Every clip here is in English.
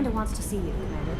Commander wants to see you, Commander.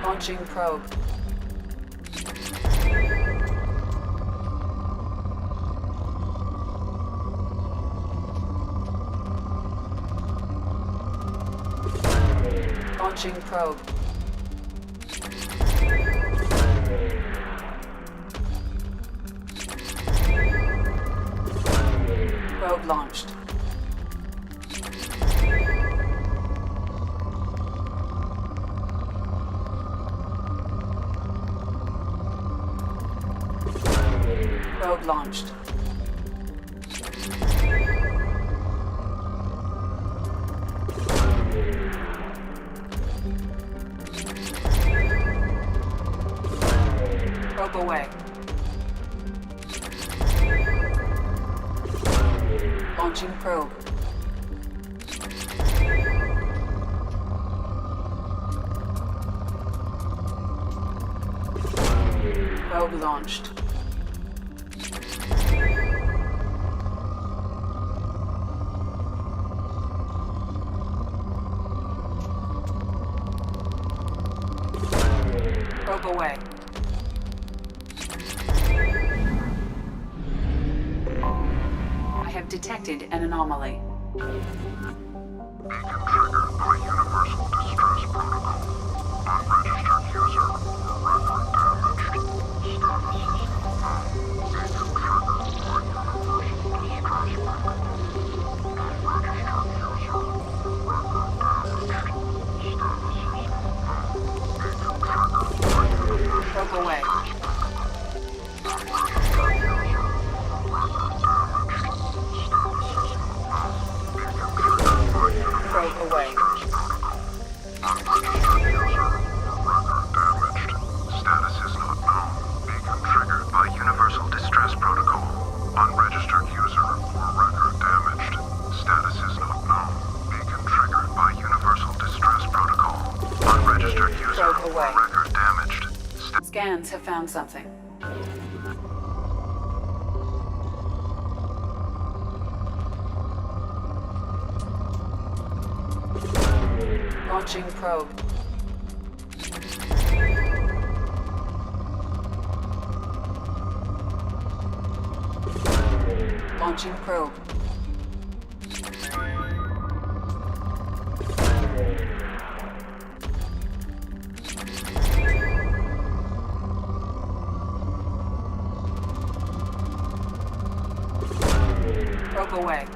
Launching probe. Launching probe. Probe launched. launched. Probe away. Launching probe. Probe launched. Probe away. I have detected an anomaly. Beacon triggered by Universal Distress Protocol. Unregistered user record damaged. Status is unknown. Beacon triggered by Universal Distress Protocol. Unregistered user record damaged. Status is unknown. Beacon triggered by Universal Probe away. Unregistered user record damaged. Probe away. Unregistered user record damaged. Status is not known. Beacon triggered by Universal Distress Protocol. Unregistered user record damaged. Status is not known. Beacon triggered by Universal Distress Protocol. Unregistered user Probe away. record damaged. Scans have found something. Launching probe. Launching probe. Probe away.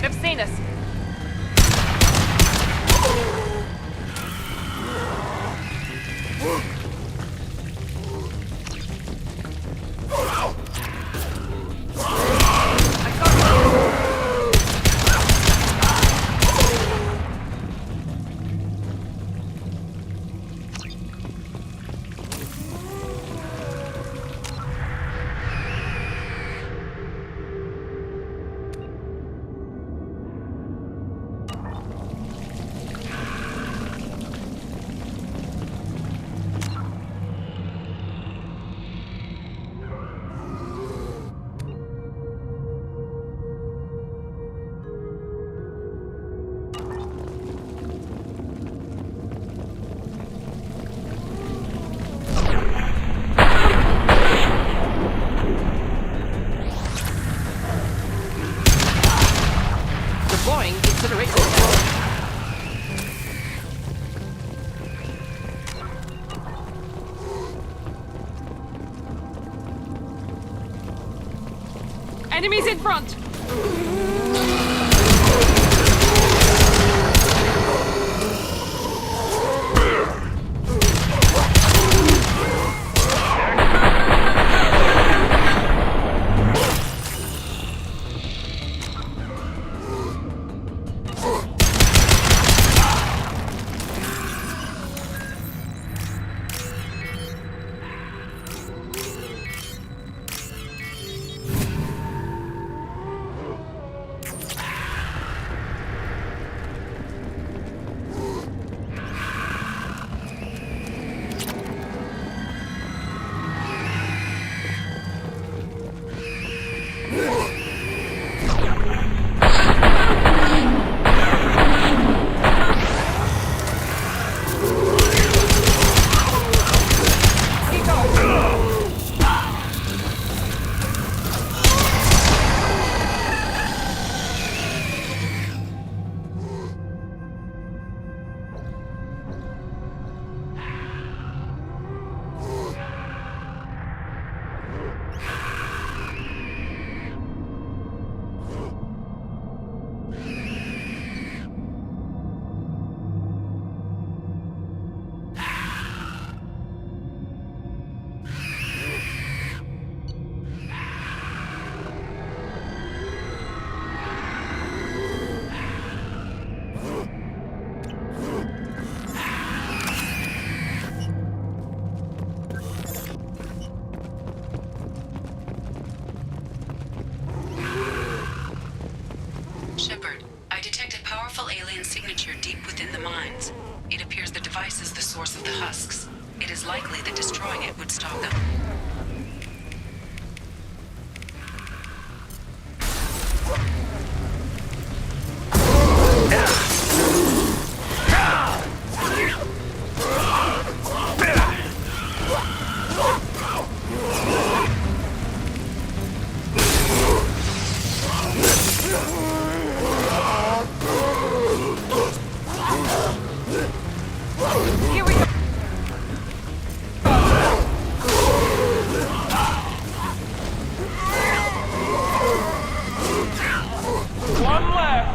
They've seen us. Deploying incineration. Enemies in front! device is the source of the husks. It is likely that destroying it would stop them. Here we go. One left.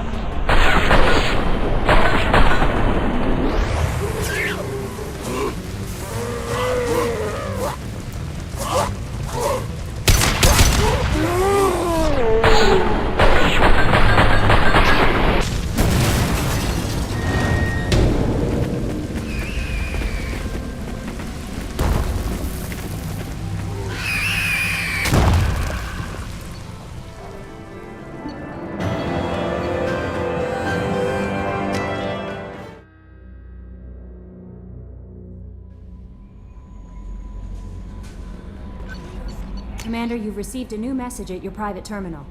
Commander, you've received a new message at your private terminal.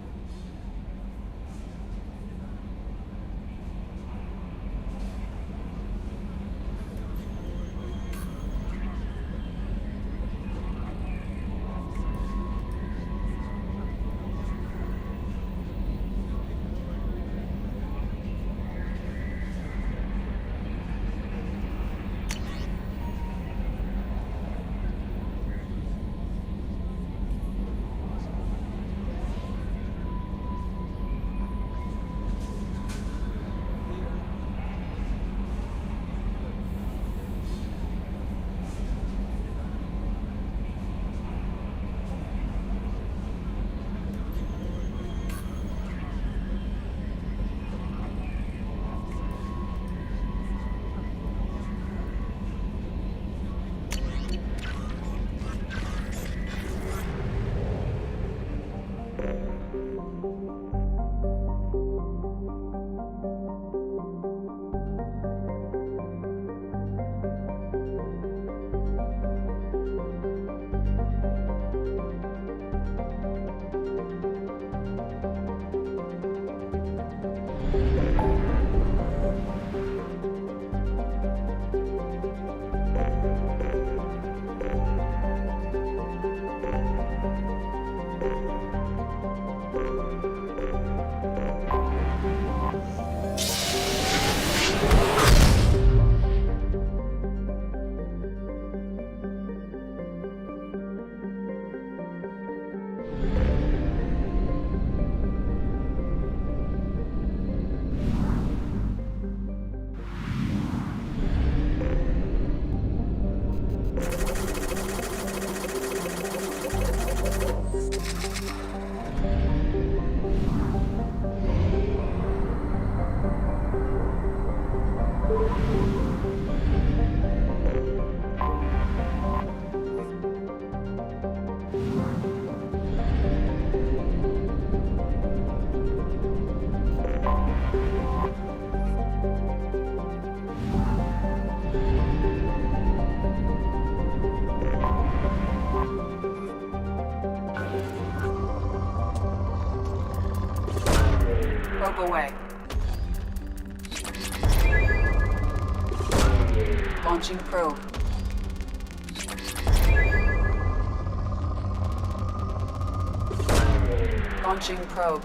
Probe away. Launching probe. Launching probe.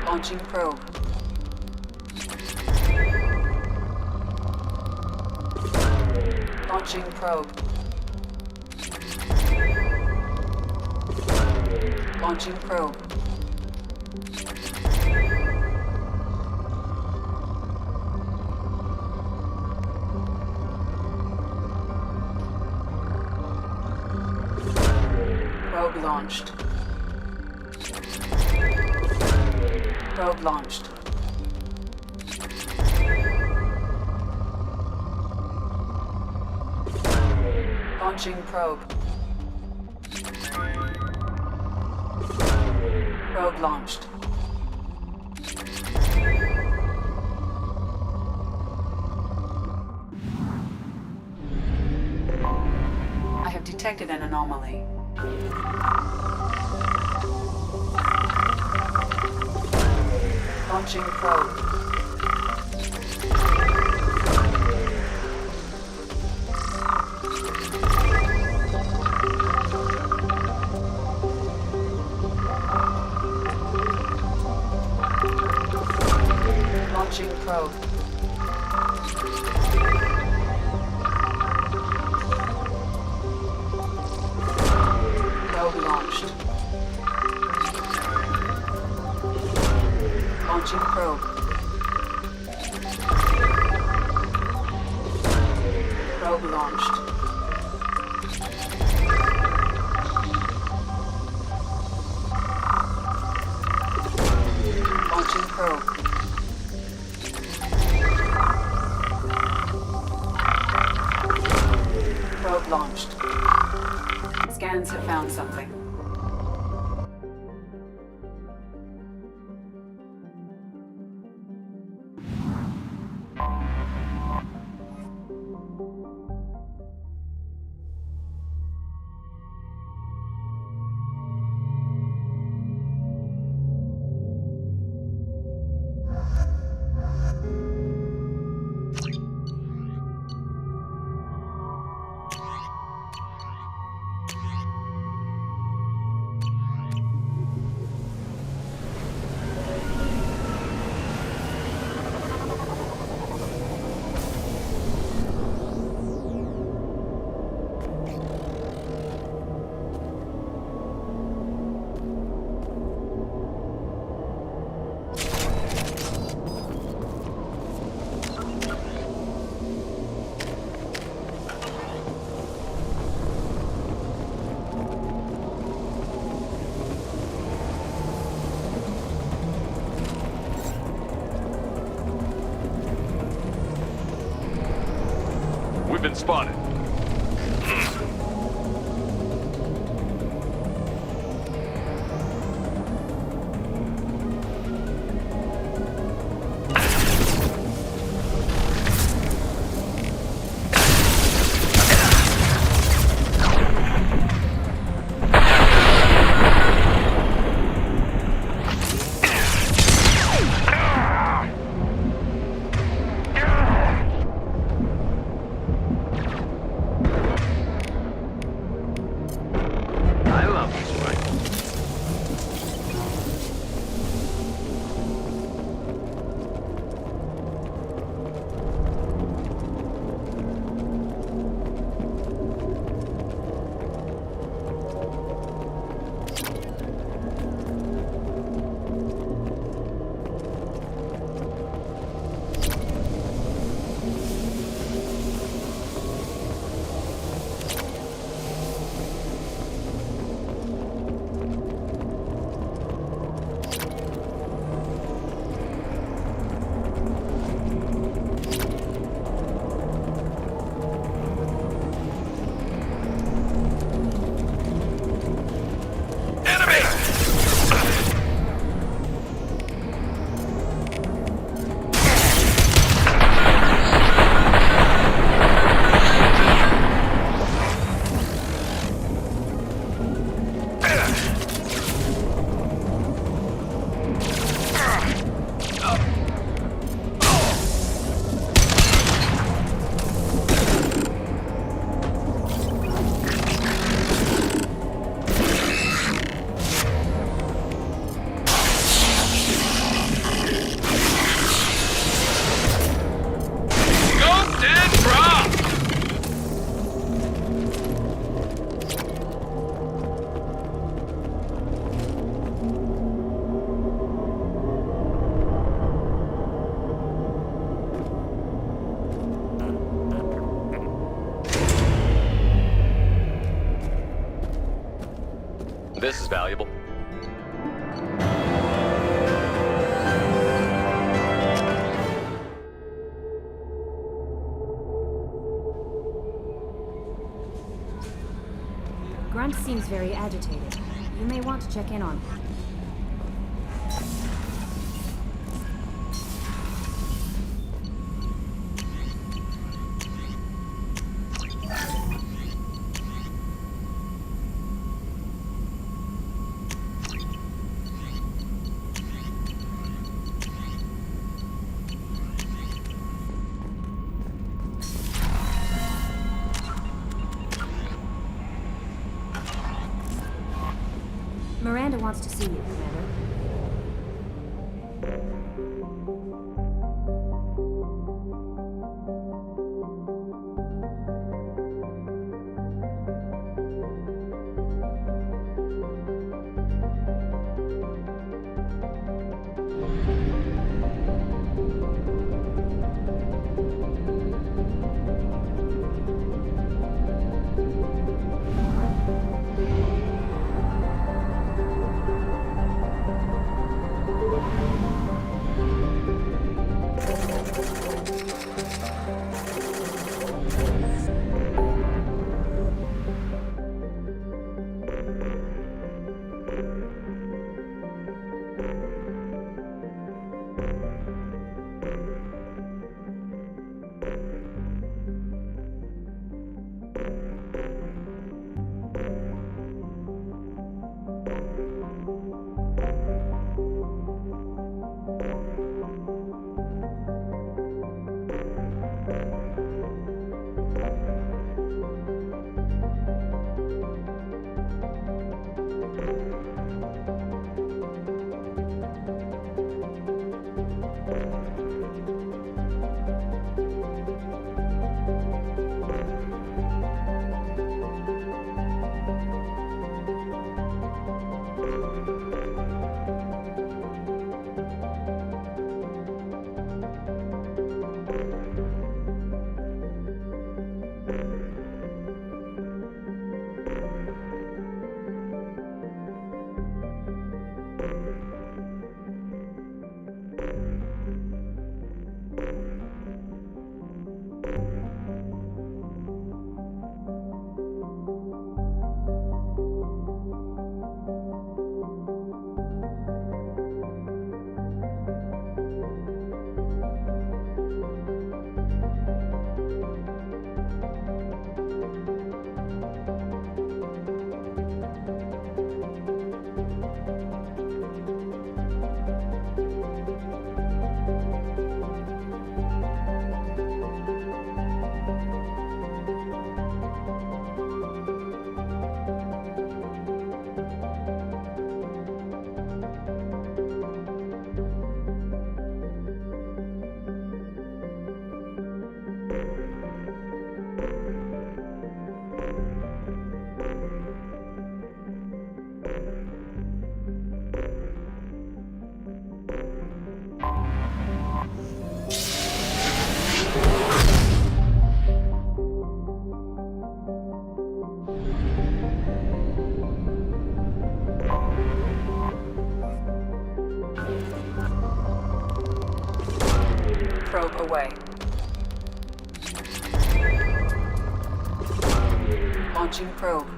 Launching probe. Launching probe. Launching probe. Probe launched. Probe launched. Launching probe. Probe launched. I have detected an anomaly. Launching probe. Launching probe. Probe launched. Launching probe. Probe launched. Launching probe. Probe launched. Scans have found something. We've been spotted. I love these rifles. This is valuable. Grunt seems very agitated. You may want to check in on him. Miranda wants to see you, Commander. Probe away. Launching probe.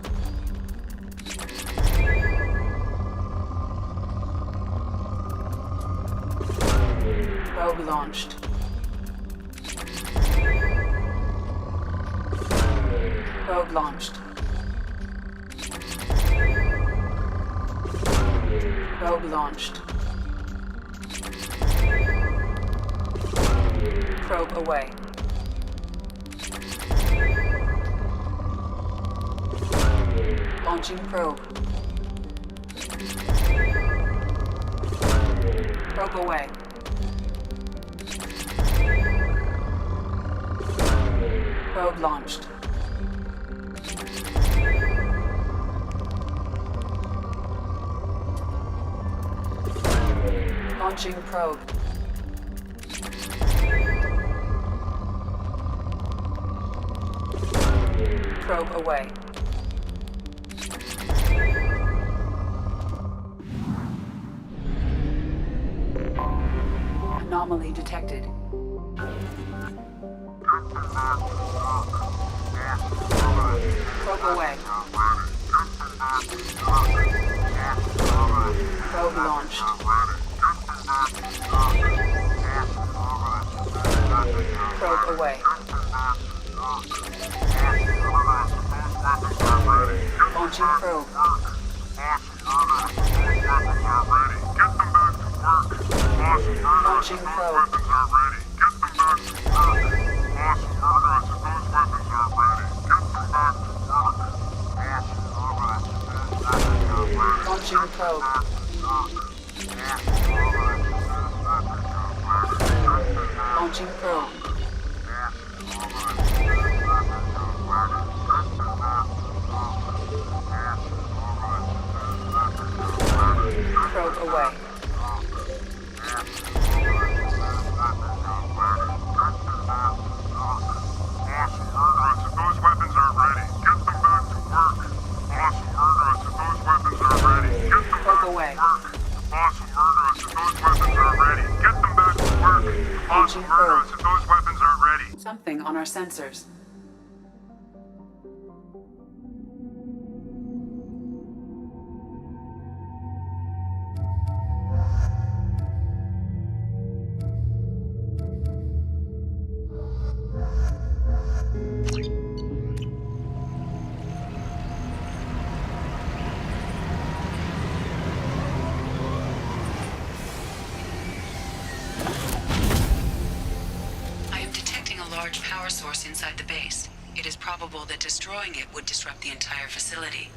Probe launched. Probe launched. Probe launched. Probe away. Launching probe. Probe away. Probe launched. Launching probe. Probe away. Anomaly detected. Probe away. Probe launched. Probe away. Launching probe. Launching probe. Launching probe. Launching probe. Probe away. Awesome, Murderous, if those weapons are ready, get them back to work. Awesome, Murderous, if those weapons are ready, get them back to away. work. Awesome, Murderous, if those weapons are ready, get them back to work. Awesome, Murderous, if those weapons are ready. Something on our sensors. I am detecting a large power source inside the base. It is probable that destroying it would disrupt the entire facility.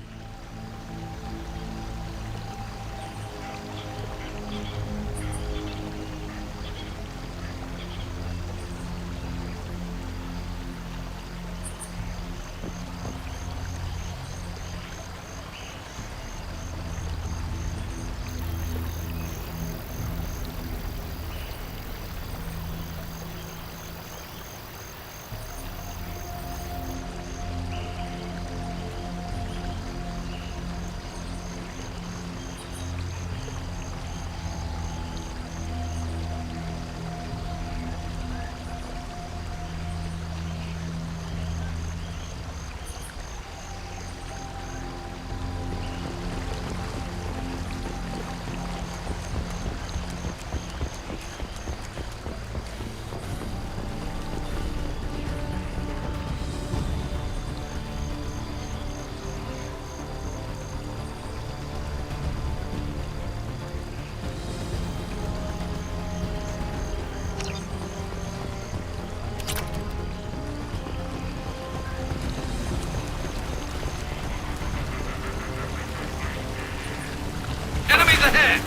Enemies ahead!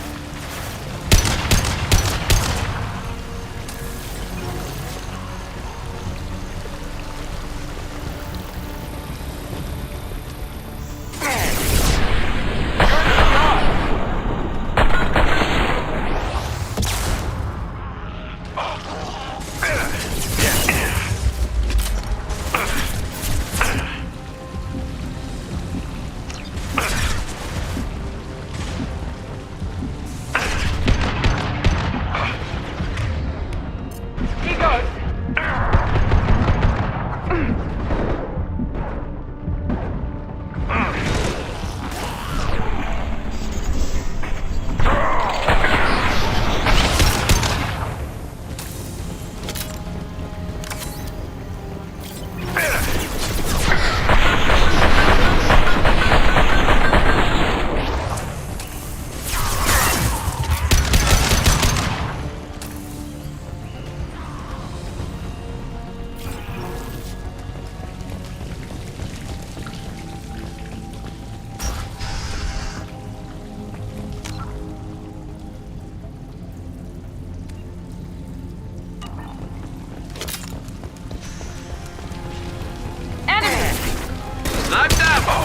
Sniped ammo!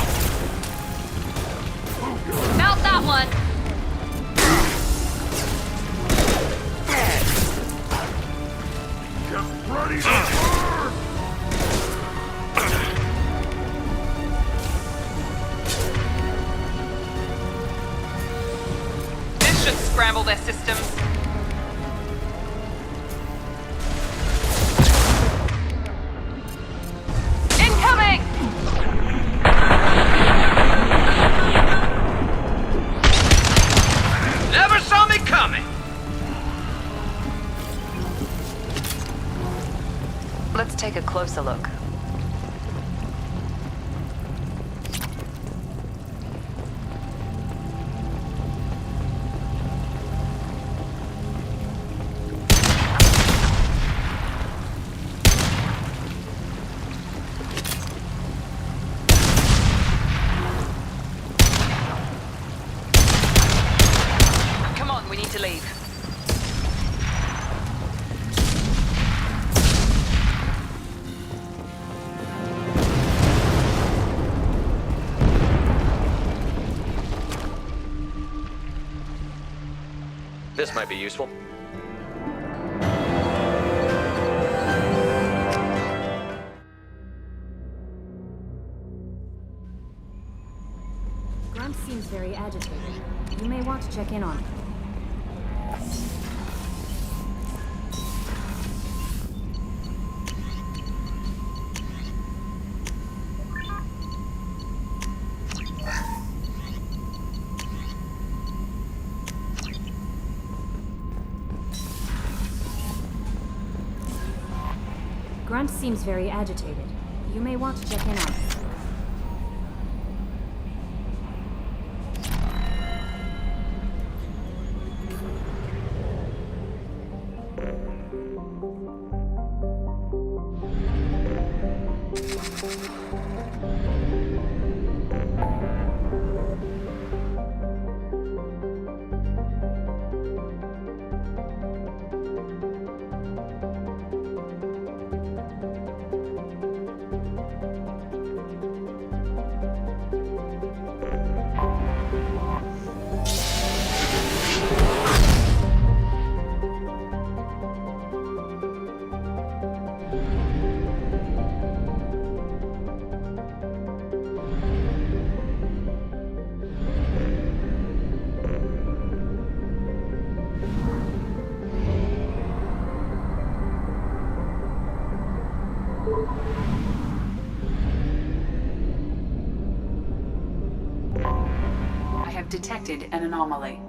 Mount that one! Get ready to burn! This should scramble their systems. Incoming! Never saw me coming! Let's take a closer look. to leave. This might be useful. Grunt seems very agitated. You may want to check in on him. Grunt seems very agitated. You may want to check in on him. I have detected an anomaly.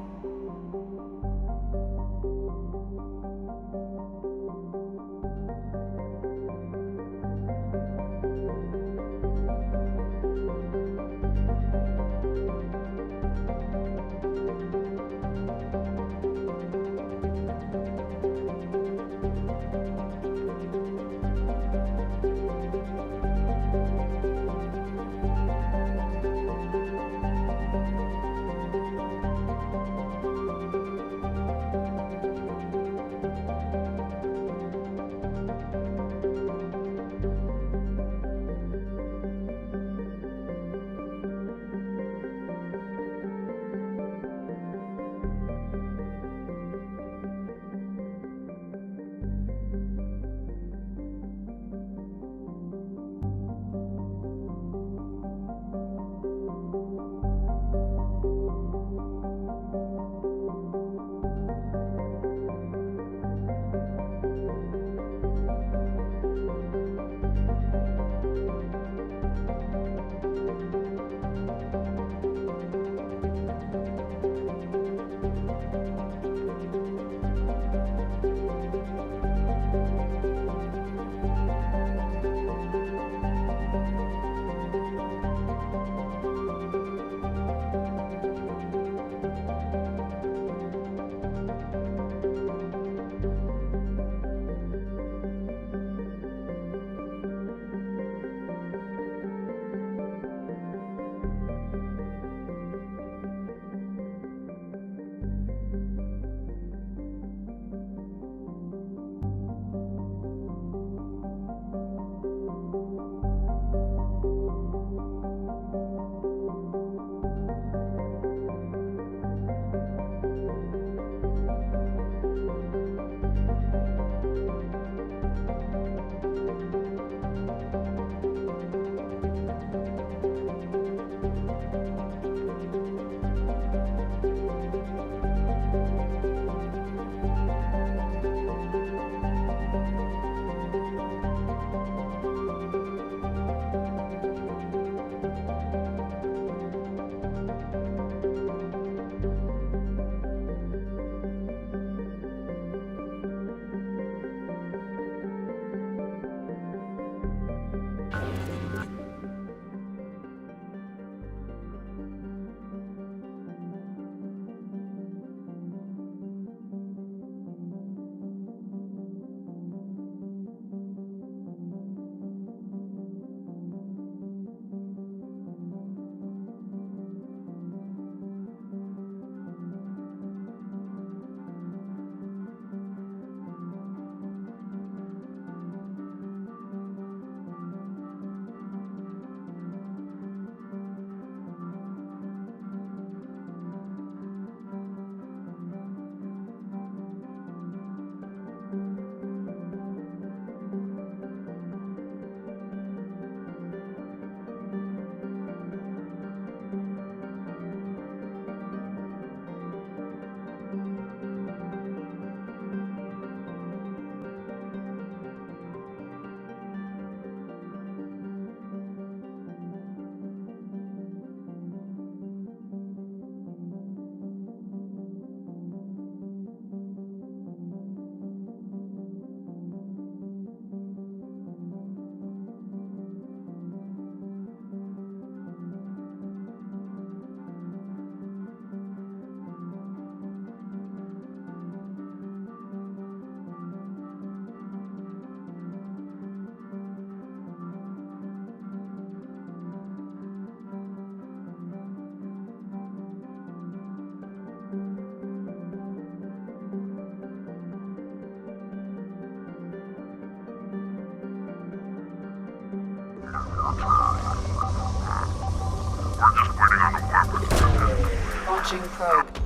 Launching probe.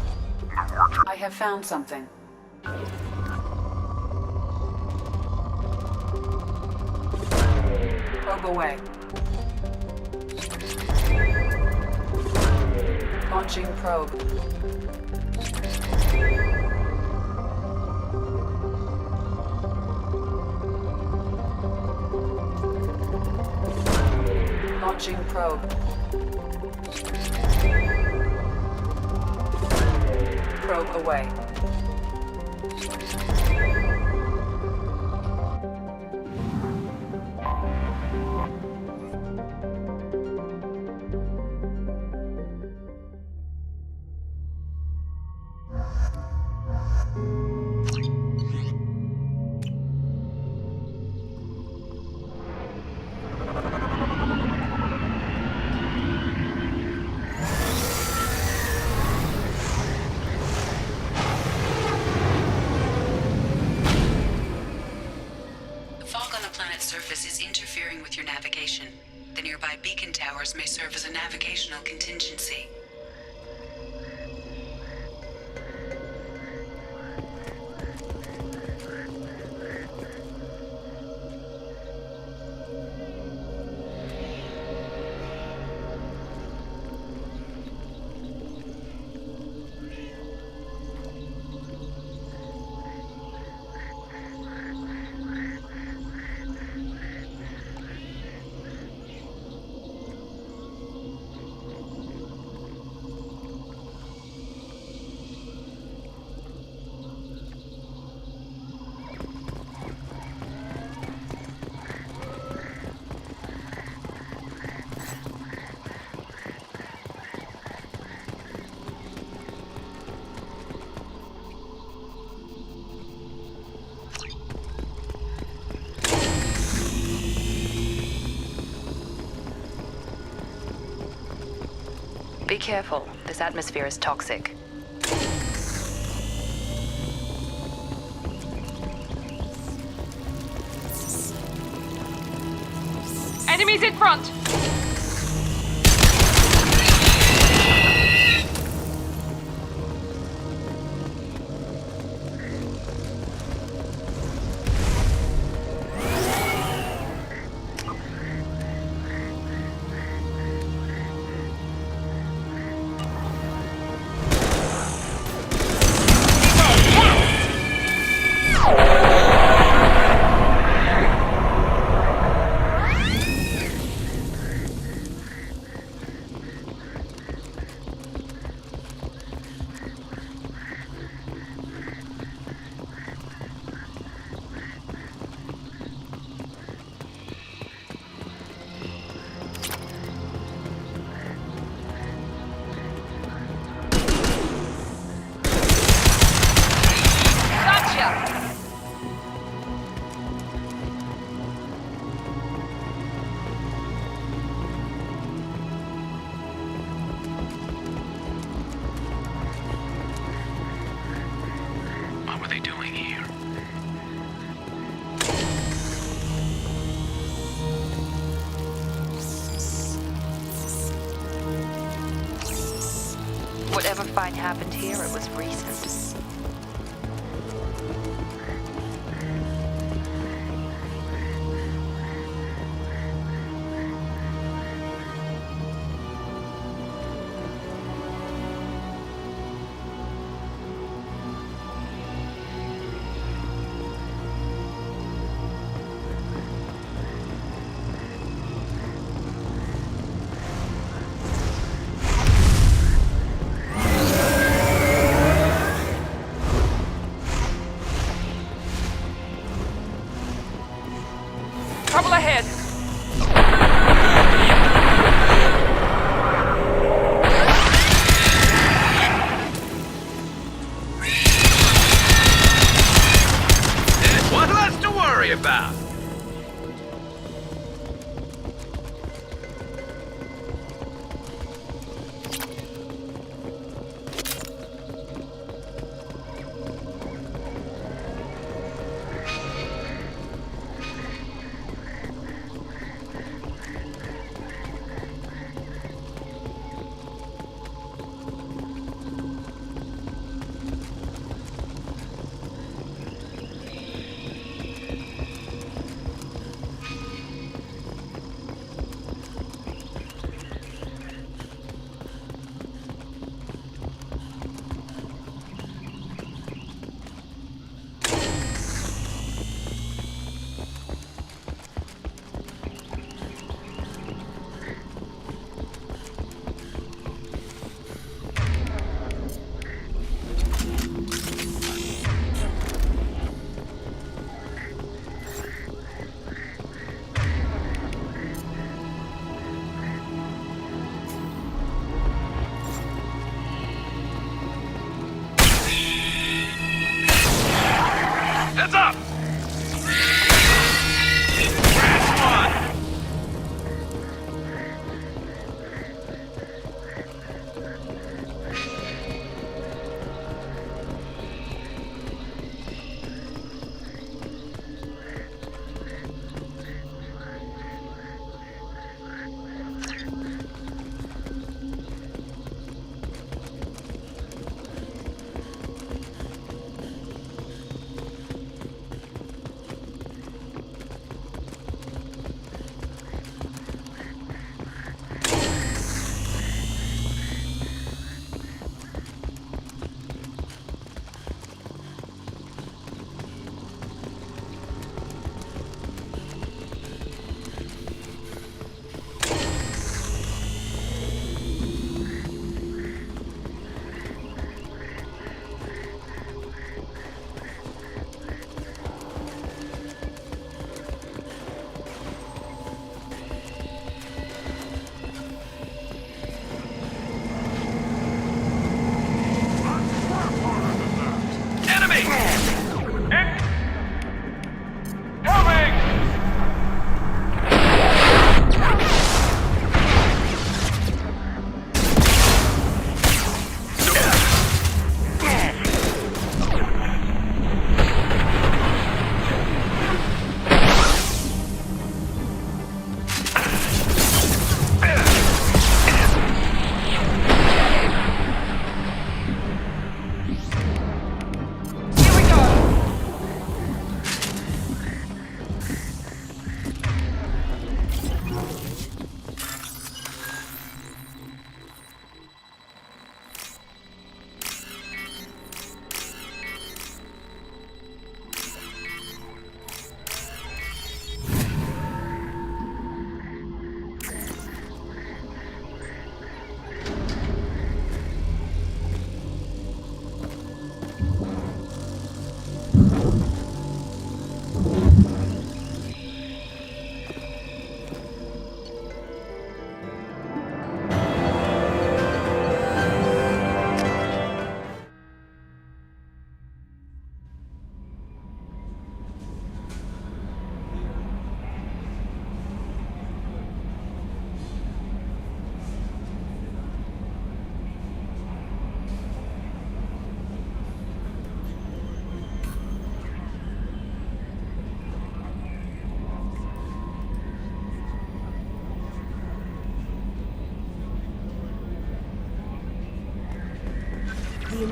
I have found something. Probe away. Launching probe. Launching probe. Probe away. Surface is interfering with your navigation. The nearby beacon towers may serve as a navigational contingency. Be careful. This atmosphere is toxic. Enemies in front! What were they doing here? Whatever fight happened here, it was recent. Trouble ahead! There's one less to worry about.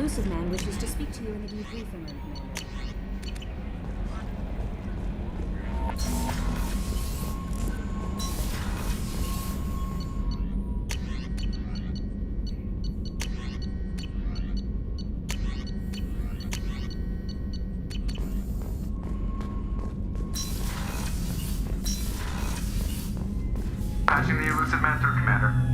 Elusive Man wishes to speak to you in the debriefing room, Commander. Patching the Elusive Man through, Commander.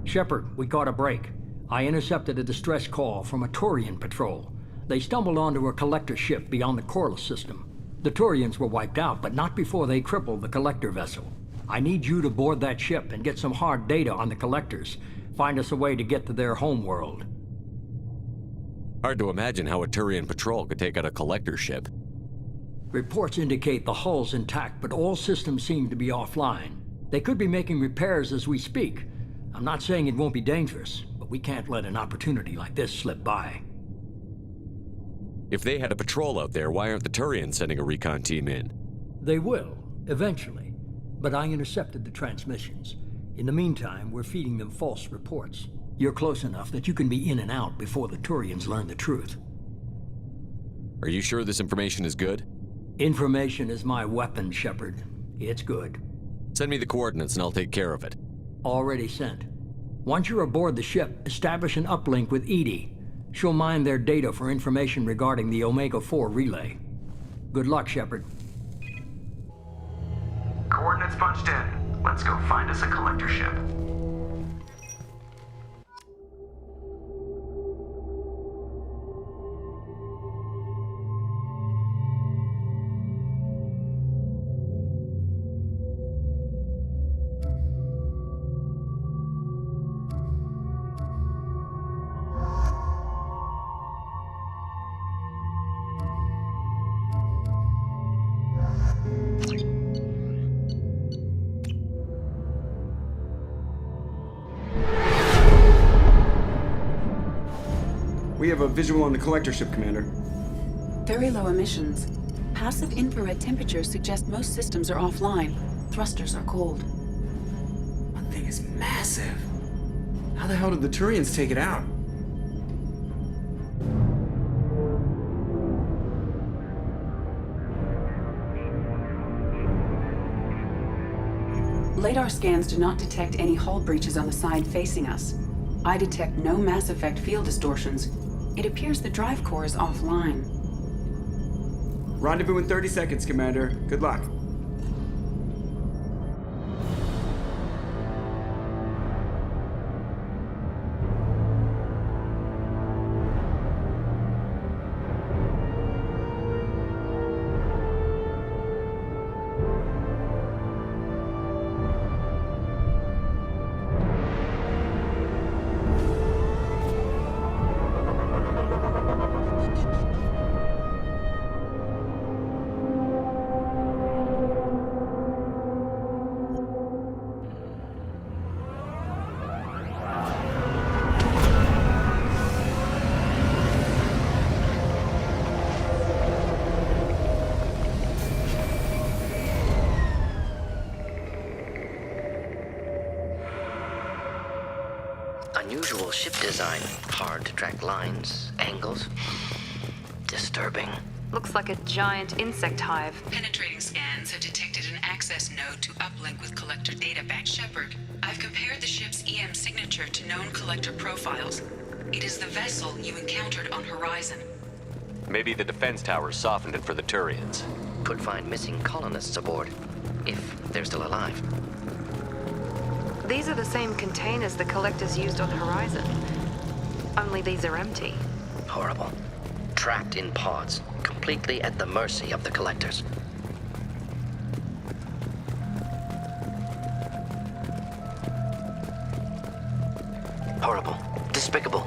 Shepard, we caught a break. I intercepted a distress call from a Turian patrol. They stumbled onto a collector ship beyond the Corliss system. The Turians were wiped out, but not before they crippled the collector vessel. I need you to board that ship and get some hard data on the collectors. Find us a way to get to their homeworld. Hard to imagine how a Turian patrol could take out a collector ship. Reports indicate the hull's intact, but all systems seem to be offline. They could be making repairs as we speak. I'm not saying it won't be dangerous, but we can't let an opportunity like this slip by. If they had a patrol out there, why aren't the Turians sending a recon team in? They will, eventually, but I intercepted the transmissions. In the meantime, we're feeding them false reports. You're close enough that you can be in and out before the Turians learn the truth. Are you sure this information is good? Information is my weapon, Shepard. It's good. Send me the coordinates and I'll take care of it. Already sent. Once you're aboard the ship, establish an uplink with EDI. She'll mine their data for information regarding the Omega-4 relay. Good luck, Shepard. Coordinates punched in. Let's go find us a collector ship. We have a visual on the collector ship, Commander. Very low emissions. Passive infrared temperatures suggest most systems are offline. Thrusters are cold. That thing is massive. How the hell did the Turians take it out? Radar scans do not detect any hull breaches on the side facing us. I detect no Mass Effect field distortions. It appears the drive core is offline. Rendezvous in 30 seconds, Commander. Good luck. Unusual ship design. Hard to track lines, angles. Disturbing. Looks like a giant insect hive. Penetrating scans have detected an access node to uplink with collector data back. Shepard, I've compared the ship's EM signature to known collector profiles. It is the vessel you encountered on Horizon. Maybe the defense towers softened it for the Turians. Could find missing colonists aboard, if they're still alive. These are the same containers the collectors used on Horizon. Only these are empty. Horrible. Trapped in pods, completely at the mercy of the collectors. Horrible. Despicable.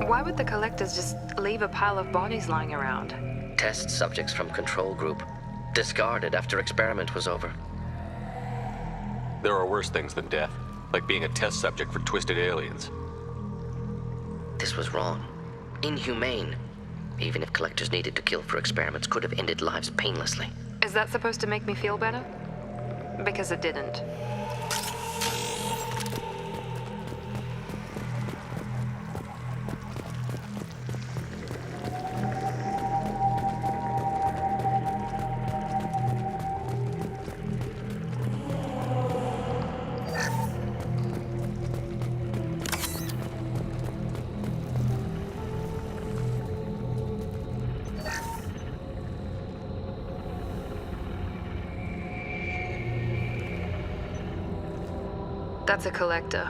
Why would the collectors just leave a pile of bodies lying around? Test subjects from control group. Discarded after experiment was over. There are worse things than death, like being a test subject for twisted aliens. This was wrong. Inhumane. Even if collectors needed to kill for experiments, could have ended lives painlessly. Is that supposed to make me feel better? Because it didn't. That's a collector.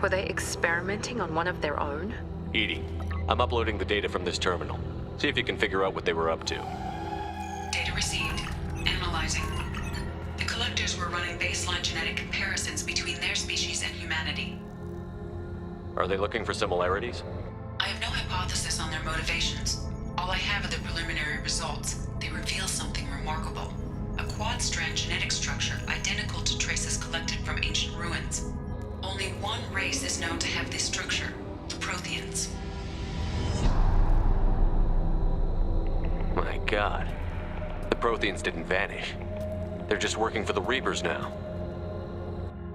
Were they experimenting on one of their own? EDI, I'm uploading the data from this terminal. See if you can figure out what they were up to. Data received. Analyzing. The collectors were running baseline genetic comparisons between their species and humanity. Are they looking for similarities? I have no hypothesis on their motivations. All I have are the preliminary results. They reveal something remarkable. A quad-strand genetic structure identical to traces collected from ancient ruins. Only one race is known to have this structure, the Protheans. My God. The Protheans didn't vanish. They're just working for the Reapers now.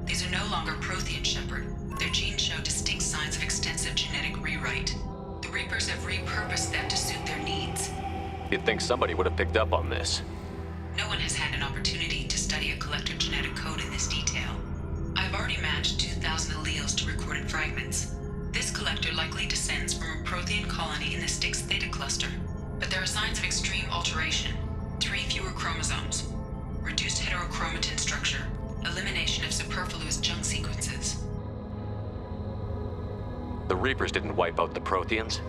These are no longer Prothean, Shepard. Their genes show distinct signs of extensive genetic rewrite. The Reapers have repurposed them to suit their needs. You'd think somebody would have picked up on this. No one has had an opportunity to study a collector genetic code in this detail. I've already matched 2,000 alleles to recorded fragments. This collector likely descends from a Prothean colony in the Styx Theta cluster. But there are signs of extreme alteration. 3 fewer chromosomes. Reduced heterochromatin structure. Elimination of superfluous junk sequences. The Reapers didn't wipe out the Protheans.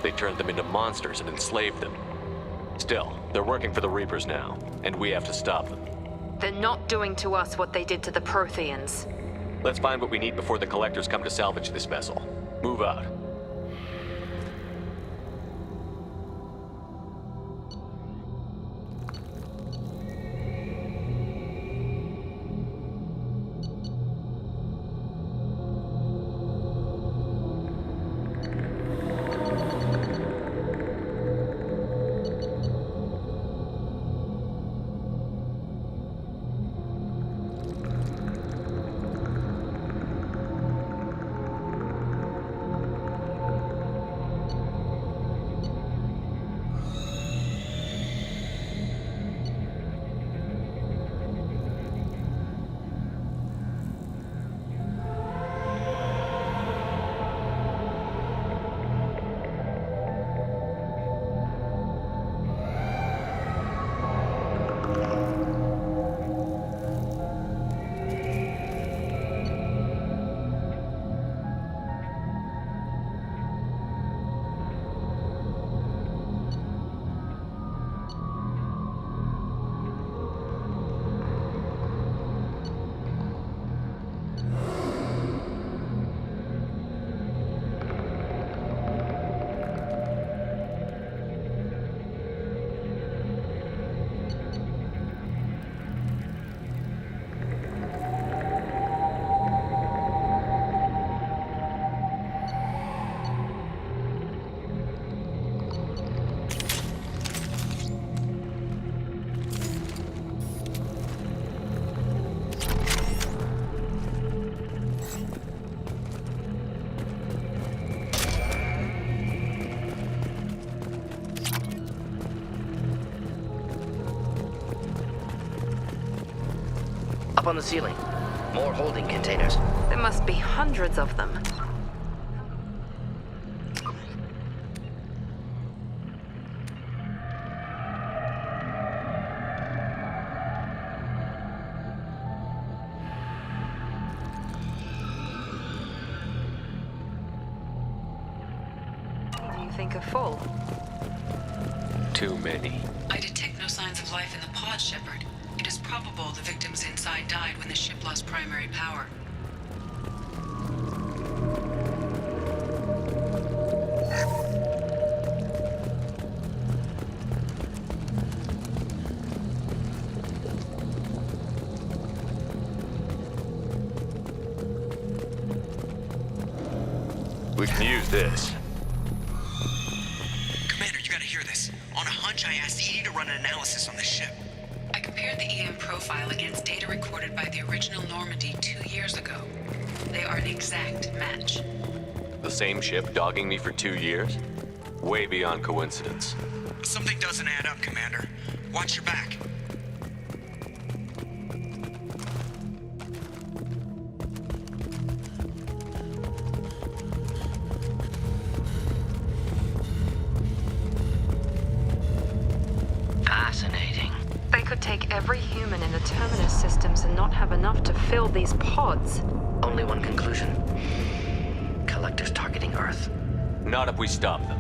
They turned them into monsters and enslaved them. Still, they're working for the Reapers now, and we have to stop them. They're not doing to us what they did to the Protheans. Let's find what we need before the collectors come to salvage this vessel. Move out. Up on the ceiling. More holding containers. There must be hundreds of them. Do you think are full? Too many. I detect no signs of life in the pod, Shepard. It is probable the victims inside died when the ship lost primary power. We can use this. Commander, you gotta hear this. On a hunch, I asked Edie to run an analysis on this ship. I compared the EM profile against data recorded by the original Normandy 2 years ago. They are an exact match. The same ship dogging me for 2 years? Way beyond coincidence. Something doesn't add up, Commander. Watch your back. Fascinating. They could take every human in the Terminus systems and not have enough to fill these pods. Only one conclusion. Collectors targeting Earth. Not if we stop them.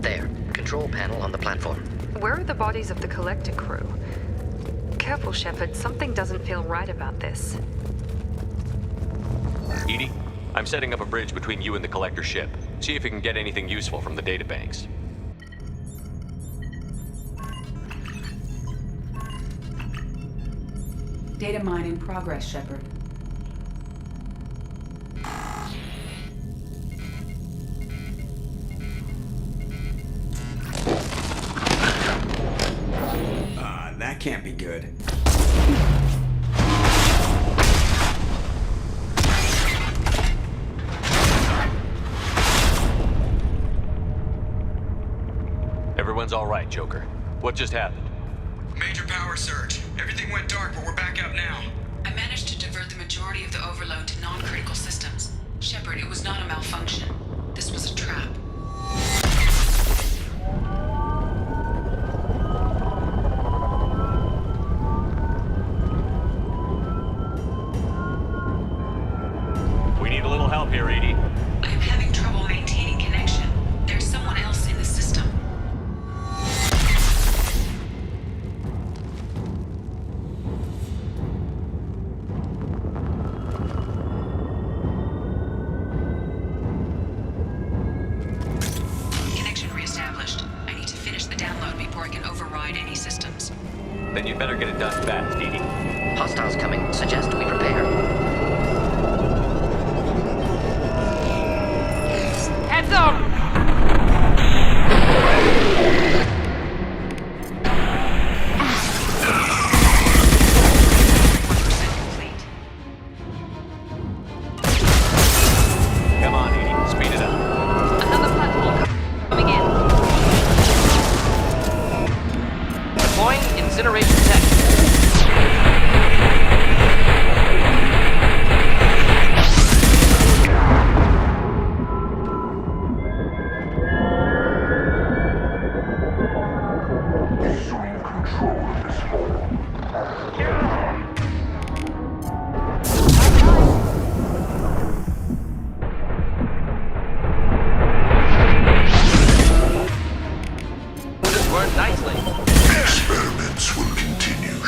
There. Control panel on the platform. Where are the bodies of the Collector crew? Careful, Shepard. Something doesn't feel right about this. Edie, I'm setting up a bridge between you and the Collector ship. See if you can get anything useful from the databanks. Data mine in progress, Shepard. That can't be good. Everyone's all right, Joker. What just happened? Major power surge. Everything went dark, but we're back up now. I managed to divert the majority of the overload to non-critical systems. Shepard, it was not a malfunction. This was a trap. We need a little help here, Edie. I am having trouble maintaining connection. There's someone else in the system. Connection reestablished. I need to finish the download before I can override any systems. Then you'd better get it done fast, Edie. Hostiles coming. Suggest we prepare. Heads up! Come on, Edie. Speed it up. Another platform coming in. Deploying incineration tech. Worked nicely. Experiments will continue,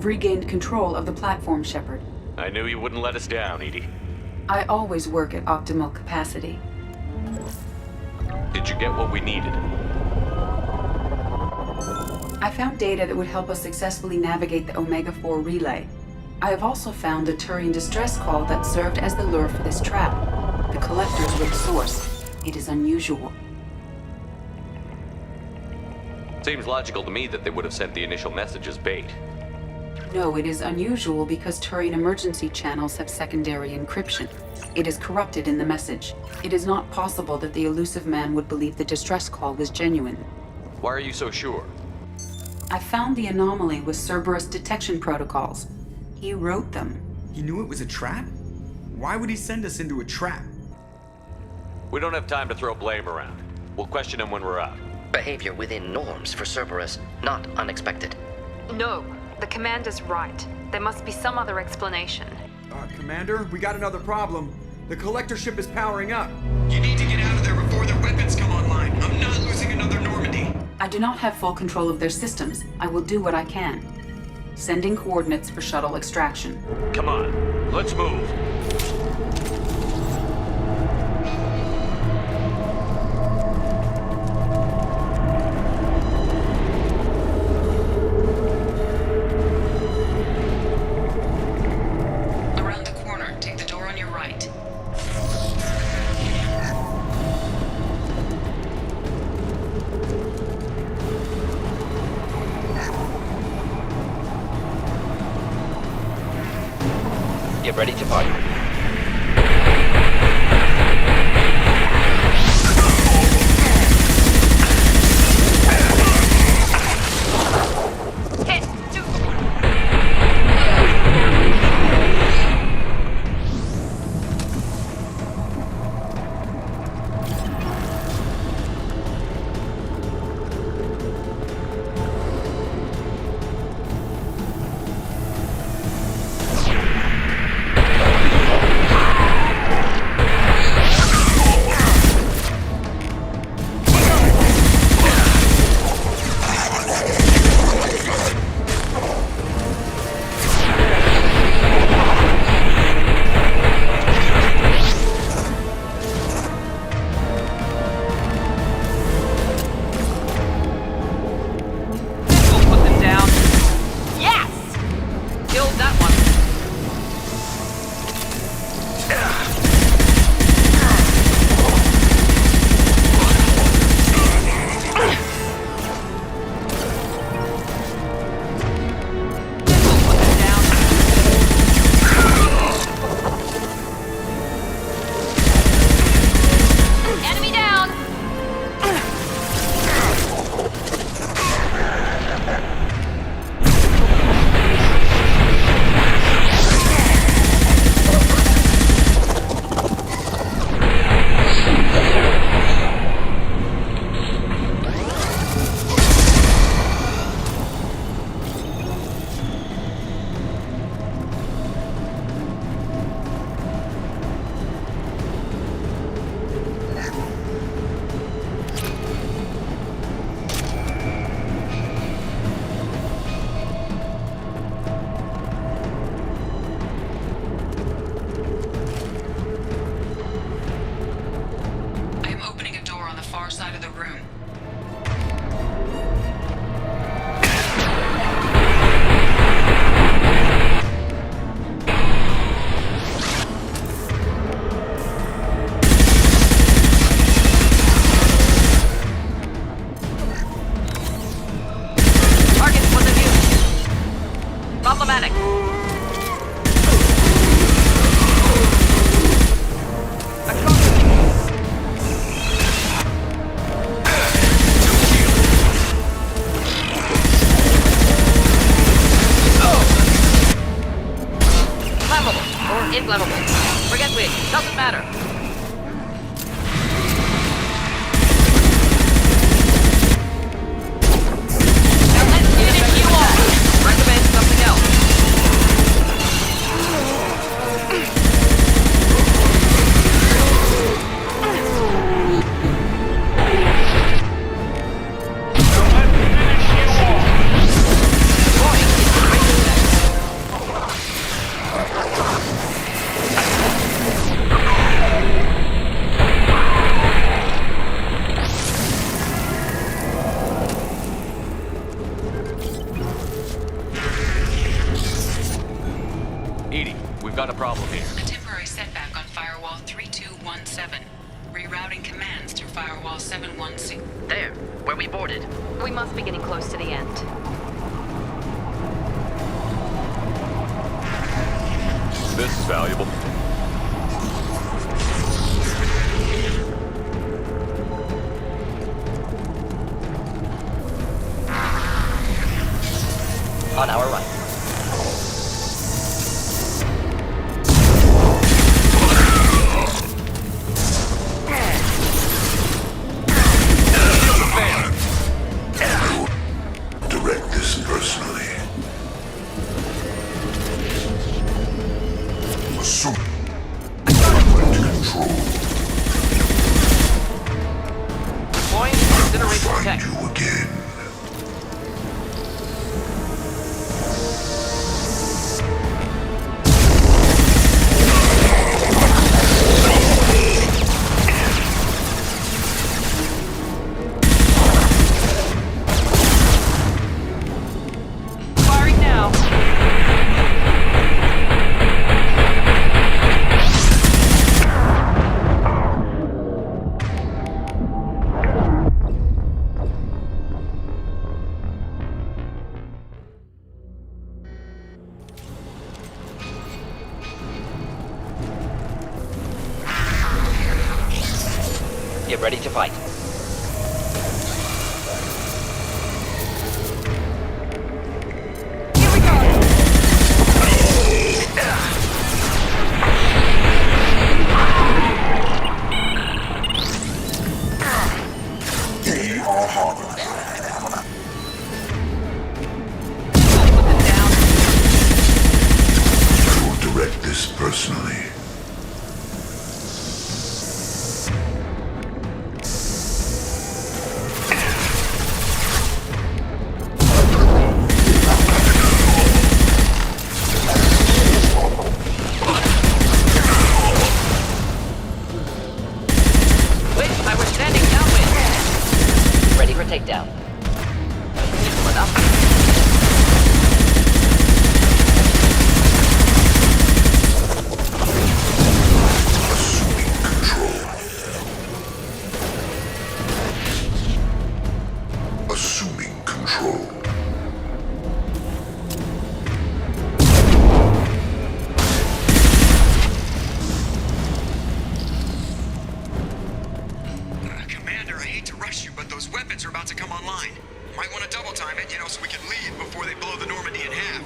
have regained control of the platform, Shepard. I knew you wouldn't let us down, Edie. I always work at optimal capacity. Did you get what we needed? I found data that would help us successfully navigate the Omega-4 relay. I have also found a Turian distress call that served as the lure for this trap. The collectors were the source. It is unusual. Seems logical to me that they would have sent the initial message as bait. No, it is unusual because Turian emergency channels have secondary encryption. It is corrupted in the message. It is not possible that the elusive man would believe the distress call was genuine. Why are you so sure? I found the anomaly with Cerberus detection protocols. He wrote them. He knew it was a trap? Why would he send us into a trap? We don't have time to throw blame around. We'll question him when we're out. Behavior within norms for Cerberus, not unexpected. No, the commander's right. There must be some other explanation. Commander, we got another problem. The collector ship is powering up. You need to get out of there before their weapons come online. I'm not losing another Normandy. I do not have full control of their systems. I will do what I can. Sending coordinates for shuttle extraction. Come on, let's move. Around the corner, take the door on your right. Get ready to party. Problematic. Flammable or inflammable. Forget which. Doesn't matter. we've got a problem here. A temporary setback on Firewall 3217. Rerouting commands through Firewall 716. There, where we boarded. We must be getting close to the end. This is valuable. On our right. Direct this personally. Assume control. Deploying incineration tech. You again. Firing now. Get ready to fight. Here we go. They are harder. I will direct this personally. Wait, I was standing downwind. Ready for takedown. Split up. Assuming control. Assuming control. Commander, I hate to rush you, but those weapons are about to come online. Might want to double time it, so we can leave before they blow the Normandy in half.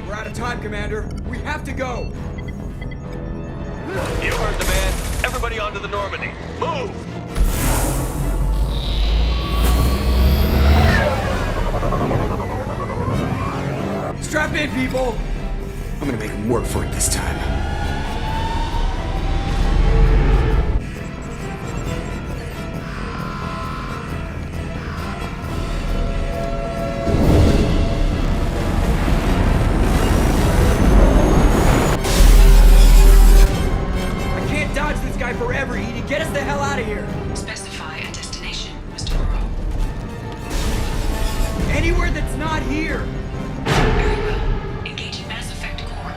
We're out of time, Commander. We have to go. You heard the man. Everybody onto the Normandy. Move! Strap in, people! I'm gonna make them work for it this time. I can't dodge this guy forever, Edie. Get us the hell out of here! Specify a destination, Mr. Moreau. Anywhere that's not here! Very well. Engaging Mass Effect core.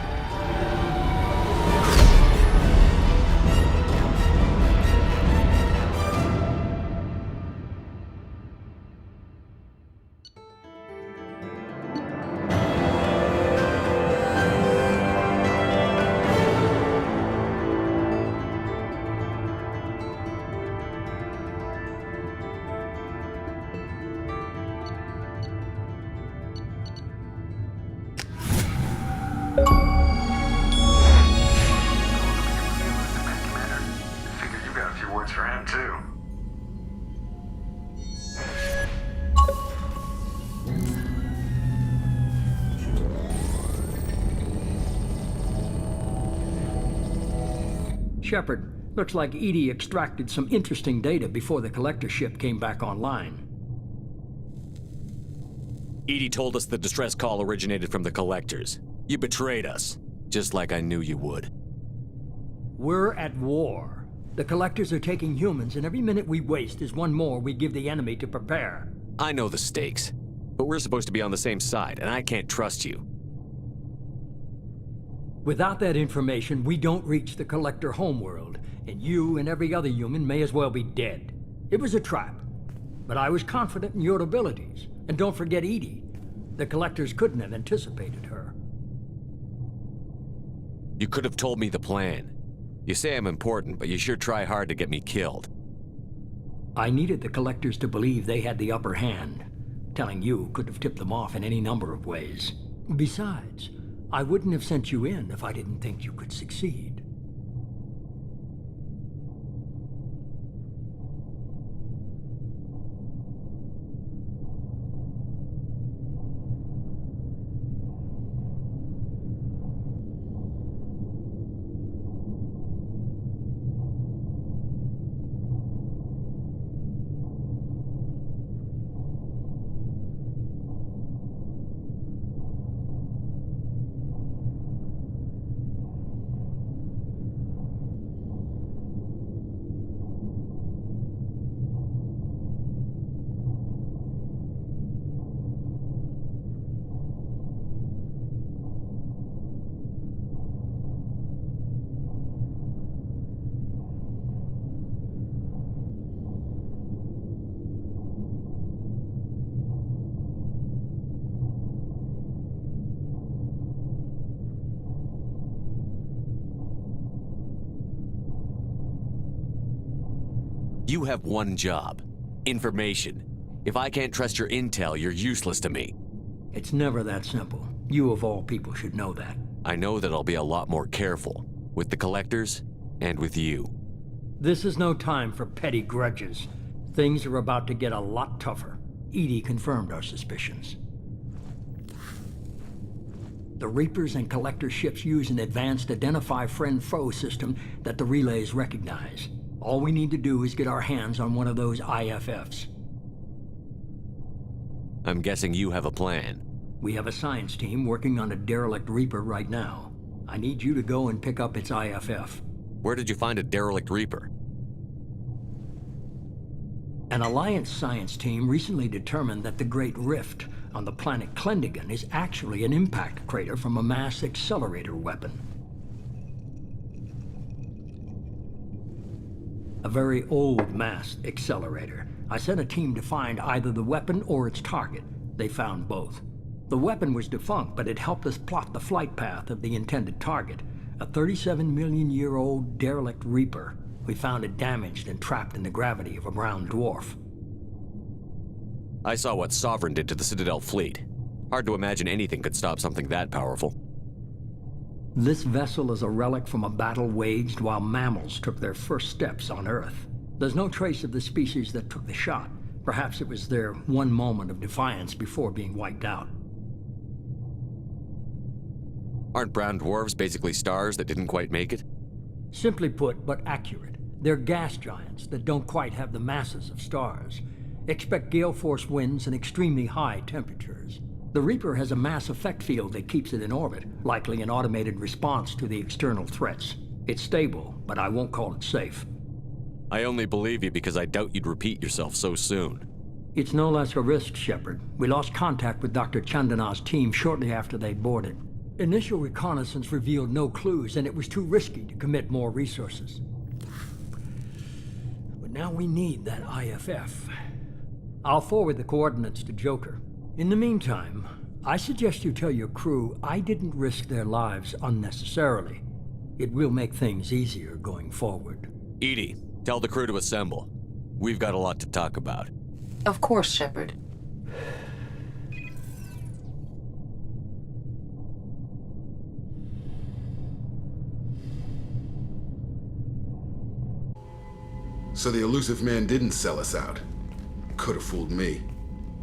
Figured you got a few words for him, too. Shepard, looks like EDI extracted some interesting data before the collector ship came back online. EDI told us the distress call originated from the collectors. You betrayed us, just like I knew you would. We're at war. The collectors are taking humans, and every minute we waste is one more we give the enemy to prepare. I know the stakes, but we're supposed to be on the same side, and I can't trust you. Without that information, we don't reach the collector homeworld, and you and every other human may as well be dead. It was a trap, but I was confident in your abilities. And don't forget EDI. The collectors couldn't have anticipated her. You could have told me the plan. You say I'm important, but you sure try hard to get me killed. I needed the collectors to believe they had the upper hand. Telling you could have tipped them off in any number of ways. Besides, I wouldn't have sent you in if I didn't think you could succeed. You have one job. Information. If I can't trust your intel, you're useless to me. It's never that simple. You of all people should know that. I know that I'll be a lot more careful. With the collectors, and with you. This is no time for petty grudges. Things are about to get a lot tougher. EDI confirmed our suspicions. The Reapers and Collector ships use an advanced identify friend-foe system that the relays recognize. All we need to do is get our hands on one of those IFFs. I'm guessing you have a plan. We have a science team working on a derelict Reaper right now. I need you to go and pick up its IFF. Where did you find a derelict Reaper? An Alliance science team recently determined that the Great Rift on the planet Klendigan is actually an impact crater from a mass accelerator weapon. A very old mass accelerator. I sent a team to find either the weapon or its target. They found both. The weapon was defunct, but it helped us plot the flight path of the intended target, a 37-million-year-old derelict Reaper. We found it damaged and trapped in the gravity of a brown dwarf. I saw what Sovereign did to the Citadel fleet. Hard to imagine anything could stop something that powerful. This vessel is a relic from a battle waged while mammals took their first steps on Earth. There's no trace of the species that took the shot. Perhaps it was their one moment of defiance before being wiped out. Aren't brown dwarves basically stars that didn't quite make it? Simply put, but accurate. They're gas giants that don't quite have the masses of stars. Expect gale force winds and extremely high temperatures. The Reaper has a mass effect field that keeps it in orbit, likely an automated response to the external threats. It's stable, but I won't call it safe. I only believe you because I doubt you'd repeat yourself so soon. It's no less a risk, Shepard. We lost contact with Dr. Chandana's team shortly after they boarded. Initial reconnaissance revealed no clues, and it was too risky to commit more resources. But now we need that IFF. I'll forward the coordinates to Joker. In the meantime, I suggest you tell your crew I didn't risk their lives unnecessarily. It will make things easier going forward. EDI, tell the crew to assemble. We've got a lot to talk about. Of course, Shepard. So the elusive man didn't sell us out. Could have fooled me.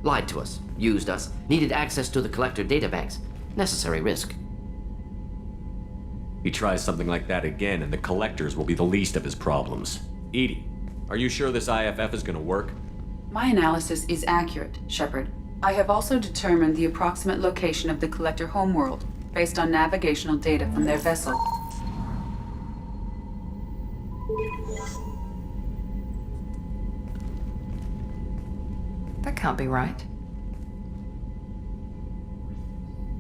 Lied to us, used us, needed access to the collector databanks. Necessary risk. He tries something like that again, and the Collectors will be the least of his problems. EDI, are you sure this IFF is gonna work? My analysis is accurate, Shepard. I have also determined the approximate location of the Collector homeworld, based on navigational data from their vessel. That can't be right.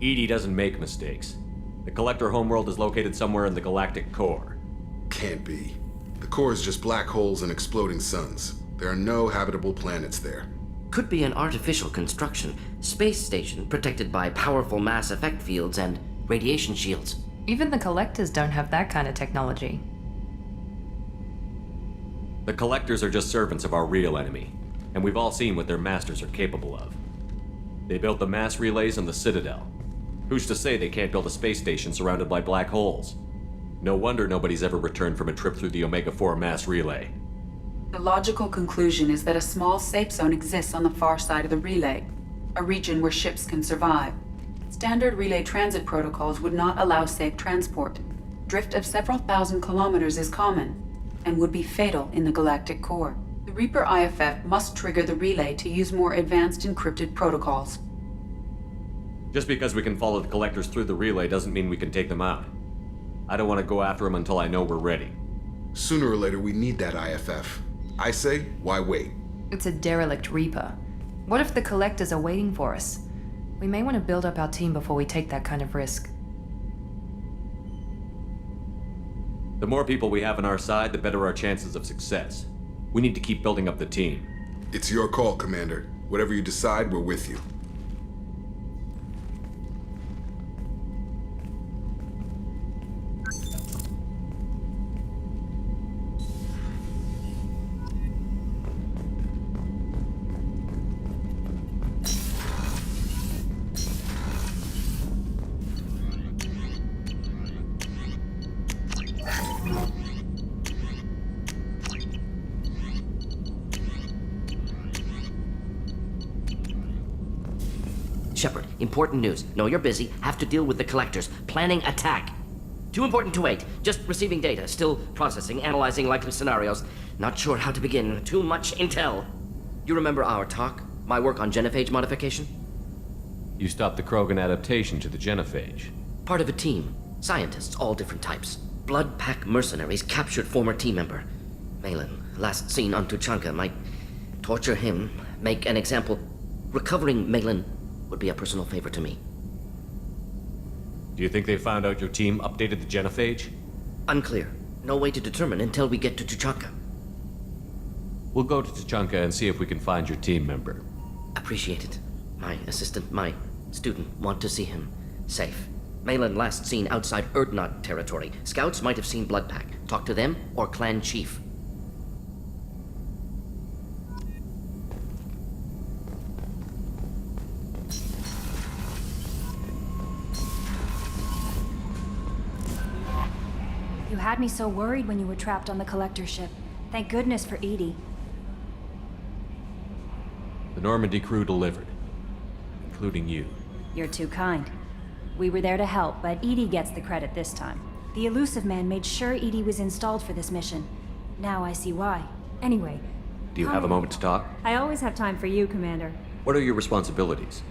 EDI doesn't make mistakes. The Collector homeworld is located somewhere in the galactic core. Can't be. The core is just black holes and exploding suns. There are no habitable planets there. Could be an artificial construction, space station protected by powerful mass effect fields and radiation shields. Even the Collectors don't have that kind of technology. The Collectors are just servants of our real enemy, and we've all seen what their masters are capable of. They built the mass relays on the Citadel. Who's to say they can't build a space station surrounded by black holes? No wonder nobody's ever returned from a trip through the Omega-4 mass relay. The logical conclusion is that a small safe zone exists on the far side of the relay, a region where ships can survive. Standard relay transit protocols would not allow safe transport. Drift of several thousand kilometers is common, and would be fatal in the galactic core. The Reaper IFF must trigger the relay to use more advanced encrypted protocols. Just because we can follow the Collectors through the relay doesn't mean we can take them out. I don't want to go after them until I know we're ready. Sooner or later, we need that IFF. I say, why wait? It's a derelict Reaper. What if the Collectors are waiting for us? We may want to build up our team before we take that kind of risk. The more people we have on our side, the better our chances of success. We need to keep building up the team. It's your call, Commander. Whatever you decide, we're with you. Shepard, important news. Know you're busy. Have to deal with the Collectors. Planning attack. Too important to wait. Just receiving data. Still processing, analyzing likely scenarios. Not sure how to begin. Too much intel. You remember our talk? My work on genophage modification? You stopped the Krogan adaptation to the genophage. Part of a team. Scientists, all different types. Blood Pack mercenaries captured former team member. Malin, last seen on Tuchanka, might torture him, make an example. Recovering Malin would be a personal favor to me. Do you think they found out your team updated the genophage? Unclear. No way to determine until we get to Tuchanka. We'll go to Tuchanka and see if we can find your team member. Appreciate it. My assistant, my student, want to see him safe. Malin last seen outside Erdnot territory. Scouts might have seen Bloodpack. Talk to them or clan chief. You had me so worried when you were trapped on the Collector ship. Thank goodness for EDI. The Normandy crew delivered, including you. You're too kind. We were there to help, but EDI gets the credit this time. The Illusive Man made sure EDI was installed for this mission. Now I see why. Anyway... Do you have a moment to talk? I always have time for you, Commander. What are your responsibilities?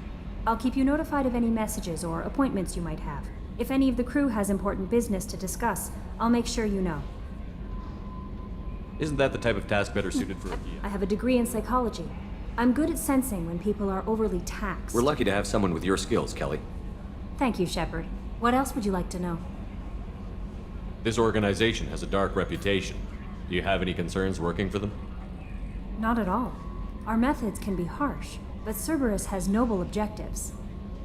I'll keep you notified of any messages or appointments you might have. If any of the crew has important business to discuss, I'll make sure you know. Isn't that the type of task better suited for a Gia? I have a degree in psychology. I'm good at sensing when people are overly taxed. We're lucky to have someone with your skills, Kelly. Thank you, Shepard. What else would you like to know? This organization has a dark reputation. Do you have any concerns working for them? Not at all. Our methods can be harsh, but Cerberus has noble objectives.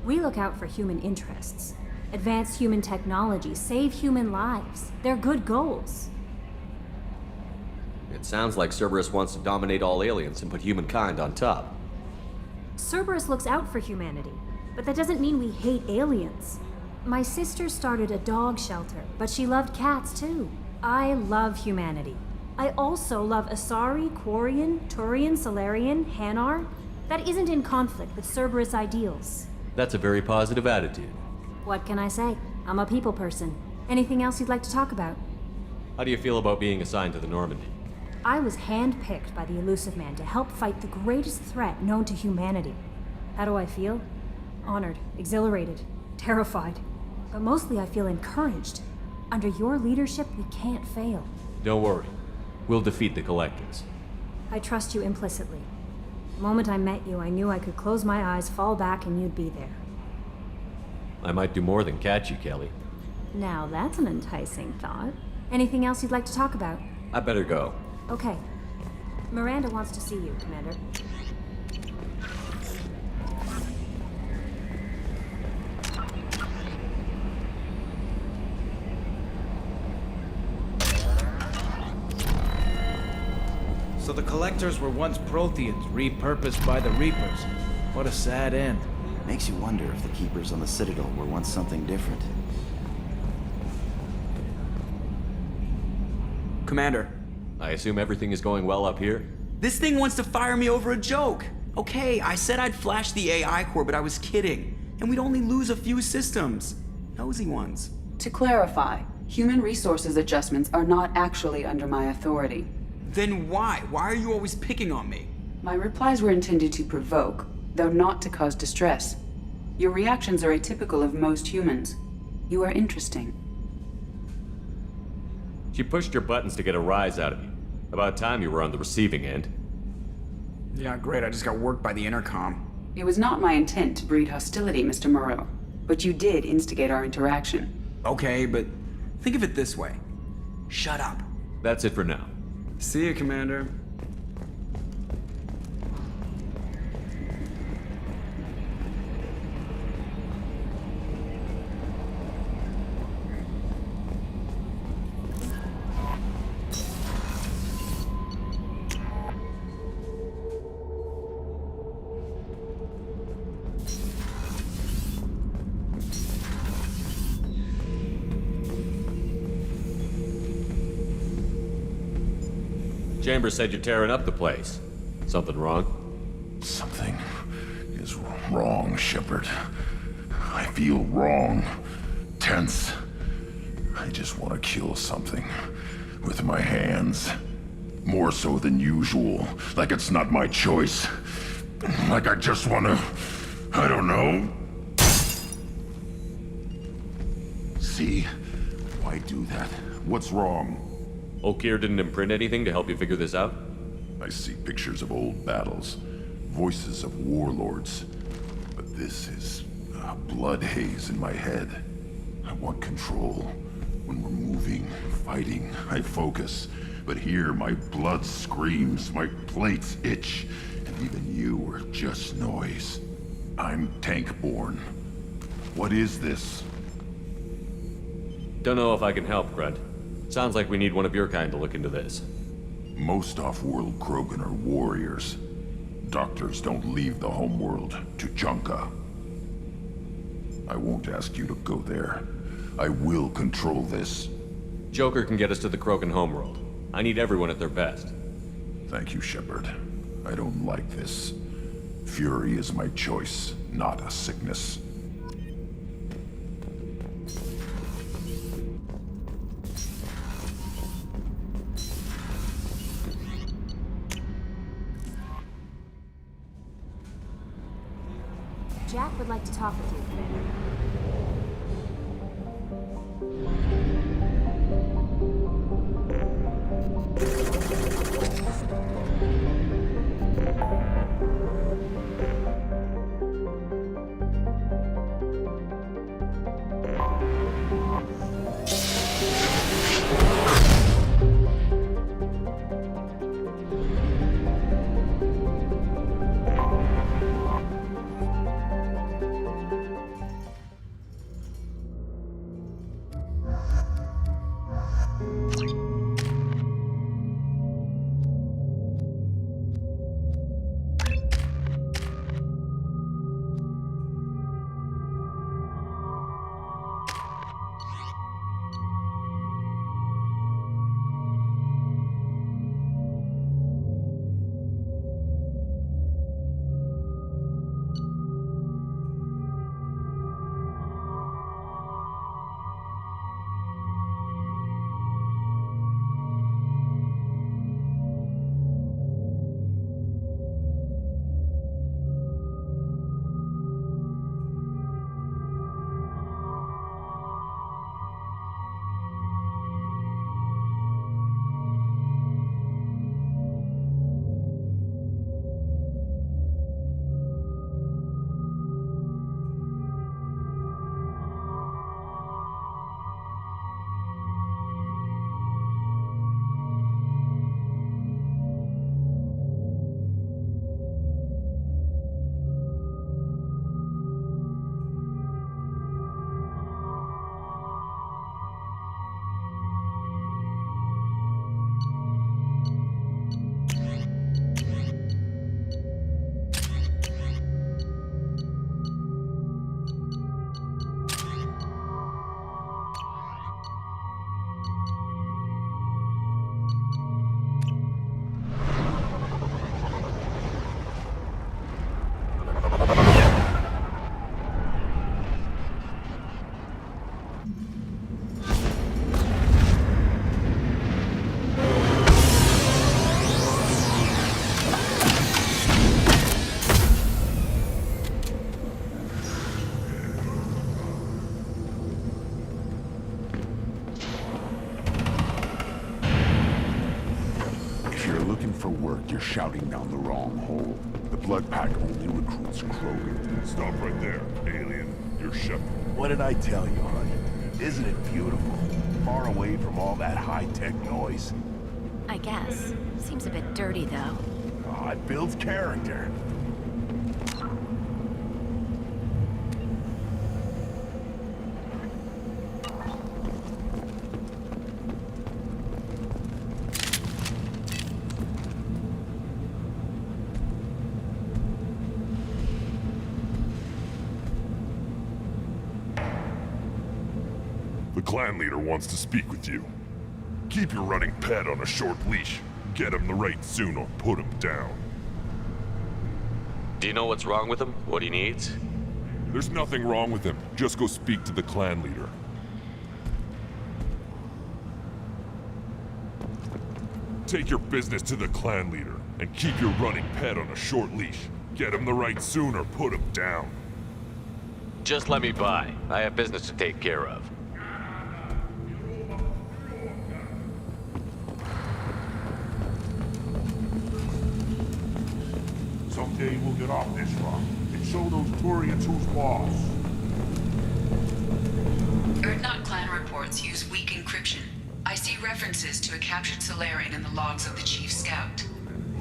We look out for human interests. Advance human technology, save human lives. They're good goals. It sounds like Cerberus wants to dominate all aliens and put humankind on top. Cerberus looks out for humanity, but that doesn't mean we hate aliens. My sister started a dog shelter, but she loved cats too. I love humanity. I also love Asari, Quarian, Turian, Solarian, Hanar. That isn't in conflict with Cerberus ideals. That's a very positive attitude. What can I say? I'm a people person. Anything else you'd like to talk about? How do you feel about being assigned to the Normandy? I was handpicked by the Illusive Man to help fight the greatest threat known to humanity. How do I feel? Honored, exhilarated, terrified. But mostly I feel encouraged. Under your leadership, we can't fail. Don't worry. We'll defeat the Collectors. I trust you implicitly. The moment I met you, I knew I could close my eyes, fall back, and you'd be there. I might do more than catch you, Kelly. Now that's an enticing thought. Anything else you'd like to talk about? I better go. Okay. Miranda wants to see you, Commander. So the Collectors were once Protheans, repurposed by the Reapers. What a sad end. Makes you wonder if the Keepers on the Citadel were once something different. Commander. I assume everything is going well up here? This thing wants to fire me over a joke. Okay, I said I'd flash the AI core, but I was kidding. And we'd only lose a few systems. Nosy ones. To clarify, human resources adjustments are not actually under my authority. Then why? Why are you always picking on me? My replies were intended to provoke, though not to cause distress. Your reactions are atypical of most humans. You are interesting. She pushed your buttons to get a rise out of you. About time you were on the receiving end. Yeah, great. I just got worked by the intercom. It was not my intent to breed hostility, Mr. Moreau, but you did instigate our interaction. Okay, but think of it this way. Shut up. That's it for now. See you, Commander. Chambers said you're tearing up the place. Something wrong? Something is wrong, Shepard. I feel wrong. Tense. I just want to kill something. With my hands. More so than usual. Like it's not my choice. Like I just want to... I don't know. See? Why do that? What's wrong? Okeer didn't imprint anything to help you figure this out? I see pictures of old battles, voices of warlords. But this is a blood haze in my head. I want control. When we're moving, fighting, I focus. But here, my blood screams, my plates itch, and even you are just noise. I'm tank-born. What is this? Don't know if I can help, Grunt. Sounds like we need one of your kind to look into this. Most off-world Krogan are warriors. Doctors don't leave the homeworld to Junka. I won't ask you to go there. I will control this. Joker can get us to the Krogan homeworld. I need everyone at their best. Thank you, Shepard. I don't like this. Fury is my choice, not a sickness. Jack would like to talk with you, Commander. looking for work, you're shouting down the wrong hole. The Blood Pack only recruits Krogan. Stop right there, alien. You're Shepard. What did I tell you, honey? Isn't it beautiful? Far away from all that high-tech noise. I guess. Seems a bit dirty, though. Oh, it builds character. The clan leader wants to speak with you. Keep your running pet on a short leash. Get him the right soon or put him down. Do you know what's wrong with him? What he needs? There's nothing wrong with him. Just go speak to the clan leader. Take your business to the clan leader, and keep your running pet on a short leash. Get him the right soon or put him down. Just let me by. I have business to take care of. Someday we'll get off this rock and show those Turians who's boss. Erdnot clan reports use weak encryption. I see references to a captured Solarian in the logs of the Chief Scout.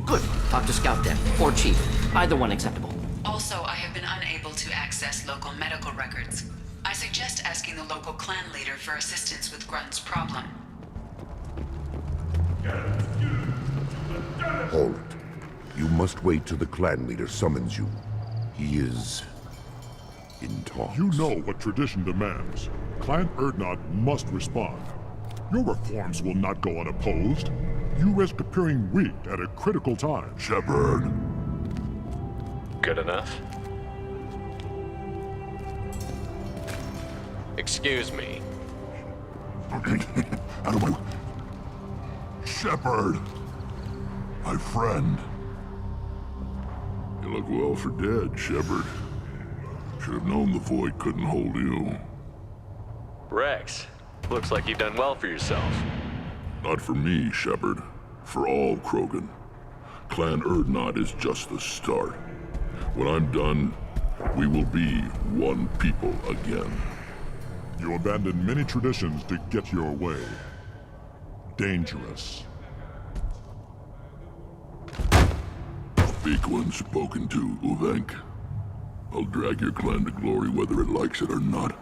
Good. Talk to Scout then, or Chief. Either one acceptable. Also, I have been unable to access local medical records. I suggest asking the local clan leader for assistance with Grunt's problem. Hold it. You must wait till the clan leader summons you. He is in talks. You know what tradition demands. Clan Erdnot must respond. Your reforms will not go unopposed. You risk appearing weak at a critical time. Shepard. Good enough? Excuse me. Out of my... Shepard. My friend. You look well for dead, Shepard. Should have known the Void couldn't hold you. Rex, looks like you've done well for yourself. Not for me, Shepard. For all Krogan. Clan Erdnot is just the start. When I'm done, we will be one people again. You abandoned many traditions to get your way. Dangerous. Speak when spoken to, Uvenk. I'll drag your clan to glory whether it likes it or not.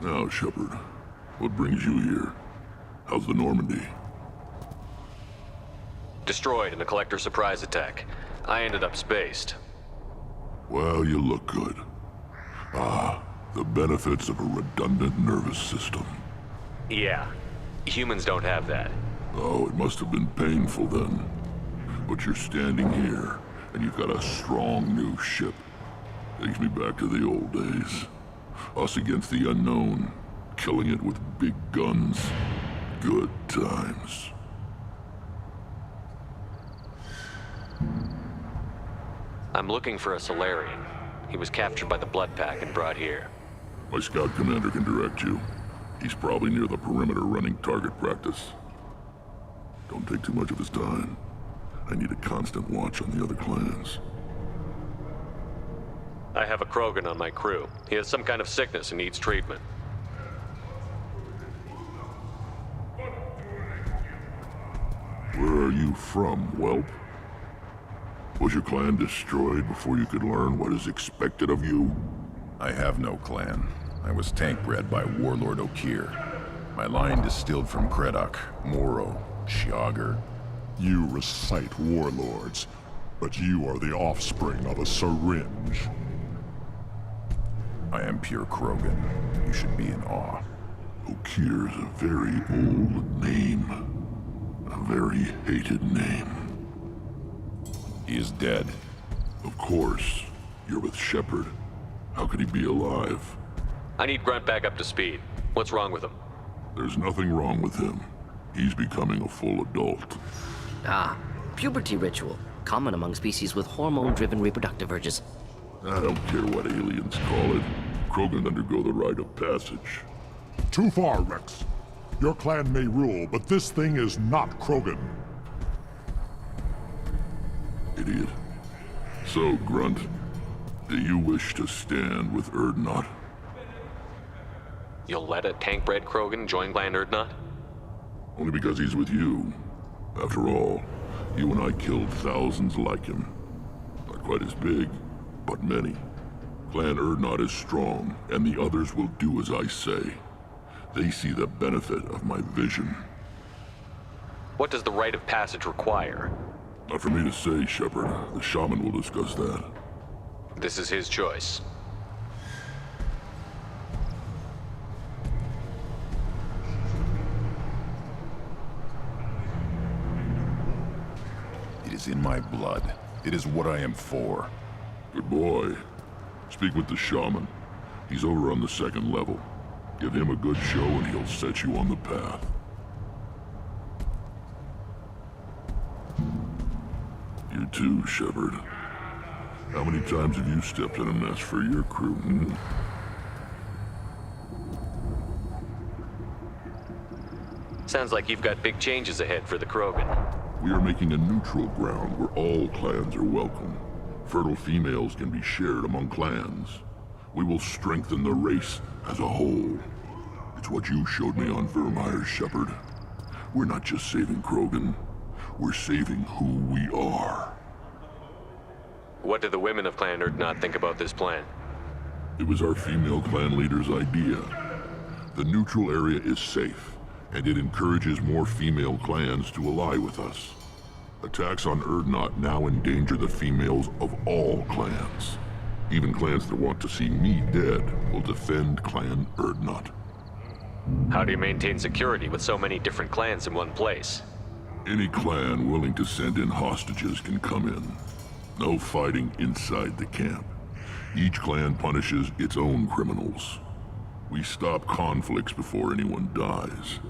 Now, Shepard, what brings you here? How's the Normandy? Destroyed in a Collector surprise attack. I ended up spaced. Well, you look good. Ah, the benefits of a redundant nervous system. Yeah, humans don't have that. Oh, it must have been painful then. But you're standing here, and you've got a strong new ship. Takes me back to the old days. Us against the unknown, killing it with big guns. Good times. I'm looking for a Solarian. He was captured by the Blood Pack and brought here. My scout commander can direct you. He's probably near the perimeter running target practice. Don't take too much of his time. I need a constant watch on the other clans. I have a Krogan on my crew. He has some kind of sickness and needs treatment. Where are you from, whelp? Was your clan destroyed before you could learn what is expected of you? I have no clan. I was tank bred by Warlord Okeer. My line distilled from Kredok, Moro, Shiagar. You recite warlords, but you are the offspring of a syringe. I am pure Krogan. You should be in awe. Okeer's a very old name. A very hated name. He is dead. Of course. You're with Shepard. How could he be alive? I need Grunt back up to speed. What's wrong with him? There's nothing wrong with him. He's becoming a full adult. Ah, puberty ritual. Common among species with hormone-driven reproductive urges. I don't care what aliens call it. Krogan undergo the rite of passage. Too far, Rex. Your clan may rule, but this thing is not Krogan. Idiot. So, Grunt, do you wish to stand with Urdnot? You'll let a tank-bred Krogan join Clan Urdnot? Only because he's with you. After all, you and I killed thousands like him. Not quite as big, but many. Clan Urdnot is strong, and the others will do as I say. They see the benefit of my vision. What does the rite of passage require? Not for me to say, Shepard. The shaman will discuss that. This is his choice. It is in my blood. It is what I am for. Good boy. Speak with the shaman. He's over on the second level. Give him a good show and he'll set you on the path. You too, Shepard. How many times have you stepped in a mess for your crew, hmm? Sounds like you've got big changes ahead for the Krogan. We are making a neutral ground where all clans are welcome. Fertile females can be shared among clans. We will strengthen the race as a whole. It's what you showed me on Vermeer, Shepard. We're not just saving Krogan. We're saving who we are. What do the women of Clan Urdnot think about this plan? It was our female clan leader's idea. The neutral area is safe, and it encourages more female clans to ally with us. Attacks on Urdnot now endanger the females of all clans. Even clans that want to see me dead will defend Clan Urdnot. How do you maintain security with so many different clans in one place? Any clan willing to send in hostages can come in. No fighting inside the camp. Each clan punishes its own criminals. We stop conflicts before anyone dies.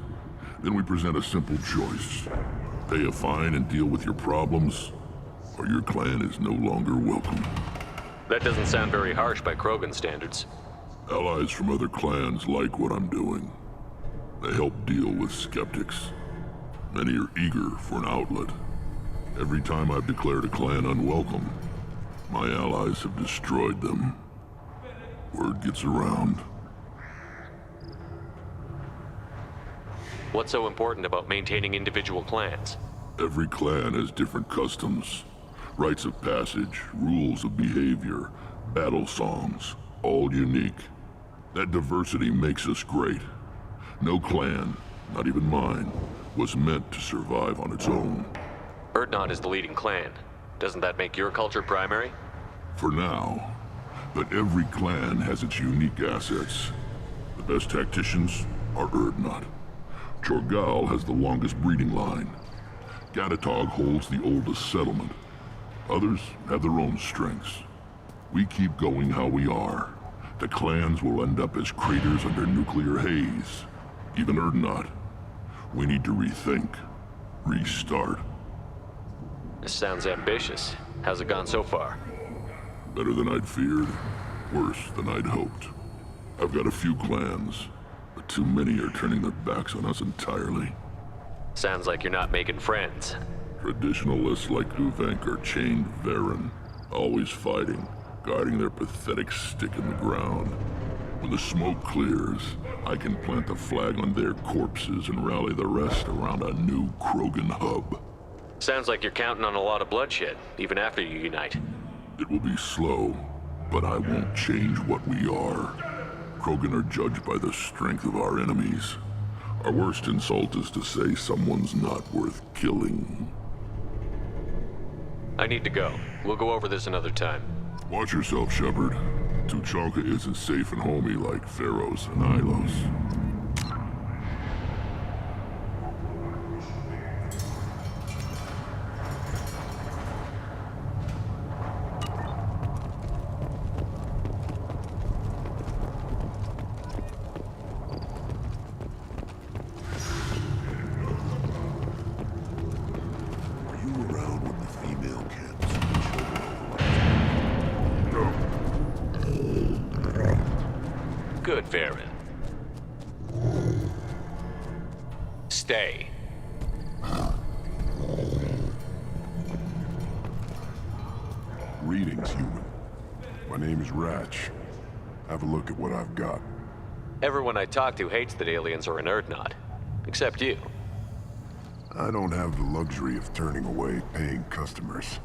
Then we present a simple choice. Pay a fine and deal with your problems, or your clan is no longer welcome. That doesn't sound very harsh by Krogan standards. Allies from other clans like what I'm doing. They help deal with skeptics. Many are eager for an outlet. Every time I've declared a clan unwelcome, my allies have destroyed them. Word gets around. What's so important about maintaining individual clans? Every clan has different customs, rites of passage, rules of behavior, battle songs, all unique. That diversity makes us great. No clan, not even mine, was meant to survive on its own. Urdnot is the leading clan. Doesn't that make your culture primary? For now. But every clan has its unique assets. The best tacticians are Urdnot. Chorgal has the longest breeding line. Gatatog holds the oldest settlement. Others have their own strengths. We keep going how we are. The clans will end up as craters under nuclear haze. Even Urdnot. We need to rethink. Restart. This sounds ambitious. How's it gone so far? Better than I'd feared. Worse than I'd hoped. I've got a few clans, but too many are turning their backs on us entirely. Sounds like you're not making friends. Traditionalists like Uvenk are chained Varen, always fighting, guarding their pathetic stick in the ground. When the smoke clears, I can plant a flag on their corpses and rally the rest around a new Krogan hub. Sounds like you're counting on a lot of bloodshed, even after you unite. It will be slow, but I won't change what we are. Krogan are judged by the strength of our enemies. Our worst insult is to say someone's not worth killing. I need to go. We'll go over this another time. Watch yourself, Shepard. Tuchanka isn't safe and homey like Pharaohs and Ilos. Good, Varen. stay. Greetings, human. My name is Ratch. Have a look at what I've got. Everyone I talk to hates that aliens are an Erdnot. Except you. I don't have the luxury of turning away paying customers.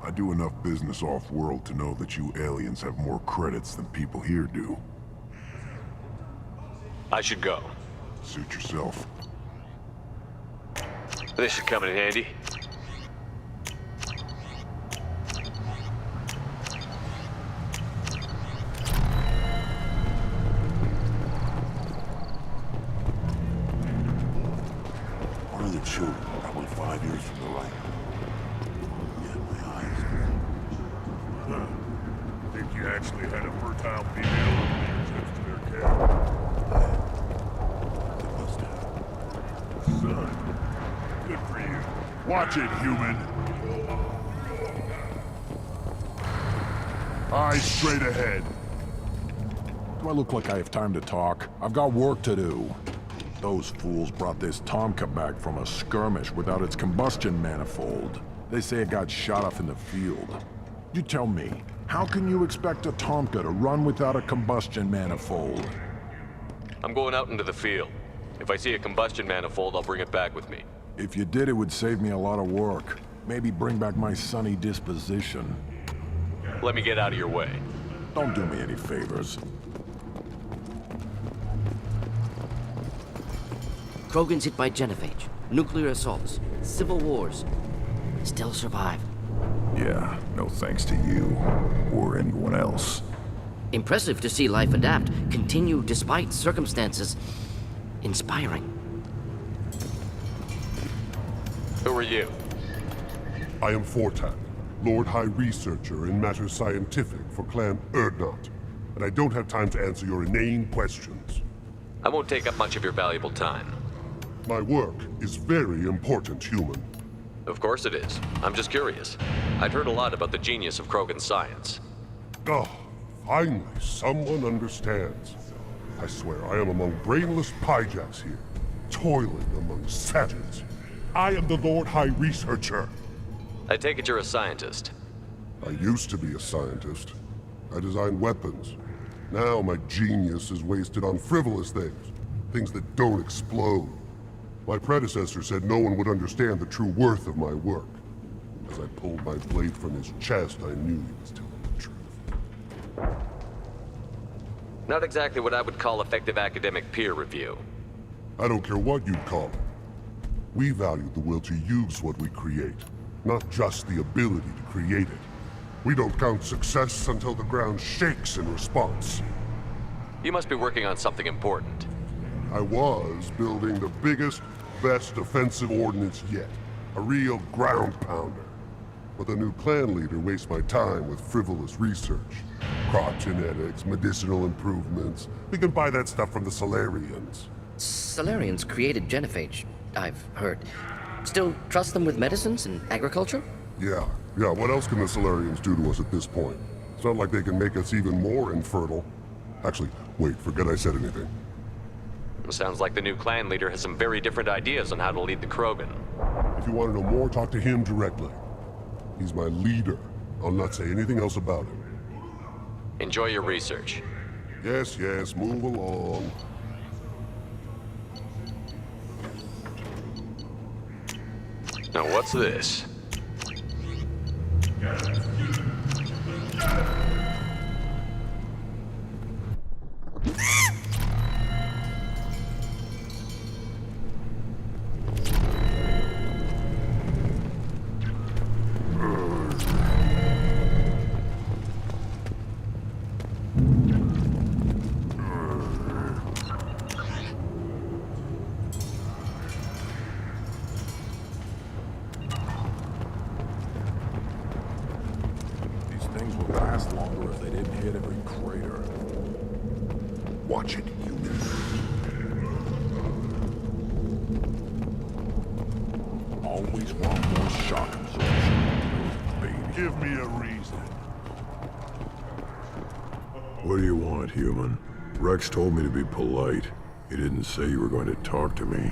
I do enough business off-world to know that you aliens have more credits than people here do. I should go. Suit yourself. This should come in handy. One of the children, probably 5 years from the right. Yeah, my eyes. Think you actually had a fertile female with your trips to their camp? Son, good for you. Watch it, human. Eyes straight ahead. Do I look like I have time to talk? I've got work to do. Those fools brought this Tomka back from a skirmish without its combustion manifold. They say it got shot off in the field. You tell me, how can you expect a Tomka to run without a combustion manifold? I'm going out into the field. If I see a combustion manifold, I'll bring it back with me. If you did, it would save me a lot of work. Maybe bring back my sunny disposition. Let me get out of your way. Don't do me any favors. Krogan's hit by genophage, nuclear assaults, civil wars. Still survive. Yeah, no thanks to you. Or anyone else. Impressive to see life adapt, continue despite circumstances. Inspiring. Who are you? I am Fortak, Lord High Researcher in matters scientific for Clan Erdnot, and I don't have time to answer your inane questions. I won't take up much of your valuable time. My work is very important, human. Of course it is. I'm just curious. I'd heard a lot about the genius of Krogan science. Oh, finally, someone understands. I swear I am among brainless pyjaks here, toiling among savages. I am the Lord High Researcher. I take it you're a scientist. I used to be a scientist. I designed weapons. Now my genius is wasted on frivolous things. Things that don't explode. My predecessor said no one would understand the true worth of my work. As I pulled my blade from his chest, I knew he was telling the truth. Not exactly what I would call effective academic peer review. I don't care what you'd call it. We value the will to use what we create, not just the ability to create it. We don't count success until the ground shakes in response. You must be working on something important. I was building the biggest, best offensive ordnance yet. A real ground pounder. But the new clan leader wastes my time with frivolous research. Crop genetics, medicinal improvements. We can buy that stuff from the Solarians. Solarians created genophage, I've heard. Still trust them with medicines and agriculture? Yeah. What else can the Solarians do to us at this point? It's not like they can make us even more infertile. Actually, wait, forget I said anything. Sounds like the new clan leader has some very different ideas on how to lead the Krogan. If you want to know more, talk to him directly. He's my leader. I'll not say anything else about him. Enjoy your research. Yes, move along. Now what's this? Watch it, human. Always want more shock absorption, baby. Give me a reason. What do you want, human? Rex told me to be polite. He didn't say you were going to talk to me.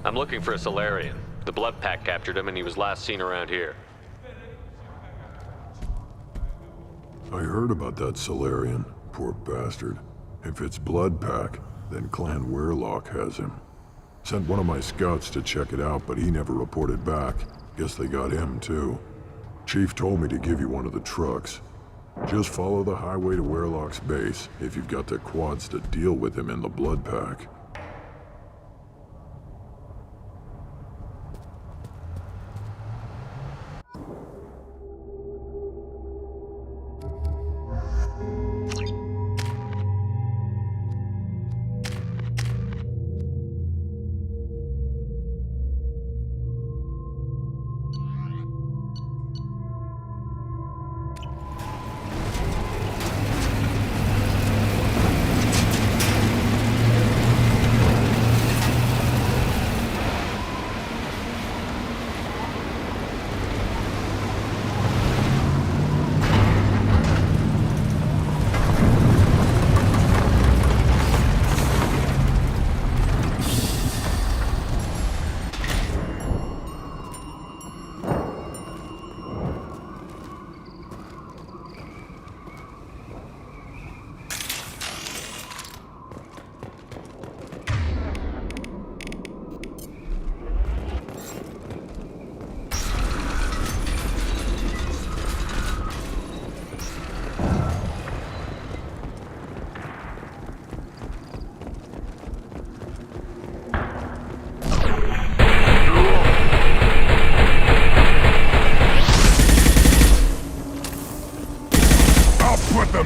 I'm looking for a Solarian. The Blood Pack captured him and he was last seen around here. I heard about that Solarian. Poor bastard. If it's Blood Pack, then Clan Werelock has him. Sent one of my scouts to check it out, but he never reported back. Guess they got him too. Chief told me to give you one of the trucks. Just follow the highway to Werelock's base if you've got the quads to deal with him in the Blood Pack.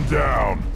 Down!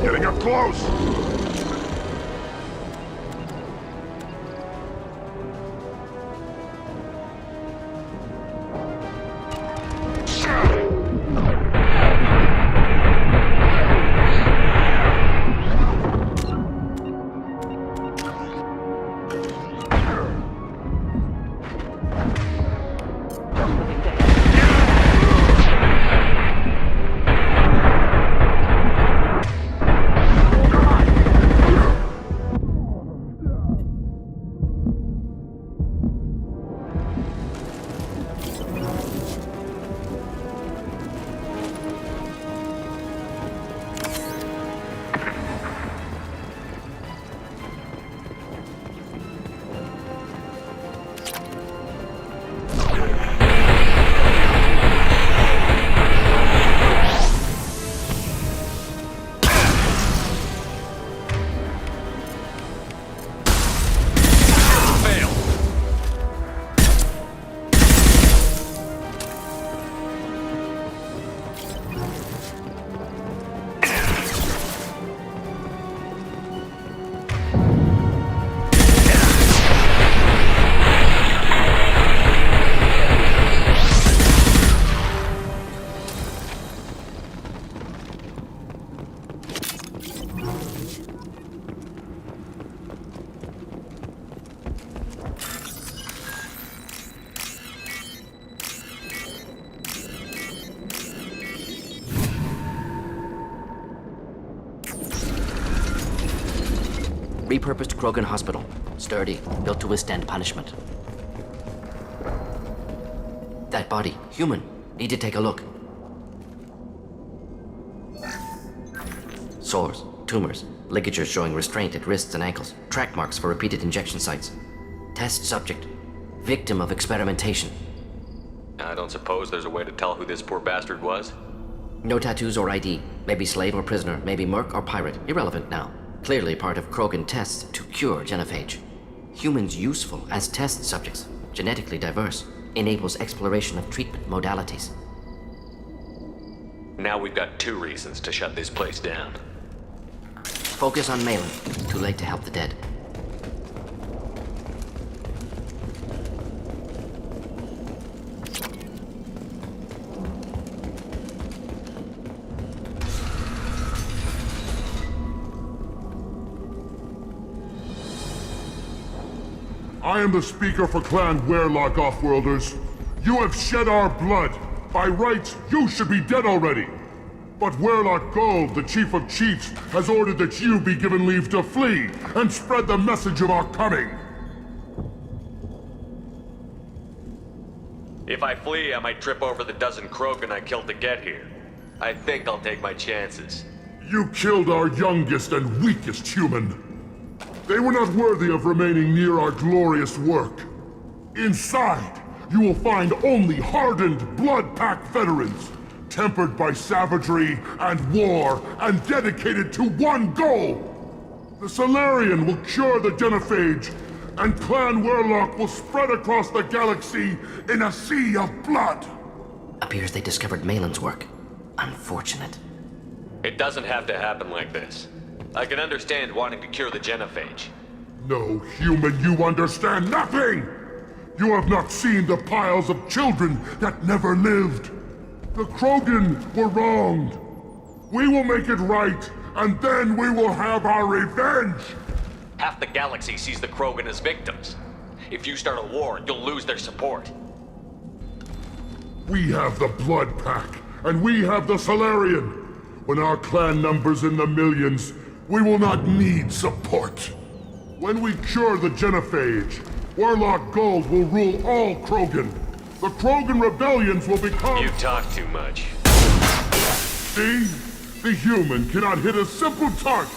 Getting up close! Repurposed Krogan Hospital. Sturdy, built to withstand punishment. That body, human. Need to take a look. Sores, tumors, ligatures showing restraint at wrists and ankles, track marks for repeated injection sites. Test subject, victim of experimentation. I don't suppose there's a way to tell who this poor bastard was? No tattoos or ID. Maybe slave or prisoner, maybe merc or pirate. Irrelevant now. Clearly part of Krogan tests to cure genophage. Humans useful as test subjects, genetically diverse, enables exploration of treatment modalities. Now we've got 2 reasons to shut this place down. Focus on Malin. Too late to help the dead. I am the speaker for Clan Werlock, Offworlders. You have shed our blood. By rights, you should be dead already. But Werlock Gold, the Chief of Chiefs, has ordered that you be given leave to flee and spread the message of our coming. If I flee, I might trip over the dozen Krogan I killed to get here. I think I'll take my chances. You killed our youngest and weakest human. They were not worthy of remaining near our glorious work. Inside, you will find only hardened, blood-packed veterans, tempered by savagery and war, and dedicated to one goal. The Salarian will cure the genophage, and Clan Werlock will spread across the galaxy in a sea of blood. Appears they discovered Malin's work. Unfortunate. It doesn't have to happen like this. I can understand wanting to cure the genophage. No, human, you understand nothing! You have not seen the piles of children that never lived. The Krogan were wronged. We will make it right, and then we will have our revenge! Half the galaxy sees the Krogan as victims. If you start a war, you'll lose their support. We have the Blood Pack, and we have the Salarian. When our clan numbers in the millions, we will not need support. When we cure the genophage, Werlock Gold will rule all Krogan. The Krogan rebellions will become— You talk too much. See? The human cannot hit a simple target.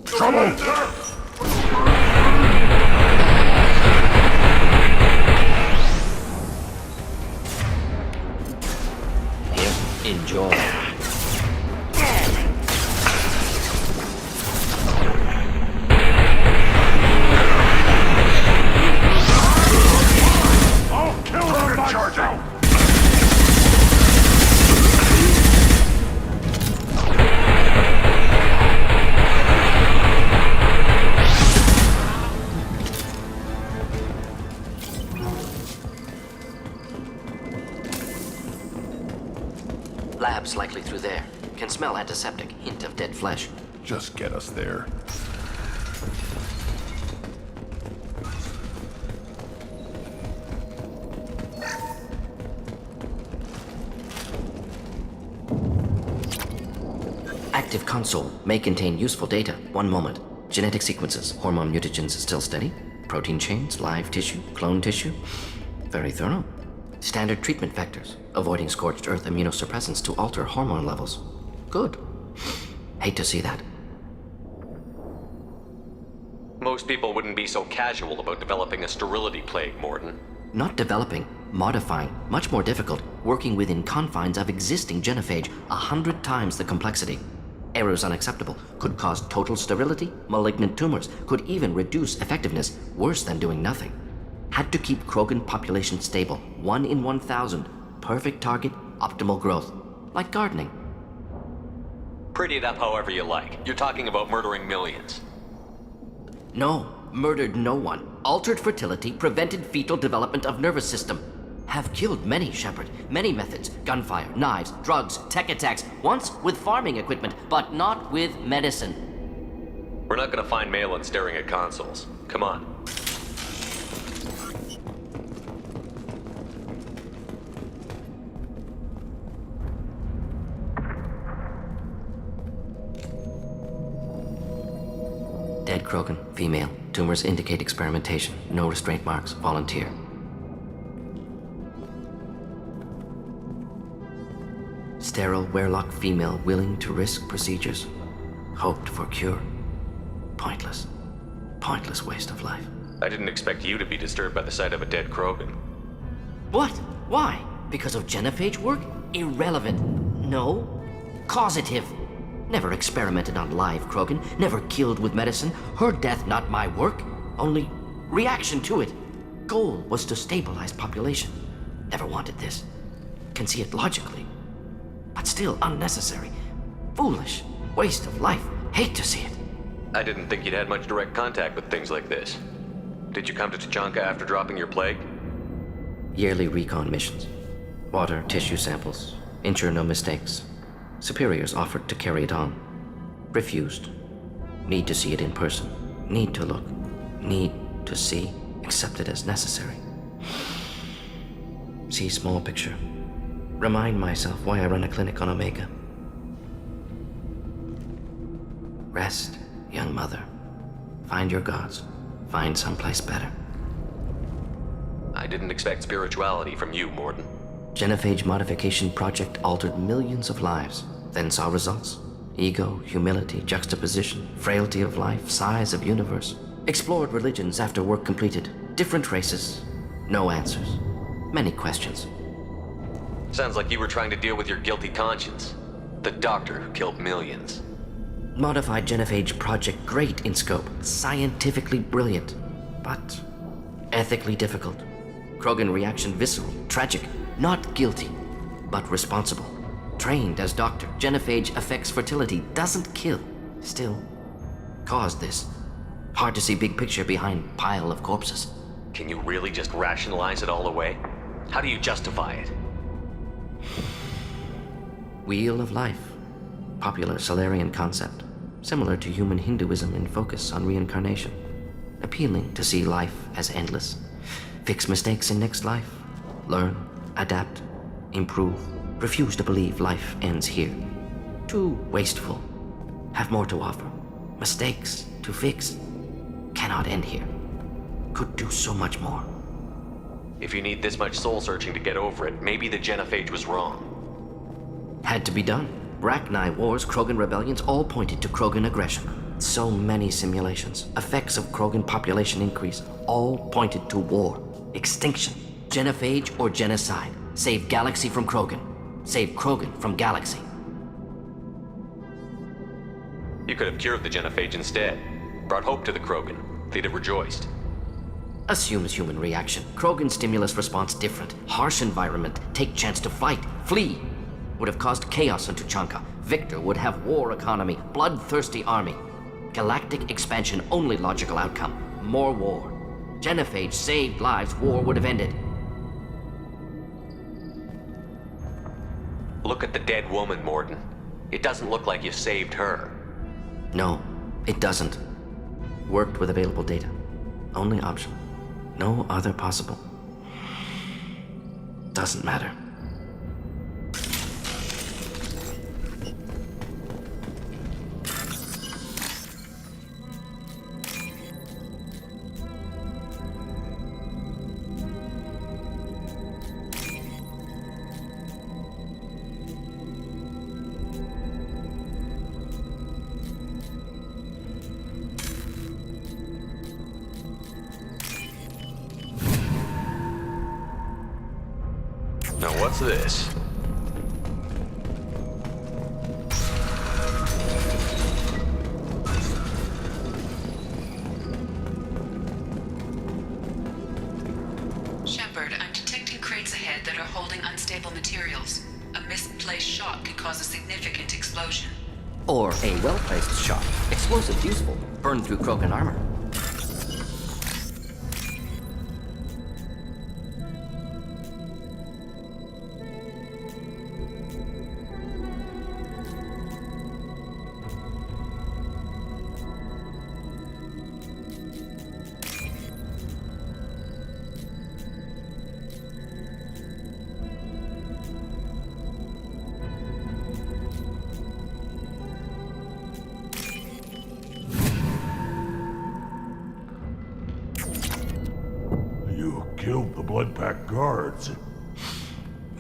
Trouble! Enjoy. I'll kill her by charging! Labs likely through there. Can smell antiseptic. Hint of dead flesh. Just get us there. Active console may contain useful data. One moment. Genetic sequences. Hormone mutagens still steady. Protein chains, live tissue, clone tissue. Very thorough. Standard treatment vectors. Avoiding scorched earth immunosuppressants to alter hormone levels. Good. Hate to see that. Most people wouldn't be so casual about developing a sterility plague, Mordin. Not developing, modifying, much more difficult, working within confines of existing genophage, 100 times the complexity. Errors unacceptable, could cause total sterility, malignant tumors, could even reduce effectiveness, worse than doing nothing. Had to keep Krogan population stable, 1 in 1,000, perfect target, optimal growth, like gardening. Pretty it up however you like. You're talking about murdering millions. No, murdered no one. Altered fertility, prevented fetal development of nervous system. Have killed many, Shepard. Many methods. Gunfire, knives, drugs, tech attacks. Once with farming equipment, but not with medicine. We're not gonna find Malin staring at consoles. Come on. Krogan, female. Tumors indicate experimentation. No restraint marks. Volunteer. Sterile Werelock female willing to risk procedures. Hoped for cure. Pointless. Pointless waste of life. I didn't expect you to be disturbed by the sight of a dead Krogan. What? Why? Because of genophage work? Irrelevant. No. Causative. Never experimented on live Krogan. Never killed with medicine. Her death not my work. Only reaction to it. Goal was to stabilize population. Never wanted this. Can see it logically. But still unnecessary. Foolish. Waste of life. Hate to see it. I didn't think you'd had much direct contact with things like this. Did you come to Tuchanka after dropping your plague? Yearly recon missions. Water, tissue samples. Ensure no mistakes. Superiors offered to carry it on. Refused. Need to see it in person. Need to look. Need to see. Accepted as necessary. See small picture. Remind myself why I run a clinic on Omega. Rest, young mother. Find your gods. Find someplace better. I didn't expect spirituality from you, Mordin. Genophage modification project altered millions of lives, then saw results. Ego, humility, juxtaposition, frailty of life, size of universe. Explored religions after work completed. Different races. No answers. Many questions. Sounds like you were trying to deal with your guilty conscience. The doctor who killed millions. Modified genophage project great in scope. Scientifically brilliant. But ethically difficult. Krogan reaction visceral, tragic. Not guilty, but responsible. Trained as doctor, genophage affects fertility, doesn't kill. Still, caused this. Hard to see big picture behind pile of corpses. Can you really just rationalize it all away? How do you justify it? Wheel of life. Popular Solarian concept. Similar to human Hinduism in focus on reincarnation. Appealing to see life as endless. Fix mistakes in next life. Learn, adapt, improve. Refuse to believe life ends here. Too wasteful. Have more to offer. Mistakes to fix. Cannot end here. Could do so much more. If you need this much soul searching to get over it, maybe the genophage was wrong. Had to be done. Rachni wars, Krogan rebellions, all pointed to Krogan aggression. So many simulations. Effects of Krogan population increase. All pointed to war. Extinction. Genophage or genocide. Save Galaxy from Krogan. Save Krogan from Galaxy. You could have cured the genophage instead. Brought hope to the Krogan. They'd have rejoiced. Assumes human reaction. Krogan stimulus response different. Harsh environment. Take chance to fight. Flee. Would have caused chaos in Tuchanka. Victor would have war economy. Bloodthirsty army. Galactic expansion only logical outcome. More war. Genophage saved lives. War would have ended. Look at the dead woman, Mordin. It doesn't look like you saved her. No, it doesn't. Worked with available data. Only option. No other possible. Doesn't matter. Now what's this? Shepard, I'm detecting crates ahead that are holding unstable materials. A misplaced shot could cause a significant explosion. Or a well-placed shot. Explosive useful. Burn through Krogan armor. You killed the Bloodpack guards.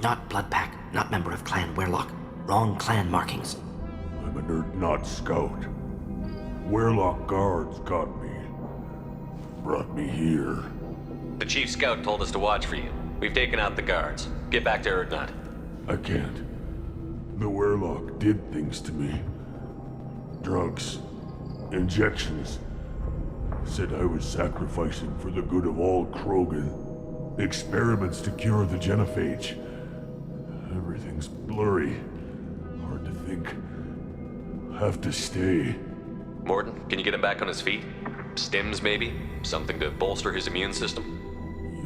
Not Bloodpack, not member of Clan Werlock. Wrong clan markings. I'm a Urdnot scout. Werlock guards got me. Brought me here. The Chief Scout told us to watch for you. We've taken out the guards. Get back to Urdnot. I can't. The Werlock did things to me. Drugs. Injections. Said I was sacrificing for the good of all Krogan. Experiments to cure the genophage. Everything's blurry. Hard to think. Have to stay. Mordin, can you get him back on his feet? Stims, maybe? Something to bolster his immune system?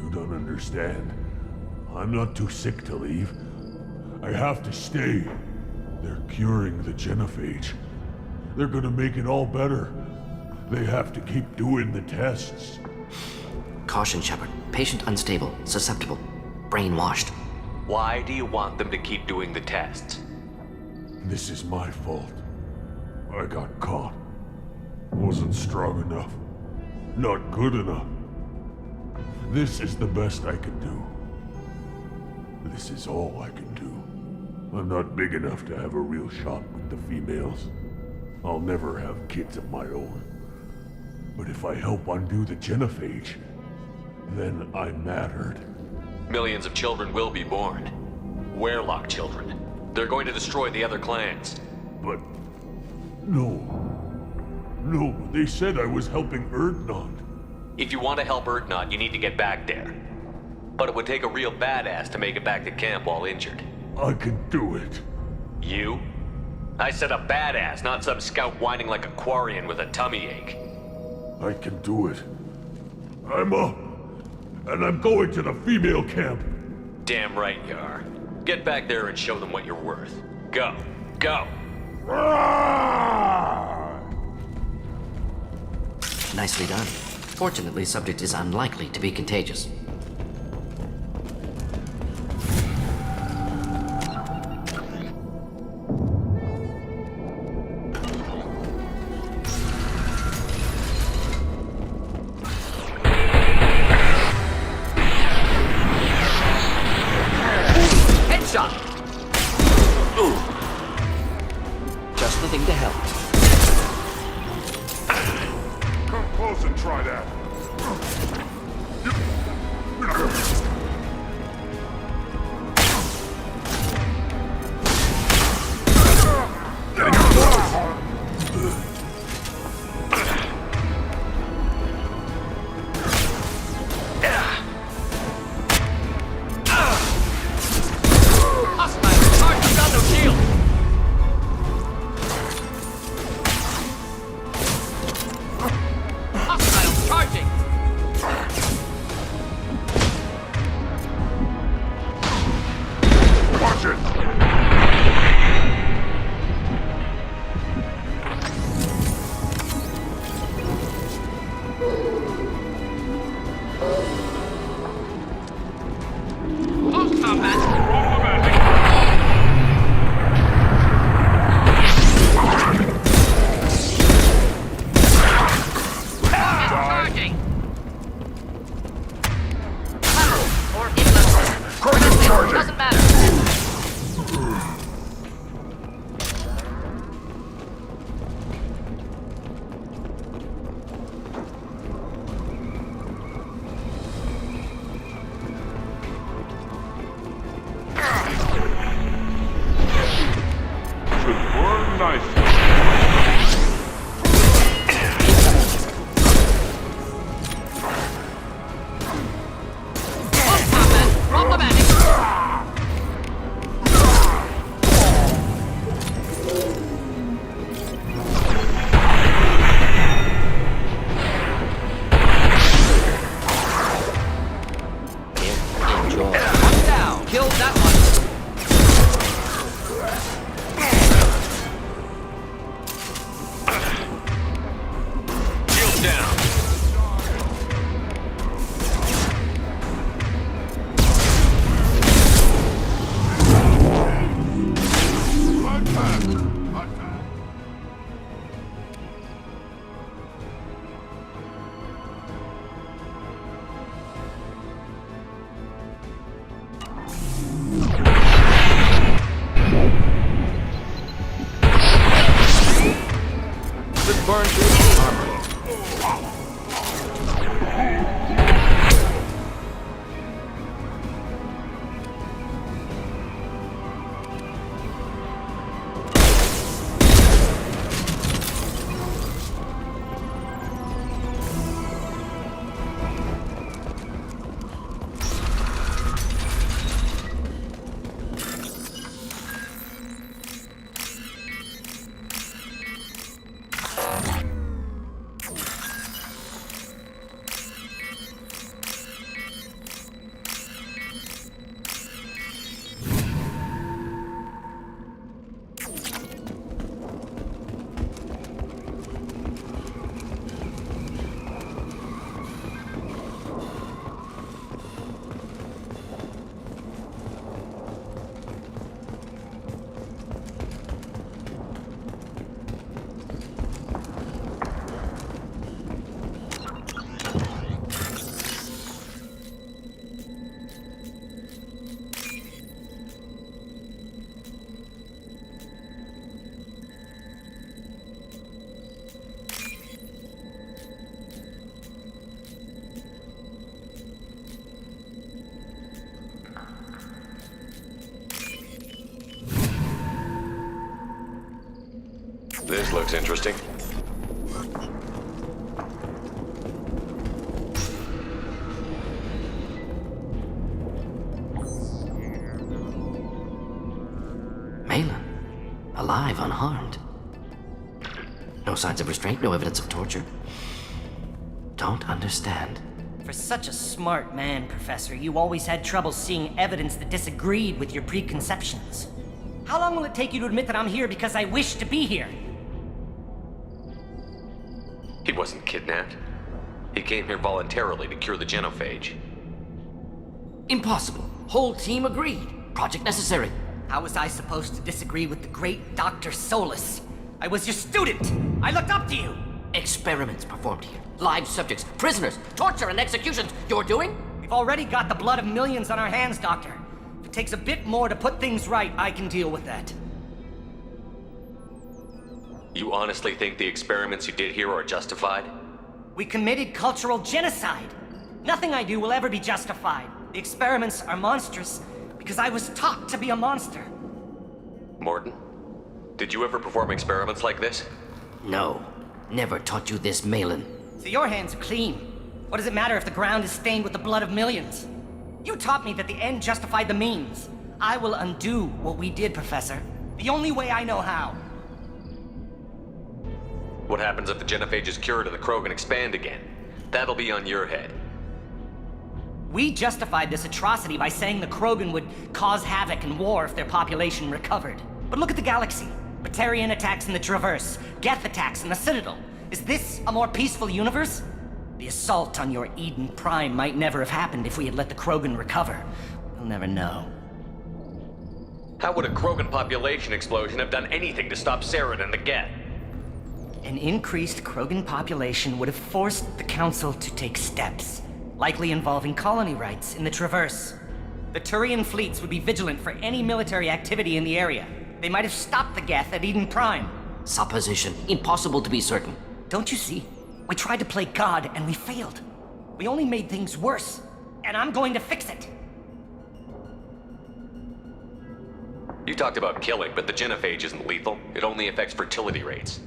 You don't understand. I'm not too sick to leave. I have to stay. They're curing the genophage. They're gonna make it all better. They have to keep doing the tests. Caution, Shepard. Patient unstable, susceptible, brainwashed. Why do you want them to keep doing the tests? This is my fault. I got caught. Wasn't strong enough. Not good enough. This is the best I can do. This is all I can do. I'm not big enough to have a real shot with the females. I'll never have kids of my own. But if I help undo the genophage, then I mattered. Millions of children will be born. Werlock children. They're going to destroy the other clans. But... No, they said I was helping Urdnot. If you want to help Urdnot, you need to get back there. But it would take a real badass to make it back to camp while injured. I can do it. You? I said a badass, not some scout whining like a Quarian with a tummy ache. I can do it. I'm up. And I'm going to the female camp. Damn right you are. Get back there and show them what you're worth. Go. Go. Nicely done. Fortunately, subject is unlikely to be contagious. Headshot! Ooh. Just the thing to help. Come close and try that. Looks interesting. Malin, alive, unharmed. No signs of restraint, no evidence of torture. Don't understand. For such a smart man, Professor, you always had trouble seeing evidence that disagreed with your preconceptions. How long will it take you to admit that I'm here because I wish to be here? He wasn't kidnapped. He came here voluntarily to cure the genophage. Impossible. Whole team agreed. Project necessary. How was I supposed to disagree with the great Dr. Solus? I was your student! I looked up to you! Experiments performed here. Live subjects, prisoners, torture and executions. You're doing? We've already got the blood of millions on our hands, Doctor. If it takes a bit more to put things right, I can deal with that. You honestly think the experiments you did here are justified? We committed cultural genocide. Nothing I do will ever be justified. The experiments are monstrous because I was taught to be a monster. Morton, did you ever perform experiments like this? No. Never taught you this, Malin. So your hands are clean. What does it matter if the ground is stained with the blood of millions? You taught me that the end justified the means. I will undo what we did, Professor. The only way I know how. What happens if the genophage is cured and the Krogan expand again? That'll be on your head. We justified this atrocity by saying the Krogan would cause havoc and war if their population recovered. But look at the galaxy. Batarian attacks in the Traverse, Geth attacks in the Citadel. Is this a more peaceful universe? The assault on your Eden Prime might never have happened if we had let the Krogan recover. We'll never know. How would a Krogan population explosion have done anything to stop Saren and the Geth? An increased Krogan population would have forced the Council to take steps, likely involving colony rights in the Traverse. The Turian fleets would be vigilant for any military activity in the area. They might have stopped the Geth at Eden Prime. Supposition. Impossible to be certain. Don't you see? We tried to play God and we failed. We only made things worse. And I'm going to fix it. You talked about killing, but the genophage isn't lethal. It only affects fertility rates.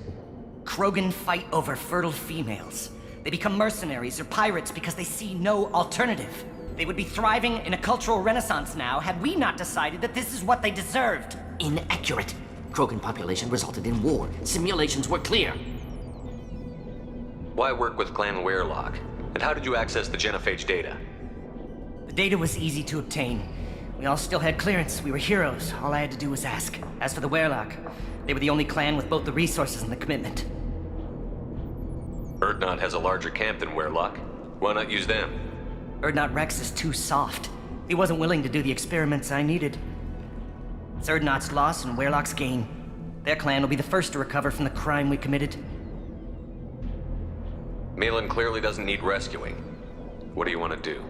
Krogan fight over fertile females. They become mercenaries or pirates because they see no alternative. They would be thriving in a cultural renaissance now had we not decided that this is what they deserved. Inaccurate. Krogan population resulted in war. Simulations were clear. Why work with Clan Weyrloc? And how did you access the genophage data? The data was easy to obtain. We all still had clearance. We were heroes. All I had to do was ask. As for the Weyrloc, they were the only clan with both the resources and the commitment. Urdnot has a larger camp than Weyrloc. Why not use them? Urdnot Rex is too soft. He wasn't willing to do the experiments I needed. It's Urdnot's loss and Weyrloc's gain. Their clan will be the first to recover from the crime we committed. Malin clearly doesn't need rescuing. What do you want to do?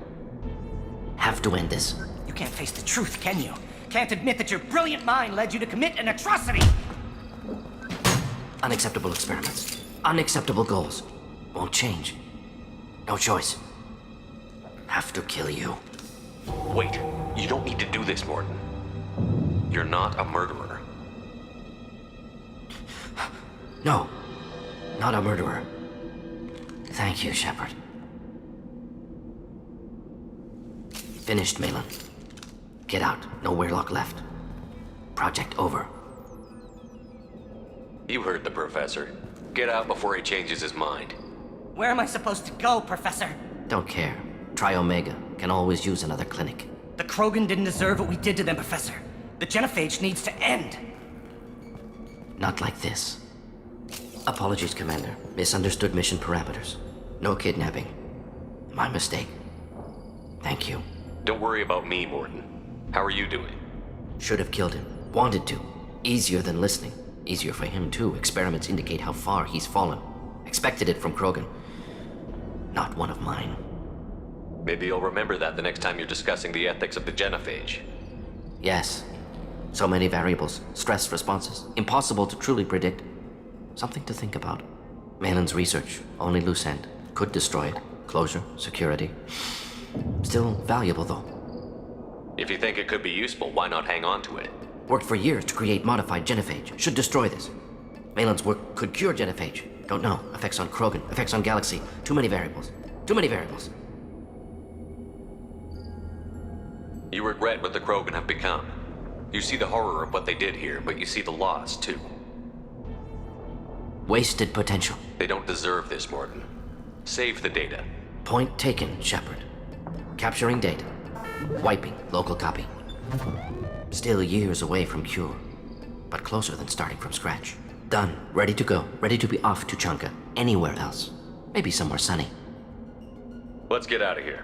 Have to end this. You can't face the truth, can you? Can't admit that your brilliant mind led you to commit an atrocity! Unacceptable experiments. Unacceptable goals. Won't change. No choice. Have to kill you. Wait, you don't need to do this, Morton. You're not a murderer. No, not a murderer. Thank you, Shepard. Finished, Malin. Get out. No Weyrloc left. Project over. You heard the professor. Get out before he changes his mind. Where am I supposed to go, Professor? Don't care. Try Omega. Can always use another clinic. The Krogan didn't deserve what we did to them, Professor. The genophage needs to end. Not like this. Apologies, Commander. Misunderstood mission parameters. No kidnapping. My mistake. Thank you. Don't worry about me, Morton. How are you doing? Should have killed him. Wanted to. Easier than listening. Easier for him, too. Experiments indicate how far he's fallen. Expected it from Krogan. Not one of mine. Maybe you'll remember that the next time you're discussing the ethics of the genophage. Yes. So many variables. Stress responses. Impossible to truly predict. Something to think about. Malin's research. Only loose end. Could destroy it. Closure. Security. Still valuable, though. If you think it could be useful, why not hang on to it? Worked for years to create modified genophage. Should destroy this. Malin's work could cure genophage. Don't know. Effects on Krogan, effects on Galaxy. Too many variables. Too many variables. You regret what the Krogan have become. You see the horror of what they did here, but you see the loss, too. Wasted potential. They don't deserve this, Mordin. Save the data. Point taken, Shepard. Capturing data. Wiping local copy. Still years away from cure, but closer than starting from scratch. Done. Ready to go. Ready to be off to Chanka. Anywhere else. Maybe somewhere sunny. Let's get out of here.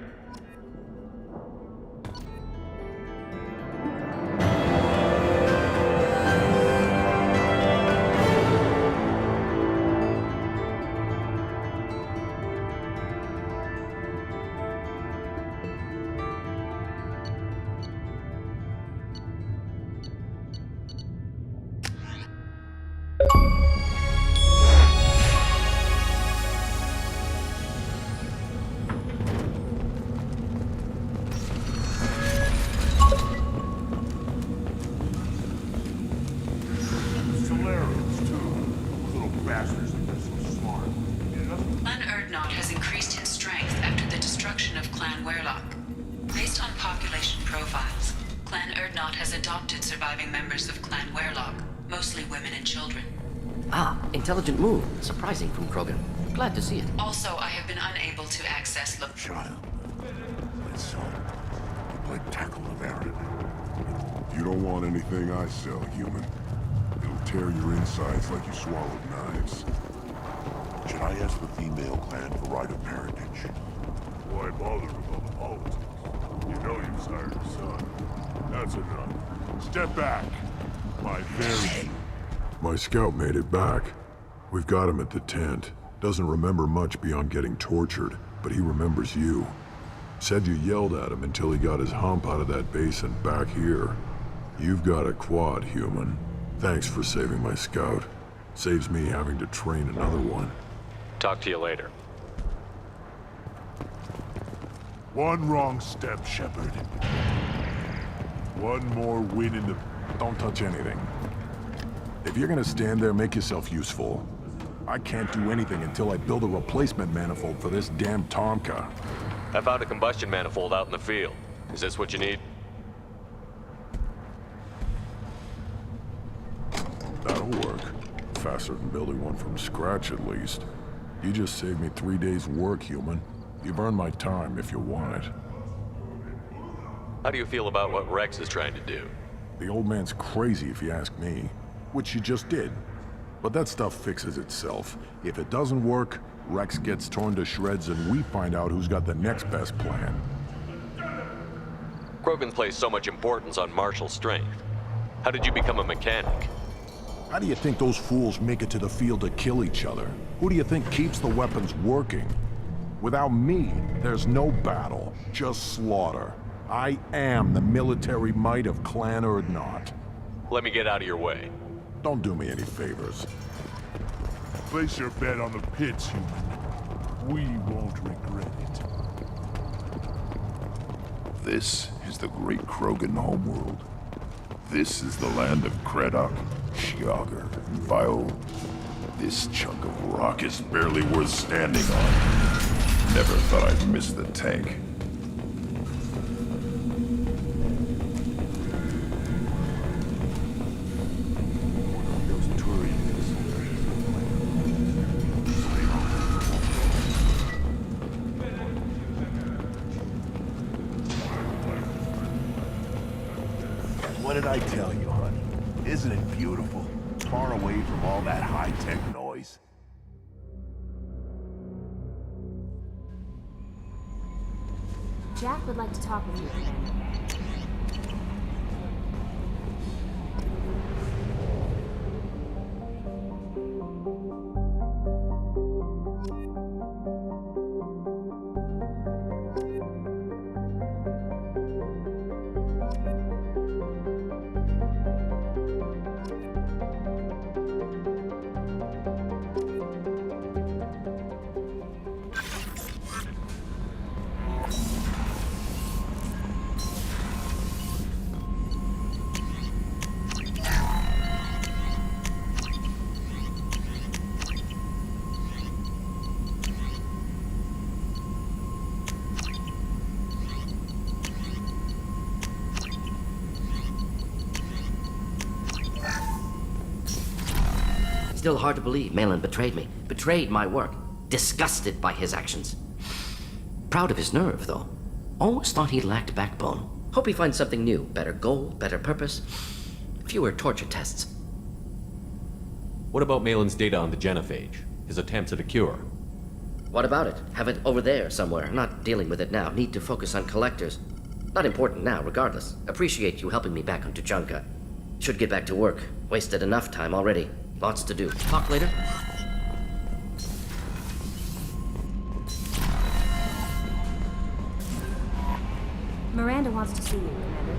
Intelligent move. Surprising from Krogan. Glad to see it. Also, I have been unable to access the... Child. My son. You played tackle of Aaron. You don't want anything I sell, human. It'll tear your insides like you swallowed knives. Should I ask the female clan for right of parentage? Why bother with all the politics? You know you sired your son. That's enough. Step back. My very... My scout made it back. We've got him at the tent. Doesn't remember much beyond getting tortured, but he remembers you. Said you yelled at him until he got his hump out of that basin back here. You've got a quad, human. Thanks for saving my scout. Saves me having to train another one. Talk to you later. One wrong step, Shepard. One more win in the... Don't touch anything. If you're gonna stand there, make yourself useful. I can't do anything until I build a replacement manifold for this damn Tomka. I found a combustion manifold out in the field. Is this what you need? That'll work. Faster than building one from scratch, at least. You just saved me 3 days' work, human. You've earned my time if you want it. How do you feel about what Rex is trying to do? The old man's crazy if you ask me. Which you just did. But that stuff fixes itself. If it doesn't work, Rex gets torn to shreds and we find out who's got the next best plan. Krogan place so much importance on martial strength. How did you become a mechanic? How do you think those fools make it to the field to kill each other? Who do you think keeps the weapons working? Without me, there's no battle, just slaughter. I am the military might of Clan Urdnot. Let me get out of your way. Don't do me any favors. Place your bet on the pits, human. We won't regret it. This is the great Krogan homeworld. This is the land of Kredok, Shiagar, and Vio. This chunk of rock is barely worth standing on. Never thought I'd miss the tank. What did I tell you, honey? Isn't it beautiful? Far away from all that high-tech noise. Jack would like to talk with you, Commander. Still hard to believe Malin betrayed me. Betrayed my work. Disgusted by his actions. Proud of his nerve, though. Always thought he lacked backbone. Hope he finds something new. Better goal, better purpose. Fewer torture tests. What about Malin's data on the genophage? His attempts at a cure? What about it? Have it over there somewhere. Not dealing with it now. Need to focus on collectors. Not important now, regardless. Appreciate you helping me back on Tuchanka. Should get back to work. Wasted enough time already. Lots to do. Talk later. Miranda wants to see you, Commander.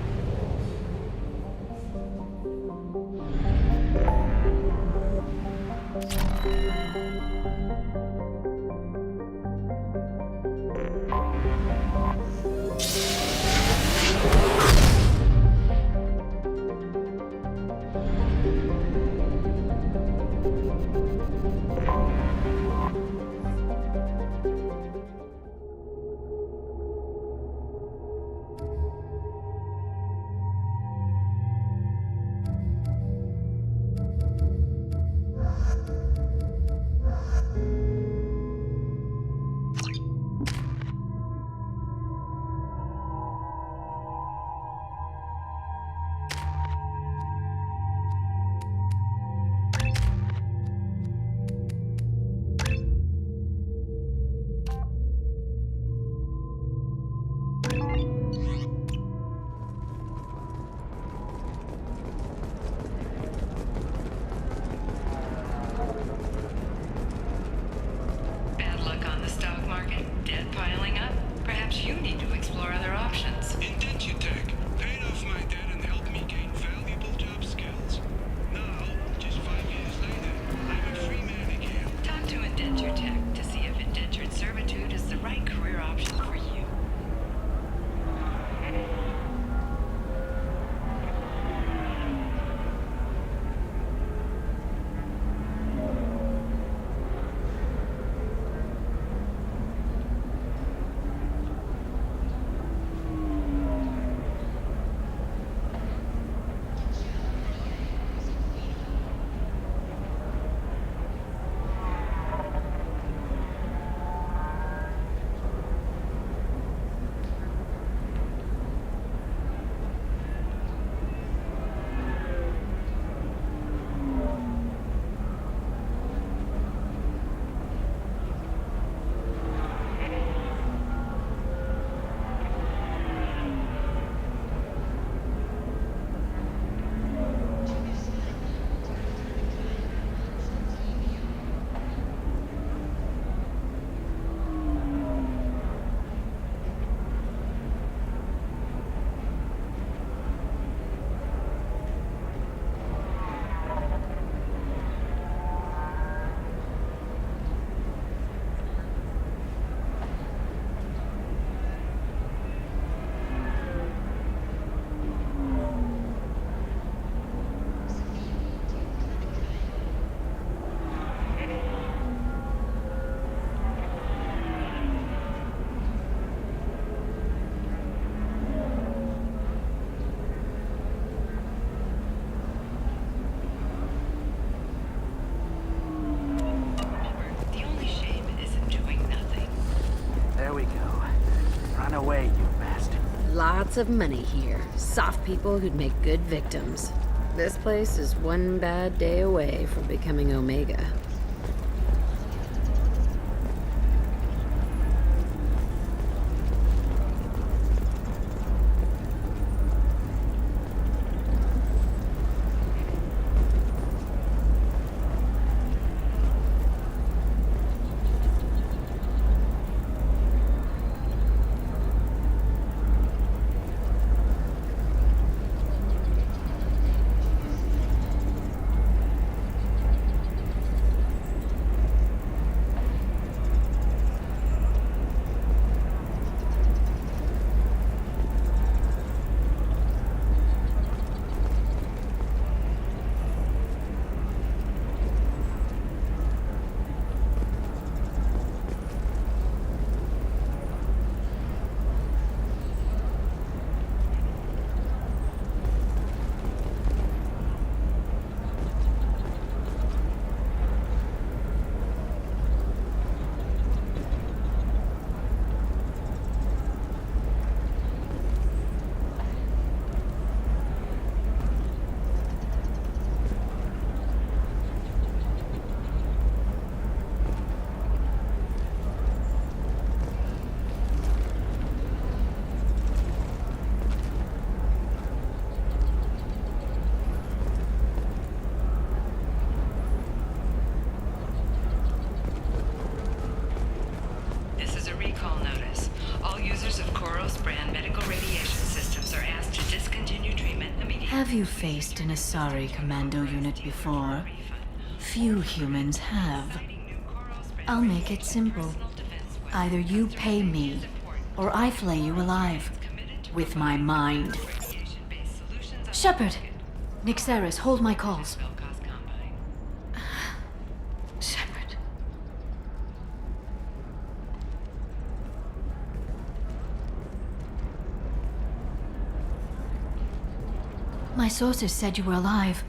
Bad luck on the stock market, debt piling up. Perhaps you need to explore other options. Indentutech paid off my debt and helped me gain valuable job skills. Now, just 5 years later, I'm a free man again. Talk to Indentutech to see if indentured servitude is the right career option for you. The only shame is enjoying nothing. There we go. Run away, you bastard. Lots of money here. Soft people who'd make good victims. This place is one bad day away from becoming Omega. Continue treatment immediately. Have you faced an Asari commando unit before? Few humans have. I'll make it simple. Either you pay me, or I flay you alive. With my mind. Shepard! Nixeris, hold my calls. Shepard. My sources said you were alive,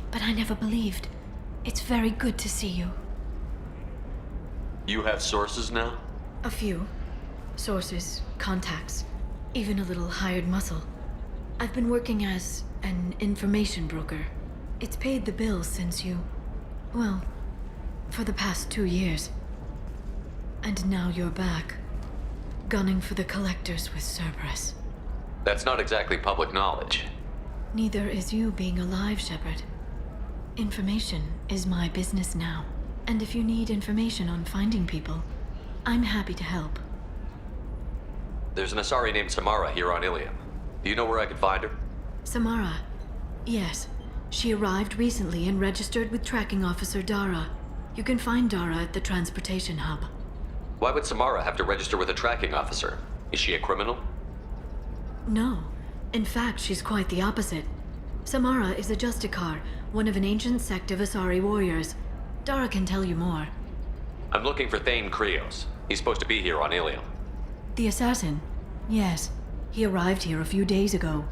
but I never believed. It's very good to see you. You have sources now? A few. Sources, contacts, even a little hired muscle. I've been working as an information broker. It's paid the bills since you... well, for the past 2 years. And now you're back, gunning for the Collectors with Cerberus. That's not exactly public knowledge. Neither is you being alive, Shepard. Information is my business now. And if you need information on finding people, I'm happy to help. There's an Asari named Samara here on Ilium. Do you know where I could find her? Samara. Yes. She arrived recently and registered with Tracking Officer Dara. You can find Dara at the transportation hub. Why would Samara have to register with a tracking officer? Is she a criminal? No. In fact, she's quite the opposite. Samara is a Justicar, one of an ancient sect of Asari warriors. Dara can tell you more. I'm looking for Thane Krios. He's supposed to be here on Ilium. The assassin? Yes. He arrived here a few days ago.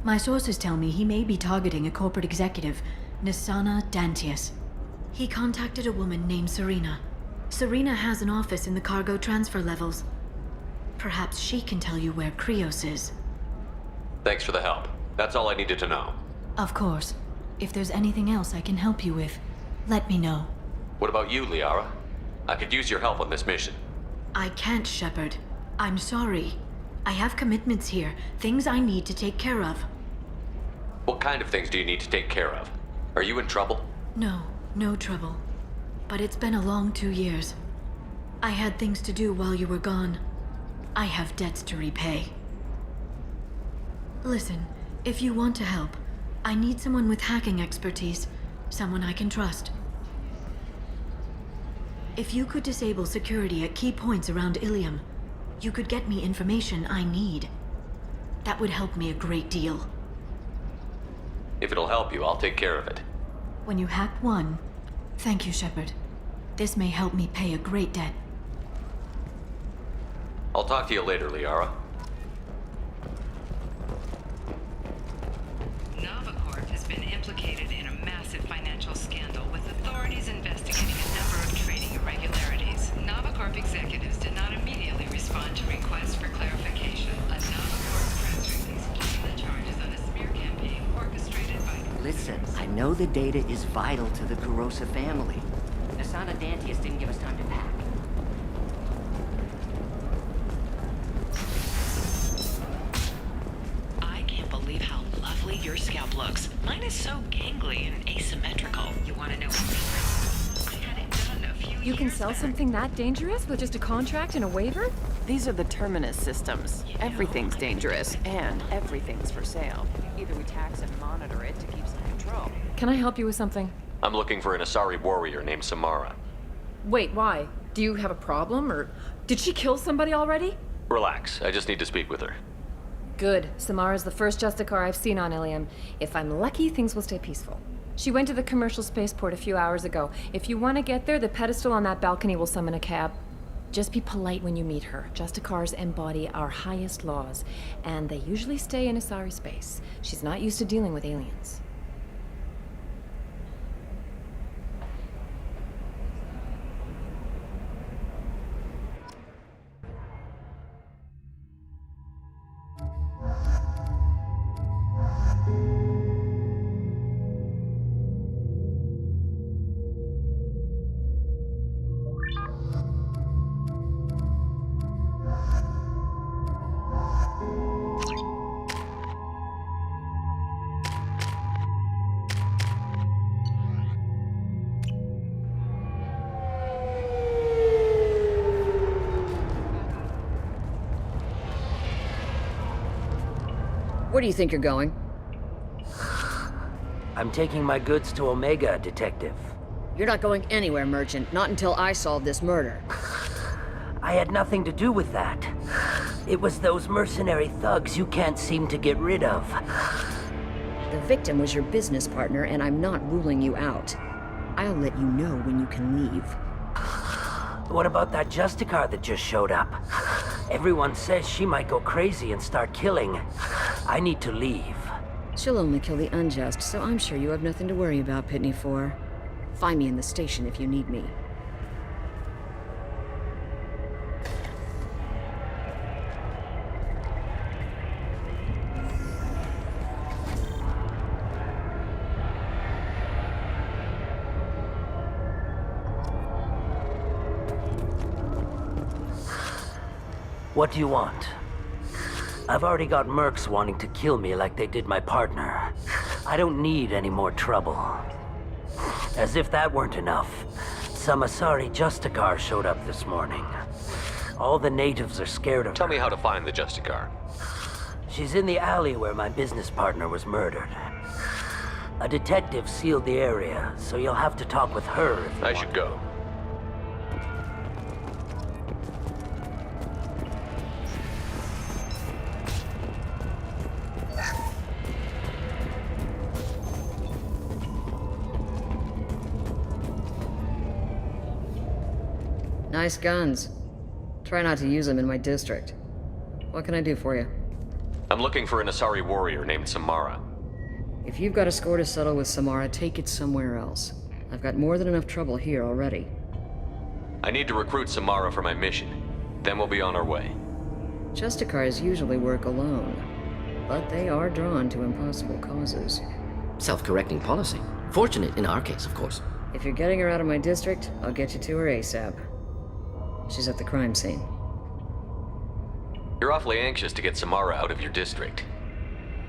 My sources tell me he may be targeting a corporate executive, Nisana Dantius. He contacted a woman named Serena. Serena has an office in the cargo transfer levels. Perhaps she can tell you where Krios is. Thanks for the help. That's all I needed to know. Of course. If there's anything else I can help you with, let me know. What about you, Liara? I could use your help on this mission. I can't, Shepard. I'm sorry. I have commitments here, things I need to take care of. What kind of things do you need to take care of? Are you in trouble? No, no trouble. But it's been a long 2 years. I had things to do while you were gone. I have debts to repay. Listen, if you want to help, I need someone with hacking expertise, someone I can trust. If you could disable security at key points around Ilium, you could get me information I need. That would help me a great deal. If it'll help you, I'll take care of it. When you hack one, thank you, Shepard. This may help me pay a great debt. I'll talk to you later, Liara. Navacorp has been implicated in a massive financial scandal with authorities investigating a number of trading irregularities. Navacorp executives did not immediately respond to requests for clarification. A Navacorp press release placed the charges on a smear campaign orchestrated by... Listen, I know the data is vital to the Kurosa family. Nisana Dantius didn't give us time to pack. I can't believe how lovely your scalp looks. Mine is so gangly and asymmetrical. You want to know what? I had it done a few You can sell something that dangerous with just a contract and a waiver? These are the Terminus systems. Everything's dangerous, and everything's for sale. Either we tax and monitor it to keep some control. Can I help you with something? I'm looking for an Asari warrior named Samara. Wait, why? Do you have a problem, or did she kill somebody already? Relax, I just need to speak with her. Good. Samara's the first Justicar I've seen on Ilium. If I'm lucky, things will stay peaceful. She went to the commercial spaceport a few hours ago. If you want to get there, the pedestal on that balcony will summon a cab. Just be polite when you meet her. Justicars embody our highest laws, and they usually stay in Asari space. She's not used to dealing with aliens. Where do you think you're going? I'm taking my goods to Omega, Detective. You're not going anywhere, Merchant. Not until I solve this murder. I had nothing to do with that. It was those mercenary thugs you can't seem to get rid of. The victim was your business partner, and I'm not ruling you out. I'll let you know when you can leave. What about that Justicar that just showed up? Everyone says she might go crazy and start killing. I need to leave. She'll only kill the unjust, so I'm sure you have nothing to worry about, Pitney 4. Find me in the station if you need me. What do you want? I've already got mercs wanting to kill me like they did my partner. I don't need any more trouble. As if that weren't enough, some Asari Justicar showed up this morning. All the natives are scared of her. Tell me how to find the Justicar. She's in the alley where my business partner was murdered. A detective sealed the area, so you'll have to talk with her if you I want. should go. Nice guns. Try not to use them in my district. What can I do for you? I'm looking for an Asari warrior named Samara. If you've got a score to settle with Samara, take it somewhere else. I've got more than enough trouble here already. I need to recruit Samara for my mission. Then we'll be on our way. Justicars usually work alone, but they are drawn to impossible causes. Self-correcting policy. Fortunate in our case, of course. If you're getting her out of my district, I'll get you to her ASAP. She's at the crime scene. You're awfully anxious to get Samara out of your district.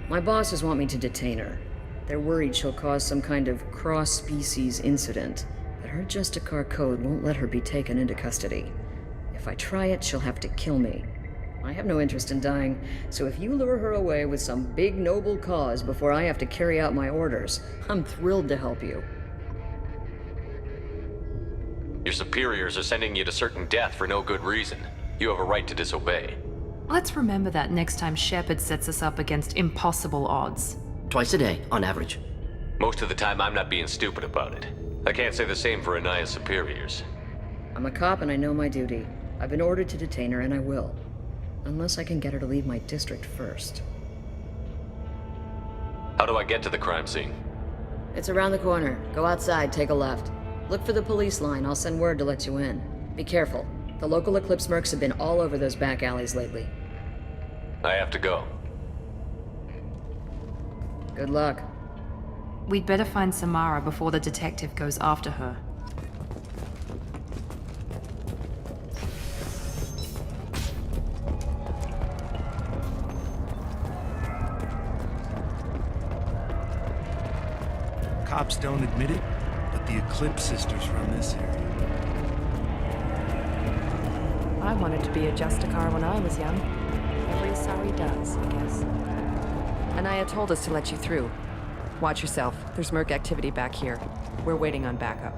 My bosses want me to detain her. They're worried she'll cause some kind of cross-species incident, but her Justicar code won't let her be taken into custody. If I try it, she'll have to kill me. I have no interest in dying, so if you lure her away with some big noble cause before I have to carry out my orders, I'm thrilled to help you. Your superiors are sending you to certain death for no good reason. You have a right to disobey. Let's remember that next time Shepard sets us up against impossible odds. Twice a day, on average. Most of the time, I'm not being stupid about it. I can't say the same for Anaya's superiors. I'm a cop and I know my duty. I've been ordered to detain her and I will. Unless I can get her to leave my district first. How do I get to the crime scene? It's around the corner. Go outside, take a left. Look for the police line. I'll send word to let you in. Be careful. The local Eclipse mercs have been all over those back alleys lately. I have to go. Good luck. We'd better find Samara before the detective goes after her. Cops don't admit it, but the Eclipse sisters run this area. I wanted to be a Justicar when I was young. Every Asari does, I guess. Anaya told us to let you through. Watch yourself. There's merc activity back here. We're waiting on backup.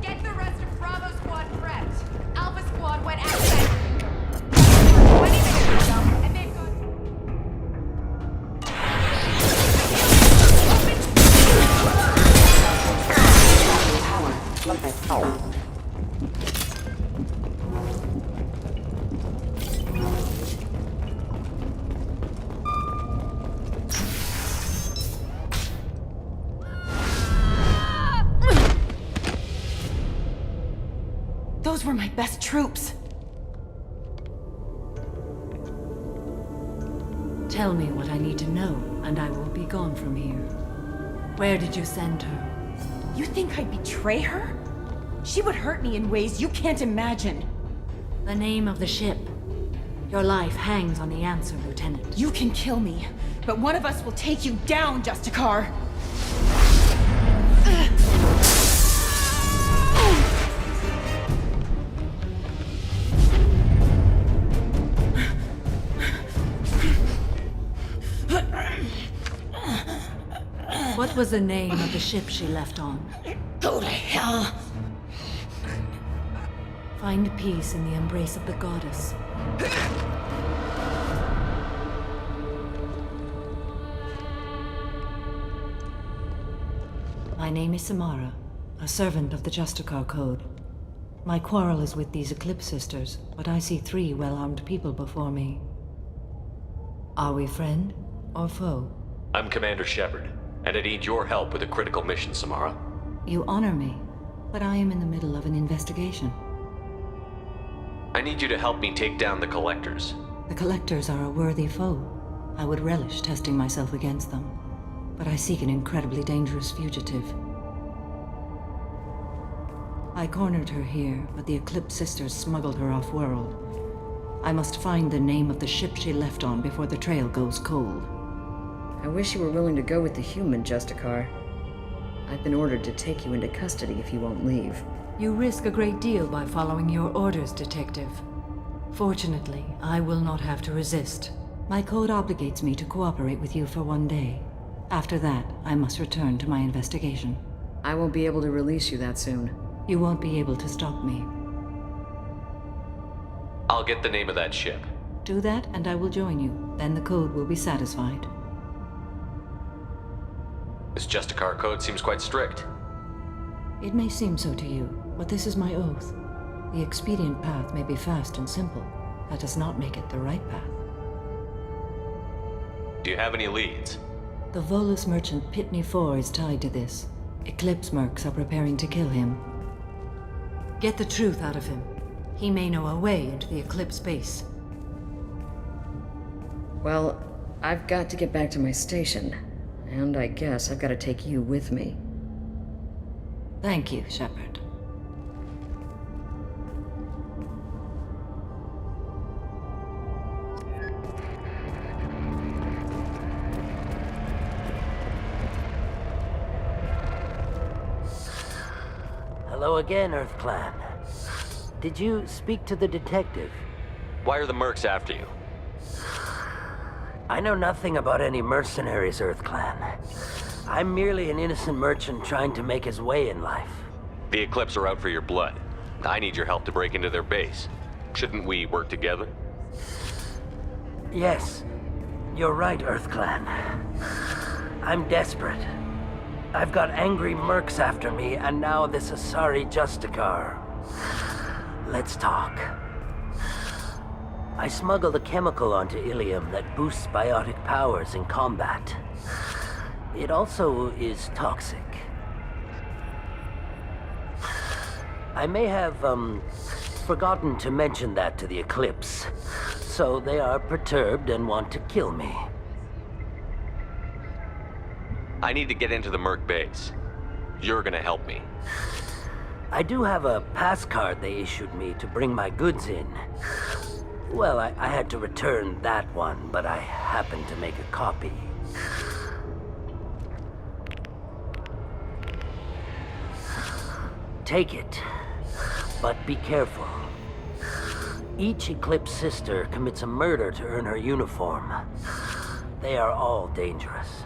Get the rest of Bravo Squad prepped. Alpha Squad went active 20 minutes ago, and they've got... Those were my best troops. Tell me what I need to know, and I will be gone from here. Where did you send her? You think I'd betray her? She would hurt me in ways you can't imagine. The name of the ship. Your life hangs on the answer, Lieutenant. You can kill me, but one of us will take you down, Justicar! What was the name of the ship she left on? Go to hell! Find peace in the embrace of the goddess. My name is Samara, a servant of the Justicar Code. My quarrel is with these Eclipse Sisters, but I see 3 well-armed people before me. Are we friend or foe? I'm Commander Shepard, and I need your help with a critical mission, Samara. You honor me, but I am in the middle of an investigation. I need you to help me take down the Collectors. The Collectors are a worthy foe. I would relish testing myself against them, but I seek an incredibly dangerous fugitive. I cornered her here, but the Eclipse Sisters smuggled her off-world. I must find the name of the ship she left on before the trail goes cold. I wish you were willing to go with the human, Justicar. I've been ordered to take you into custody if you won't leave. You risk a great deal by following your orders, Detective. Fortunately, I will not have to resist. My code obligates me to cooperate with you for 1 day. After that, I must return to my investigation. I won't be able to release you that soon. You won't be able to stop me. I'll get the name of that ship. Do that, and I will join you. Then the code will be satisfied. This Justicar Code seems quite strict. It may seem so to you, but this is my oath. The expedient path may be fast and simple. That does not make it the right path. Do you have any leads? The Volus merchant Pitney 4 is tied to this. Eclipse mercs are preparing to kill him. Get the truth out of him. He may know a way into the Eclipse base. Well, I've got to get back to my station. And I guess I've got to take you with me. Thank you, Shepard. Hello again, Earth Clan. Did you speak to the detective? Why are the mercs after you? I know nothing about any mercenaries, Earth Clan. I'm merely an innocent merchant trying to make his way in life. The Eclipse are out for your blood. I need your help to break into their base. Shouldn't we work together? Yes, you're right, Earth Clan. I'm desperate. I've got angry mercs after me, and now this Asari Justicar. Let's talk. I smuggled a chemical onto Ilium that boosts biotic powers in combat. It also is toxic. I may have, forgotten to mention that to the Eclipse, so they are perturbed and want to kill me. I need to get into the merc base. You're gonna help me. I do have a pass card they issued me to bring my goods in. Well, I had to return that one, but I happened to make a copy. Take it, but be careful. Each Eclipse sister commits a murder to earn her uniform. They are all dangerous.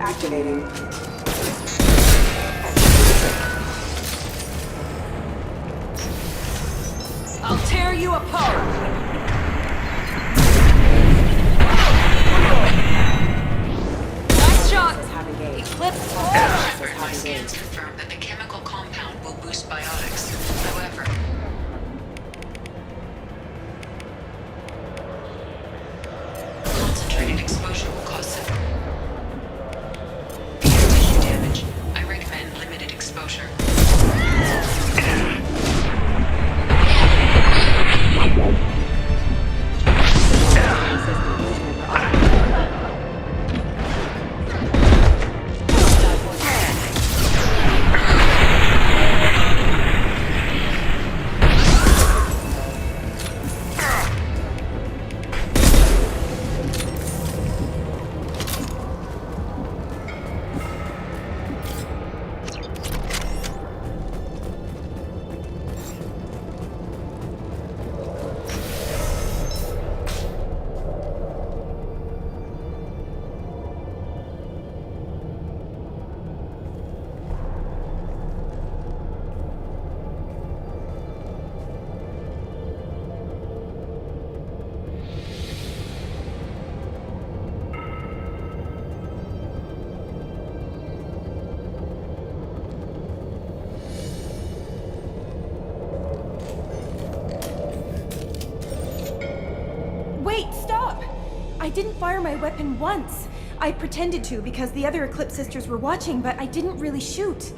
Activating. I'll tear you apart! Nice shot! Eclipse! Shepard, my scans confirm that the chemical compound will boost biotics. However, concentrated exposure will cause severe tissue damage. I didn't fire my weapon once. I pretended to because the other Eclipse sisters were watching, but I didn't really shoot.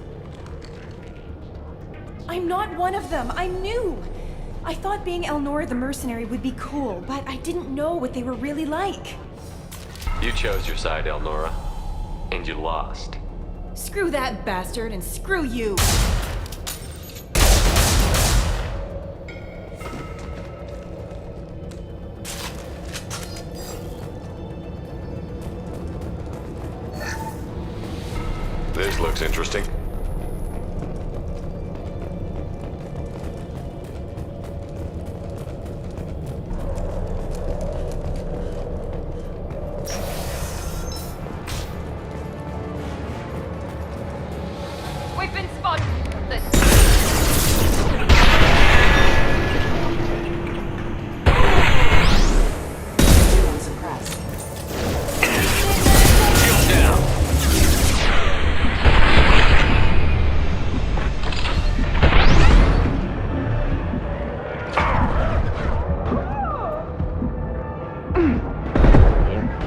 I'm not one of them. I'm new. I thought being Elnora the mercenary would be cool, but I didn't know what they were really like. You chose your side, Elnora, and you lost. Screw that bastard and screw you. This looks interesting. We've been spotted.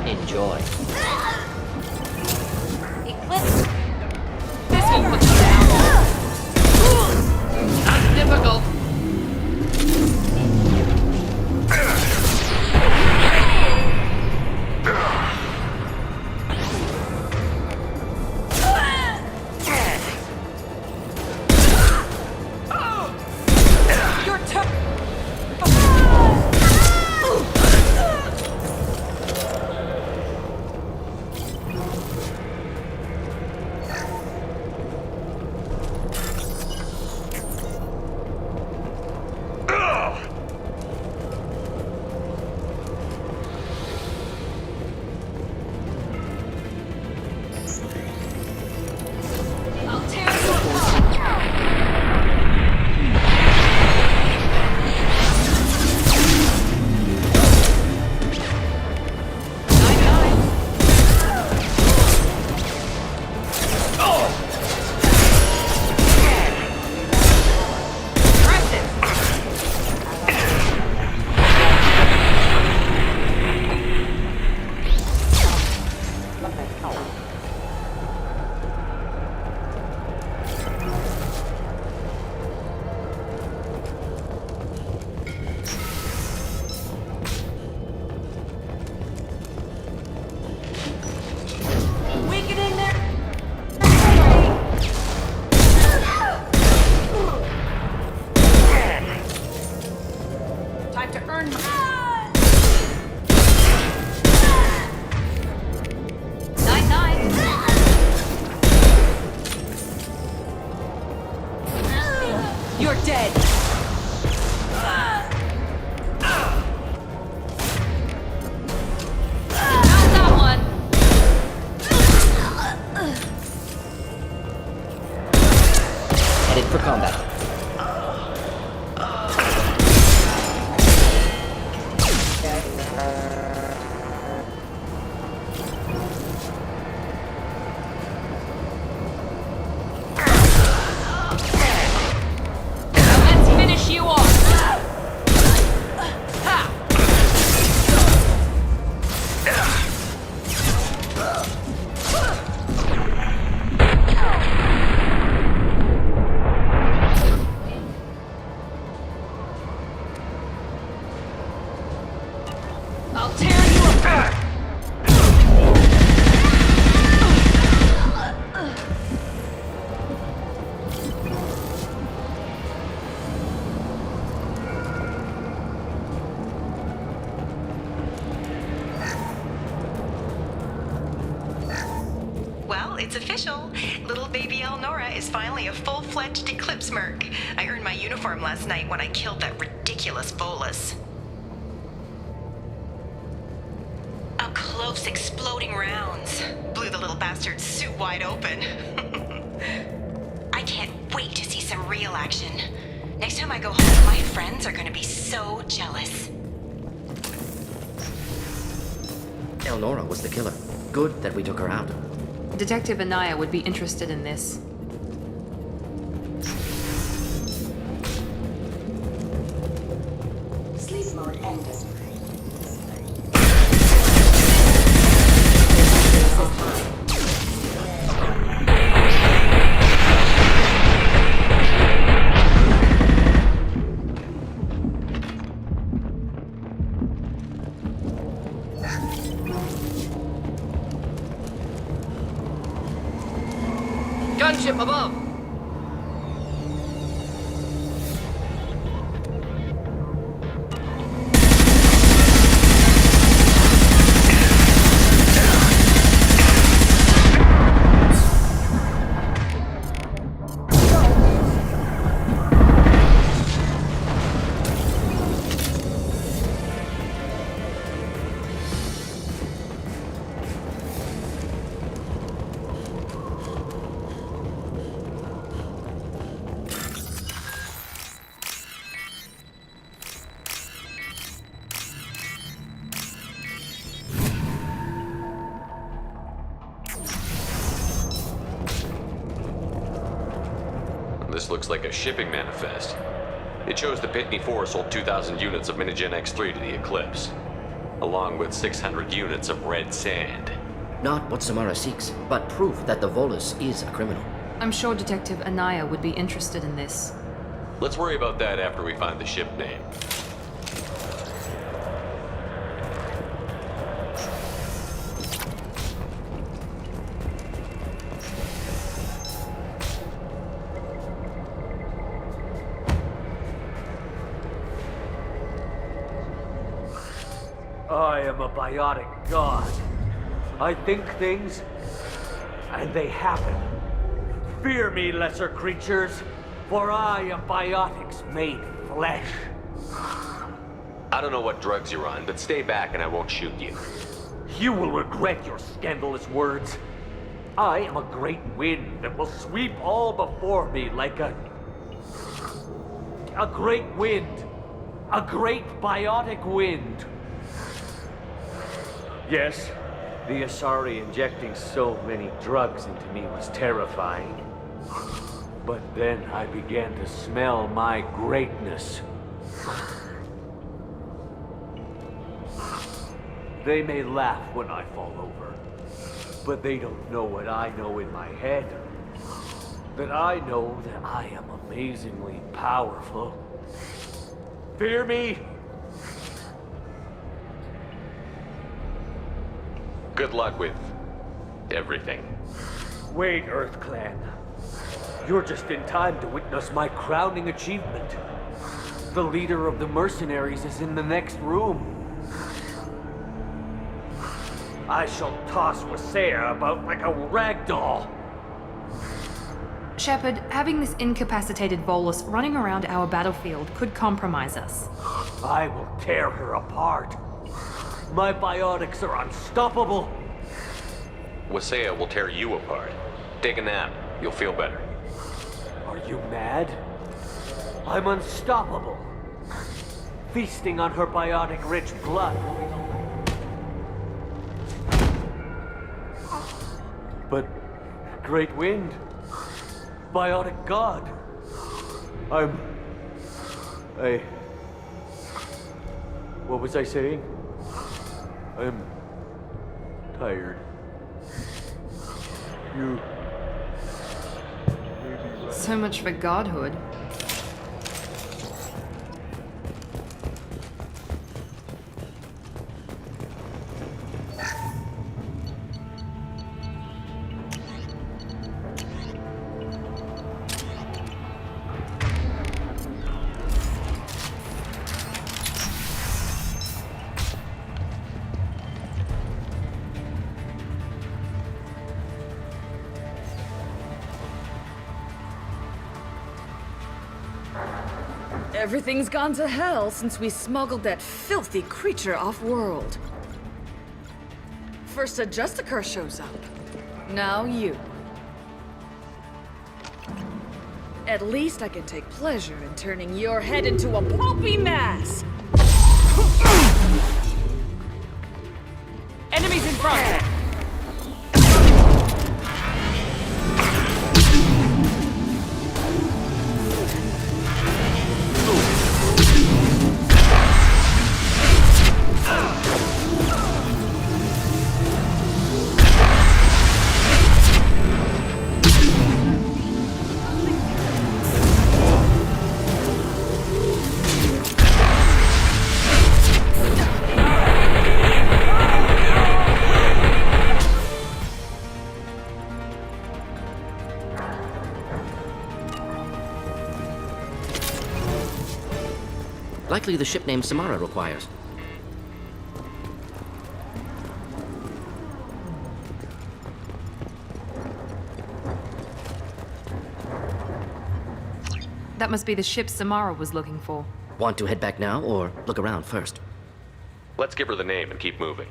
Enjoy. Eclipse. This will put you down. That's difficult. Your turn. I'll tear you apart. Weakening their. Time to earn my. 9-9. You're dead. Not that one. Headed for combat. Let's finish you off. Ha! I'll tear you apart. Well, it's official. Little baby Elnora is finally a full-fledged Eclipse merc. I earned my uniform last night when I killed that ridiculous Volus. Up close, exploding rounds blew the little bastard's suit wide open. I can't wait to see some real action. Next time I go home, my friends are gonna be so jealous. Elnora was the killer. Good that we took her out. Detective Anaya would be interested in this. Sleep mode ended. Gunship above! This looks like a shipping manifest. It shows the Pitney 4 sold 2,000 units of Minigen X3 to the Eclipse, along with 600 units of red sand. Not what Samara seeks, but proof that the Volus is a criminal. I'm sure Detective Anaya would be interested in this. Let's worry about that after we find the ship name. I am a biotic god. I think things, and they happen. Fear me, lesser creatures, for I am biotics made flesh. I don't know what drugs you're on, but stay back and I won't shoot you. You will regret your scandalous words. I am a great wind that will sweep all before me like a great wind. A great biotic wind. Yes, the Asari injecting so many drugs into me was terrifying. But then I began to smell my greatness. They may laugh when I fall over, but they don't know what I know in my head. That I know that I am amazingly powerful. Fear me? Good luck with everything. Wait, Earth Clan. You're just in time to witness my crowning achievement. The leader of the mercenaries is in the next room. I shall toss Wasea about like a rag doll. Shepard, having this incapacitated Volus running around our battlefield could compromise us. I will tear her apart. My biotics are unstoppable. Wasea will tear you apart. Take a nap. You'll feel better. Are you mad? I'm unstoppable. Feasting on her biotic-rich blood. But, Great Wind, biotic god, what was I saying? I'm tired. You... So much for godhood. Everything's gone to hell since we smuggled that filthy creature off-world. First a Justicar shows up. Now you. At least I can take pleasure in turning your head into a pulpy mass! Enemies in front! Likely the ship name Samara requires. That must be the ship Samara was looking for. Want to head back now, or look around first? Let's give her the name and keep moving.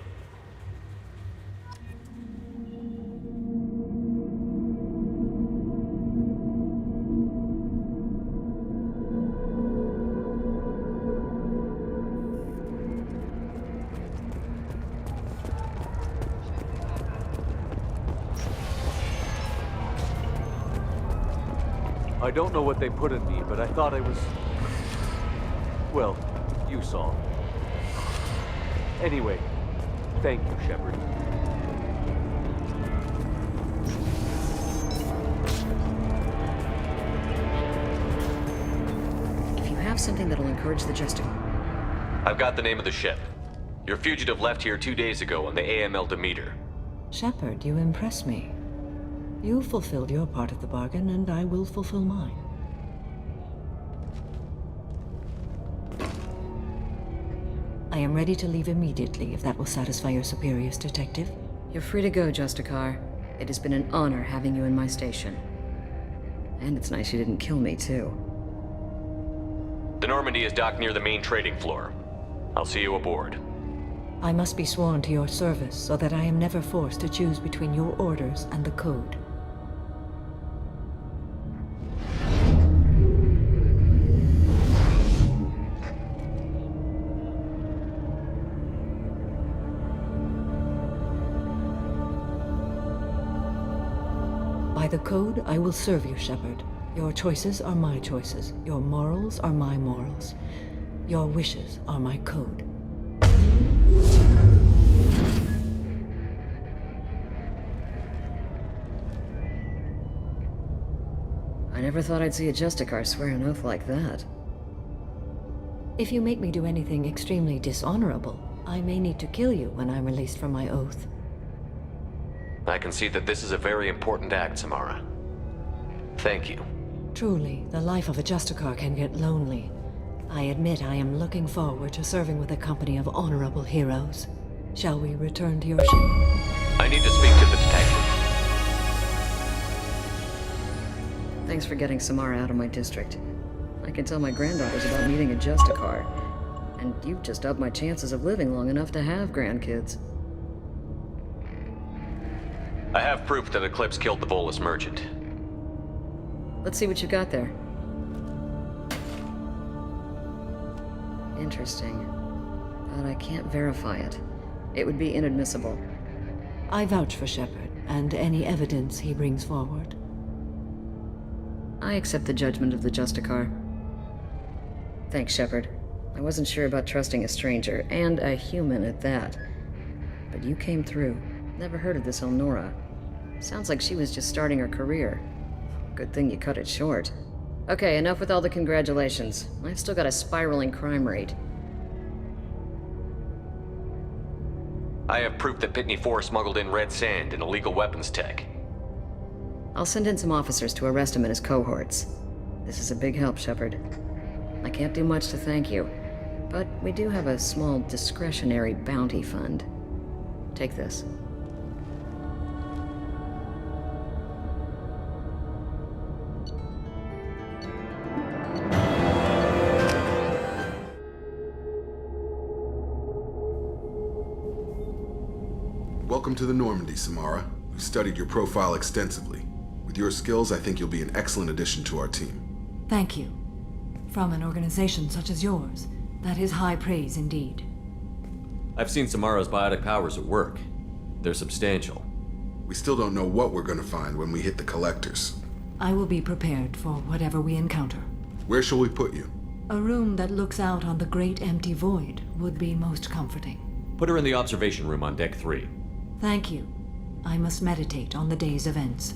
I don't know what they put in me, but I thought I was... Well, you saw. Anyway, thank you, Shepard. If you have something that'll encourage the Justicar... I've got the name of the ship. Your fugitive left here 2 days ago on the AML Demeter. Shepard, you impress me. You fulfilled your part of the bargain, and I will fulfill mine. I am ready to leave immediately, if that will satisfy your superiors, Detective. You're free to go, Justicar. It has been an honor having you in my station. And it's nice you didn't kill me, too. The Normandy is docked near the main trading floor. I'll see you aboard. I must be sworn to your service, so that I am never forced to choose between your orders and the Code. By the Code, I will serve you, Shepard. Your choices are my choices. Your morals are my morals. Your wishes are my code. I never thought I'd see a Justicar swear an oath like that. If you make me do anything extremely dishonorable, I may need to kill you when I'm released from my oath. I can see that this is a very important act, Samara. Thank you. Truly, the life of a Justicar can get lonely. I admit I am looking forward to serving with a company of honorable heroes. Shall we return to your ship? I need to speak to the detective. Thanks for getting Samara out of my district. I can tell my granddaughters about meeting a Justicar. And you've just upped my chances of living long enough to have grandkids. I have proof that Eclipse killed the Volus merchant. Let's see what you got there. Interesting. But I can't verify it. It would be inadmissible. I vouch for Shepard, and any evidence he brings forward. I accept the judgment of the Justicar. Thanks, Shepard. I wasn't sure about trusting a stranger, and a human at that. But you came through. Never heard of this Elnora. Sounds like she was just starting her career. Good thing you cut it short. Okay, enough with all the congratulations. I've still got a spiraling crime rate. I have proof that Pitney 4 smuggled in red sand and illegal weapons tech. I'll send in some officers to arrest him and his cohorts. This is a big help, Shepard. I can't do much to thank you, but we do have a small discretionary bounty fund. Take this. Welcome to the Normandy, Samara. We've studied your profile extensively. With your skills, I think you'll be an excellent addition to our team. Thank you. From an organization such as yours, that is high praise indeed. I've seen Samara's biotic powers at work. They're substantial. We still don't know what we're gonna find when we hit the collectors. I will be prepared for whatever we encounter. Where shall we put you? A room that looks out on the great empty void would be most comforting. Put her in the observation room on Deck 3. Thank you. I must meditate on the day's events.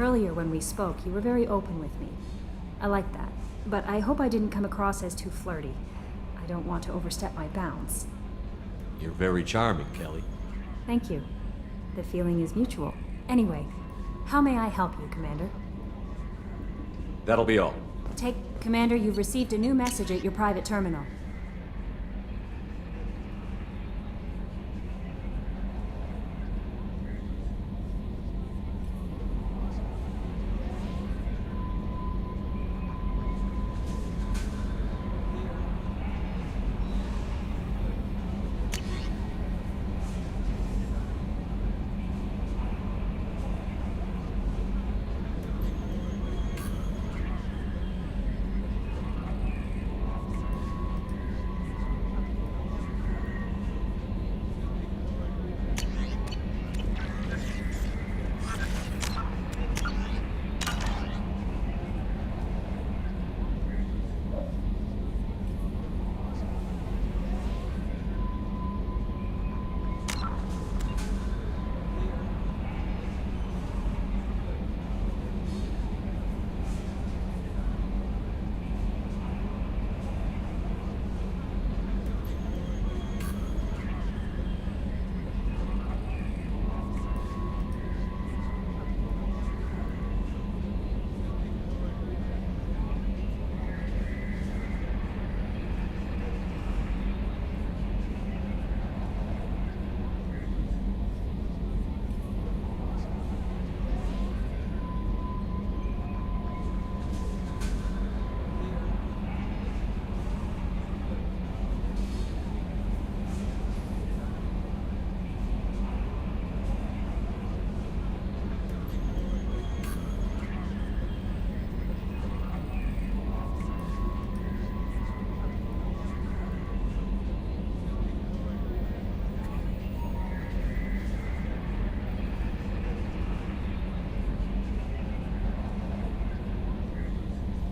Earlier when we spoke, you were very open with me. I like that. But I hope I didn't come across as too flirty. I don't want to overstep my bounds. You're very charming, Kelly. Thank you. The feeling is mutual. Anyway, how may I help you, Commander? That'll be all. Commander, you've received a new message at your private terminal.